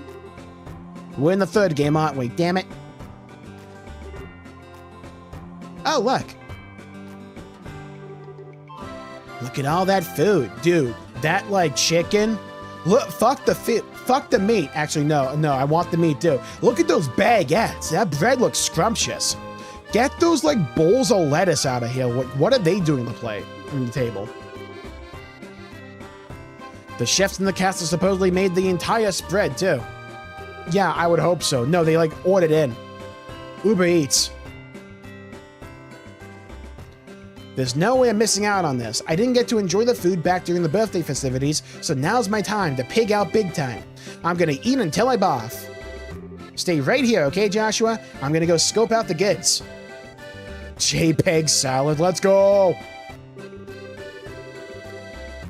We're in the third game, aren't we? Damn it. Oh, look. Look at all that food. Dude, that, like, chicken. Look, fuck the meat. Actually, no, I want the meat, too. Look at those baguettes. That bread looks scrumptious. Get those, like, bowls of lettuce out of here. What are they doing on the table? The chefs in the castle supposedly made the entire spread, too. Yeah, I would hope so. No, they, like, ordered in. Uber Eats. There's no way I'm missing out on this. I didn't get to enjoy the food back during the birthday festivities, so now's my time to pig out big time. I'm gonna eat until I barf. Stay right here, okay, Joshua? I'm gonna go scope out the goods. JPEG salad, let's go!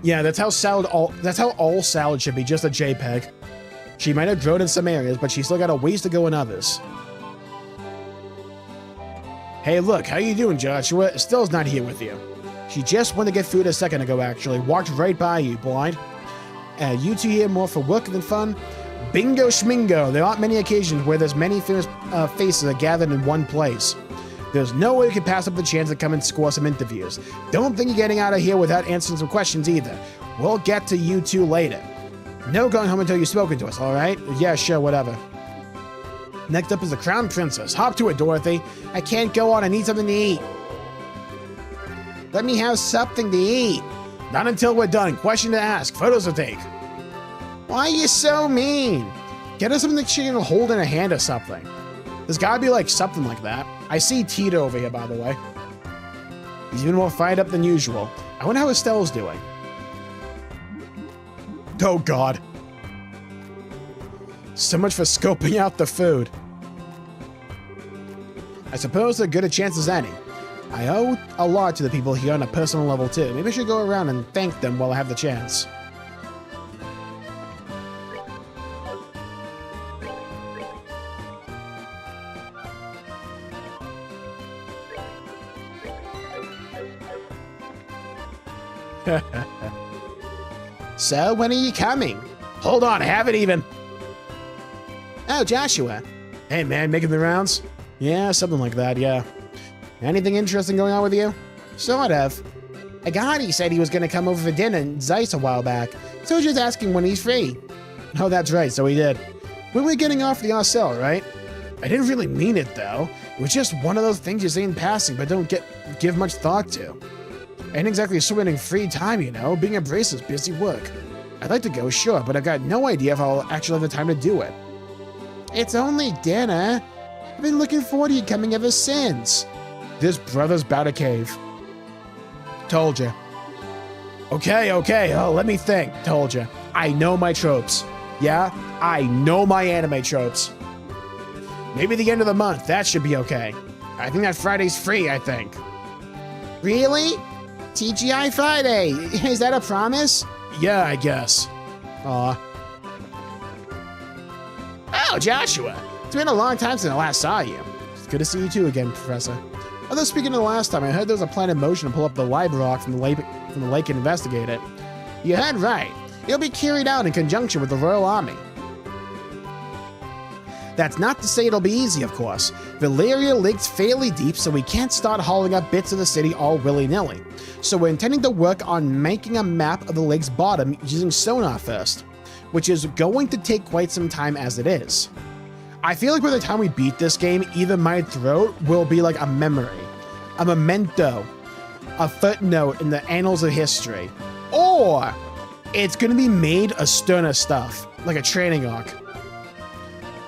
Yeah, that's how all salad should be, just a JPEG. She might have grown in some areas, but she's still got a ways to go in others. Hey, look, how you doing, Joshua? Estelle's not here with you. She just went to get food a second ago, actually. Walked right by you, blind. You two here more for work than fun? Bingo schmingo. There aren't many occasions where there's many famous faces are gathered in one place. There's no way we can pass up the chance to come and score some interviews. Don't think you're getting out of here without answering some questions either. We'll get to you two later. No going home until you've spoken to us, all right? Yeah, sure, whatever. Next up is the Crown Princess. Hop to it, Dorothy. I can't go on. I need something to eat. Let me have something to eat. Not until we're done. Question to ask. Photos to take. Why are you so mean? Get her something that she can hold in her hand or something. There's gotta be like something like that. I see Tito over here, by the way. He's even more fired up than usual. I wonder how Estelle's doing. Oh God. So much for scoping out the food. I suppose they're good a chance as any. I owe a lot to the people here on a personal level too. Maybe I should go around and thank them while I have the chance. So, when are you coming? Hold on, I haven't even... Oh, Joshua. Hey, man, making the rounds? Yeah, something like that, yeah. Anything interesting going on with you? Sort of. Agati said he was going to come over for dinner in Zeiss a while back, so I was just asking when he's free. Oh, that's right, so he did. When we're getting off the RSL, right? I didn't really mean it, though. It was just one of those things you say in passing, but don't give much thought to. Ain't exactly swimming in free time, you know. Being a brace is busy work. I'd like to go, sure, but I've got no idea if I'll actually have the time to do it. It's only dinner. I've been looking forward to you coming ever since. This brother's about a cave. Told you. Okay, oh, let me think. Told you. I know my tropes. Yeah, I know my anime tropes. Maybe the end of the month, that should be okay. I think that Friday's free, I think. Really? TGI Friday. Is that a promise? Yeah, I guess. Aw. Oh, Joshua. It's been a long time since I last saw you. It's good to see you too again, Professor. Although speaking of the last time, I heard there was a plan in motion to pull up the live rock from the lake and investigate it. You heard right. It'll be carried out in conjunction with the Royal Army. That's not to say it'll be easy, of course. Valeria leaks fairly deep, so we can't start hauling up bits of the city all willy-nilly. So we're intending to work on making a map of the lake's bottom using sonar first, which is going to take quite some time as it is. I feel like by the time we beat this game, either my throat will be like a memory, a memento, a footnote in the annals of history, or it's going to be made of sterner stuff, like a training arc.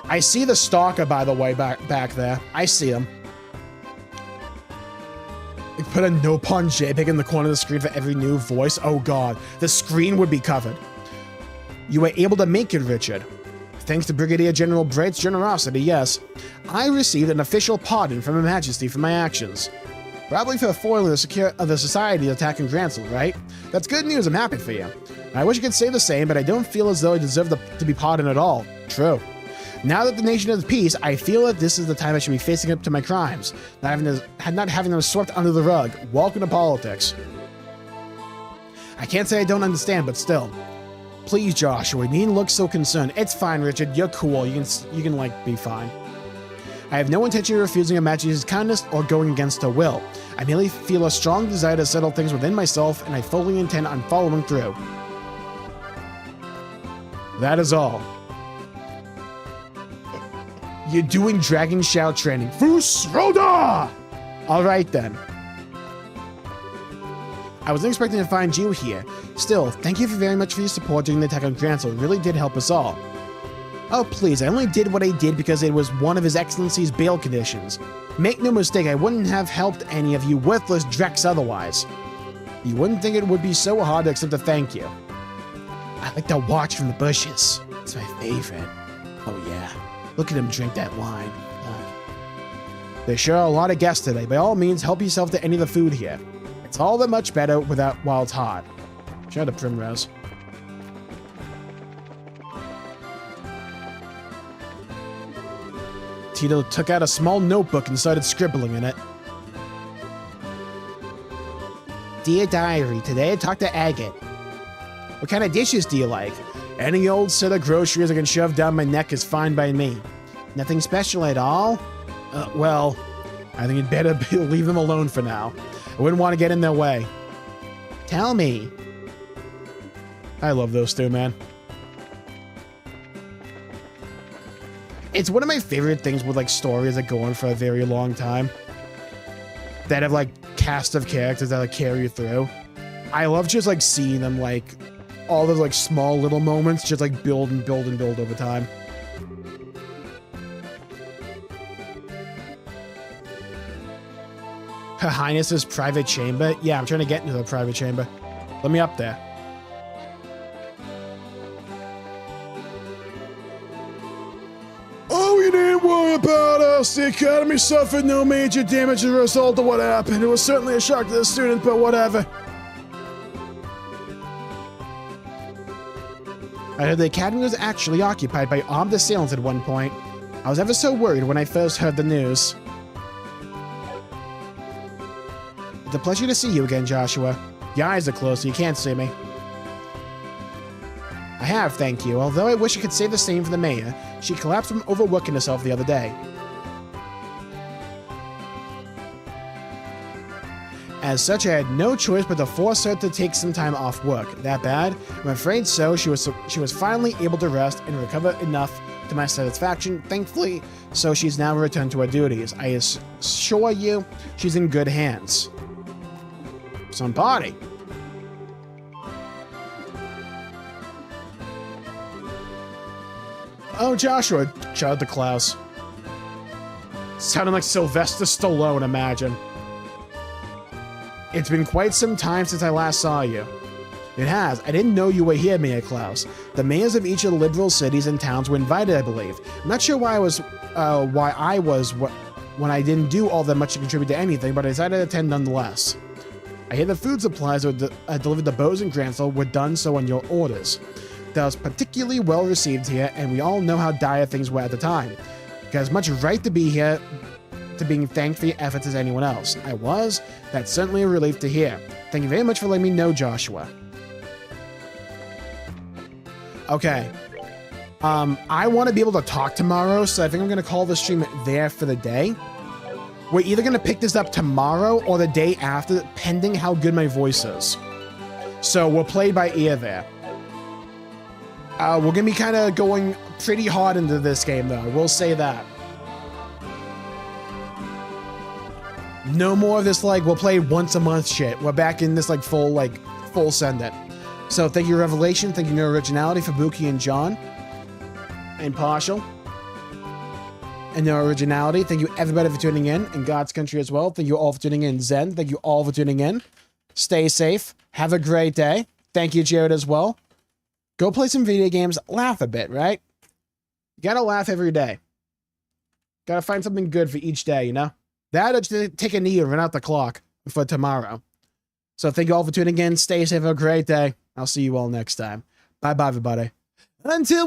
I see the stalker, by the way, back there. I see him. You put a no pun JPEG in the corner of the screen for every new voice. Oh God, the screen would be covered. You were able to make it, Richard. Thanks to Brigadier General Bright's generosity, yes. I received an official pardon from Her Majesty for my actions. Probably for foiling the society attacking Gransel, right? That's good news, I'm happy for you. I wish I could say the same, but I don't feel as though I deserve to be pardoned at all. True. Now that the nation is at peace, I feel that this is the time I should be facing up to my crimes, not having them swept under the rug. Welcome to politics. I can't say I don't understand, but still. Please, Joshua, you needn't look so concerned. It's fine, Richard. You're cool. You can like, be fine. I have no intention of refusing Her Majesty's kindness or going against her will. I merely feel a strong desire to settle things within myself, and I fully intend on following through. That is all. You're doing Dragon Shout training. Fus Roda! Alright then. I wasn't expecting to find you here. Still, thank you very much for your support during the attack on Gransel. It really did help us all. Oh please, I only did what I did because it was one of His Excellency's bail conditions. Make no mistake, I wouldn't have helped any of you worthless Drex otherwise. You wouldn't think it would be so hard to accept a thank you. I like to watch from the bushes. It's my favorite. Oh yeah. Look at him drink that wine. There sure are a lot of guests today. By all means, help yourself to any of the food here. It's all that much better while it's hot. Shout out to Primrose. Tito took out a small notebook and started scribbling in it. Dear Diary, today I talked to Agate. What kind of dishes do you like? Any old set of groceries I can shove down my neck is fine by me. Nothing special at all? Well, I think you'd better leave them alone for now. I wouldn't want to get in their way. Tell me. I love those two, man. It's one of my favorite things with like stories that go on for a very long time. That have like cast of characters that like carry you through. I love just like seeing them like all those like small little moments just like build and build and build over time. Her Highness's private chamber? Yeah, I'm trying to get into the private chamber. Let me up there. Oh, you needn't worry about us. The Academy suffered no major damage as a result of what happened. It was certainly a shock to the students, but whatever. I heard the Academy was actually occupied by armed assailants at one point. I was ever so worried when I first heard the news. It's a pleasure to see you again, Joshua. Your eyes are closed, so you can't see me. I have, thank you, although I wish I could say the same for the mayor. She collapsed from overworking herself the other day. As such, I had no choice but to force her to take some time off work. That bad? I'm afraid so. She was finally able to rest and recover enough to my satisfaction, thankfully, so she's now returned to her duties. I assure you, she's in good hands. Some party. Oh, Joshua, shouted the Klaus. Sounding like Sylvester Stallone, imagine. It's been quite some time since I last saw you. It has. I didn't know you were here, Mayor Klaus. The mayors of each of the liberal cities and towns were invited, I believe. I'm not sure why I was when I didn't do all that much to contribute to anything, but I decided to attend nonetheless. I hear the food supplies that delivered to Bose and Gransel were done so on your orders. That was particularly well received here, and we all know how dire things were at the time. You got as much right to be here to being thanked for your efforts as anyone else. I was. That's certainly a relief to hear. Thank you very much for letting me know, Joshua. Okay. I want to be able to talk tomorrow, so I think I'm going to call the stream there for the day. We're either going to pick this up tomorrow or the day after, pending how good my voice is. So we'll play by ear there. We're going to be kind of going pretty hard into this game, though. I will say that. No more of this, like, we'll play once a month shit. We're back in this, like, full send it. So thank you, Revelation. Thank you, No Originality, Fabuki and John. And Partial. And No Originality. Thank you, everybody, for tuning in. And God's Country as well. Thank you all for tuning in. Zen, thank you all for tuning in. Stay safe. Have a great day. Thank you, Jared, as well. Go play some video games. Laugh a bit, right? You gotta laugh every day. Gotta find something good for each day, you know? That or just take a knee and run out the clock for tomorrow. So thank you all for tuning in. Stay safe. Have a great day. I'll see you all next time. Bye-bye, everybody. Until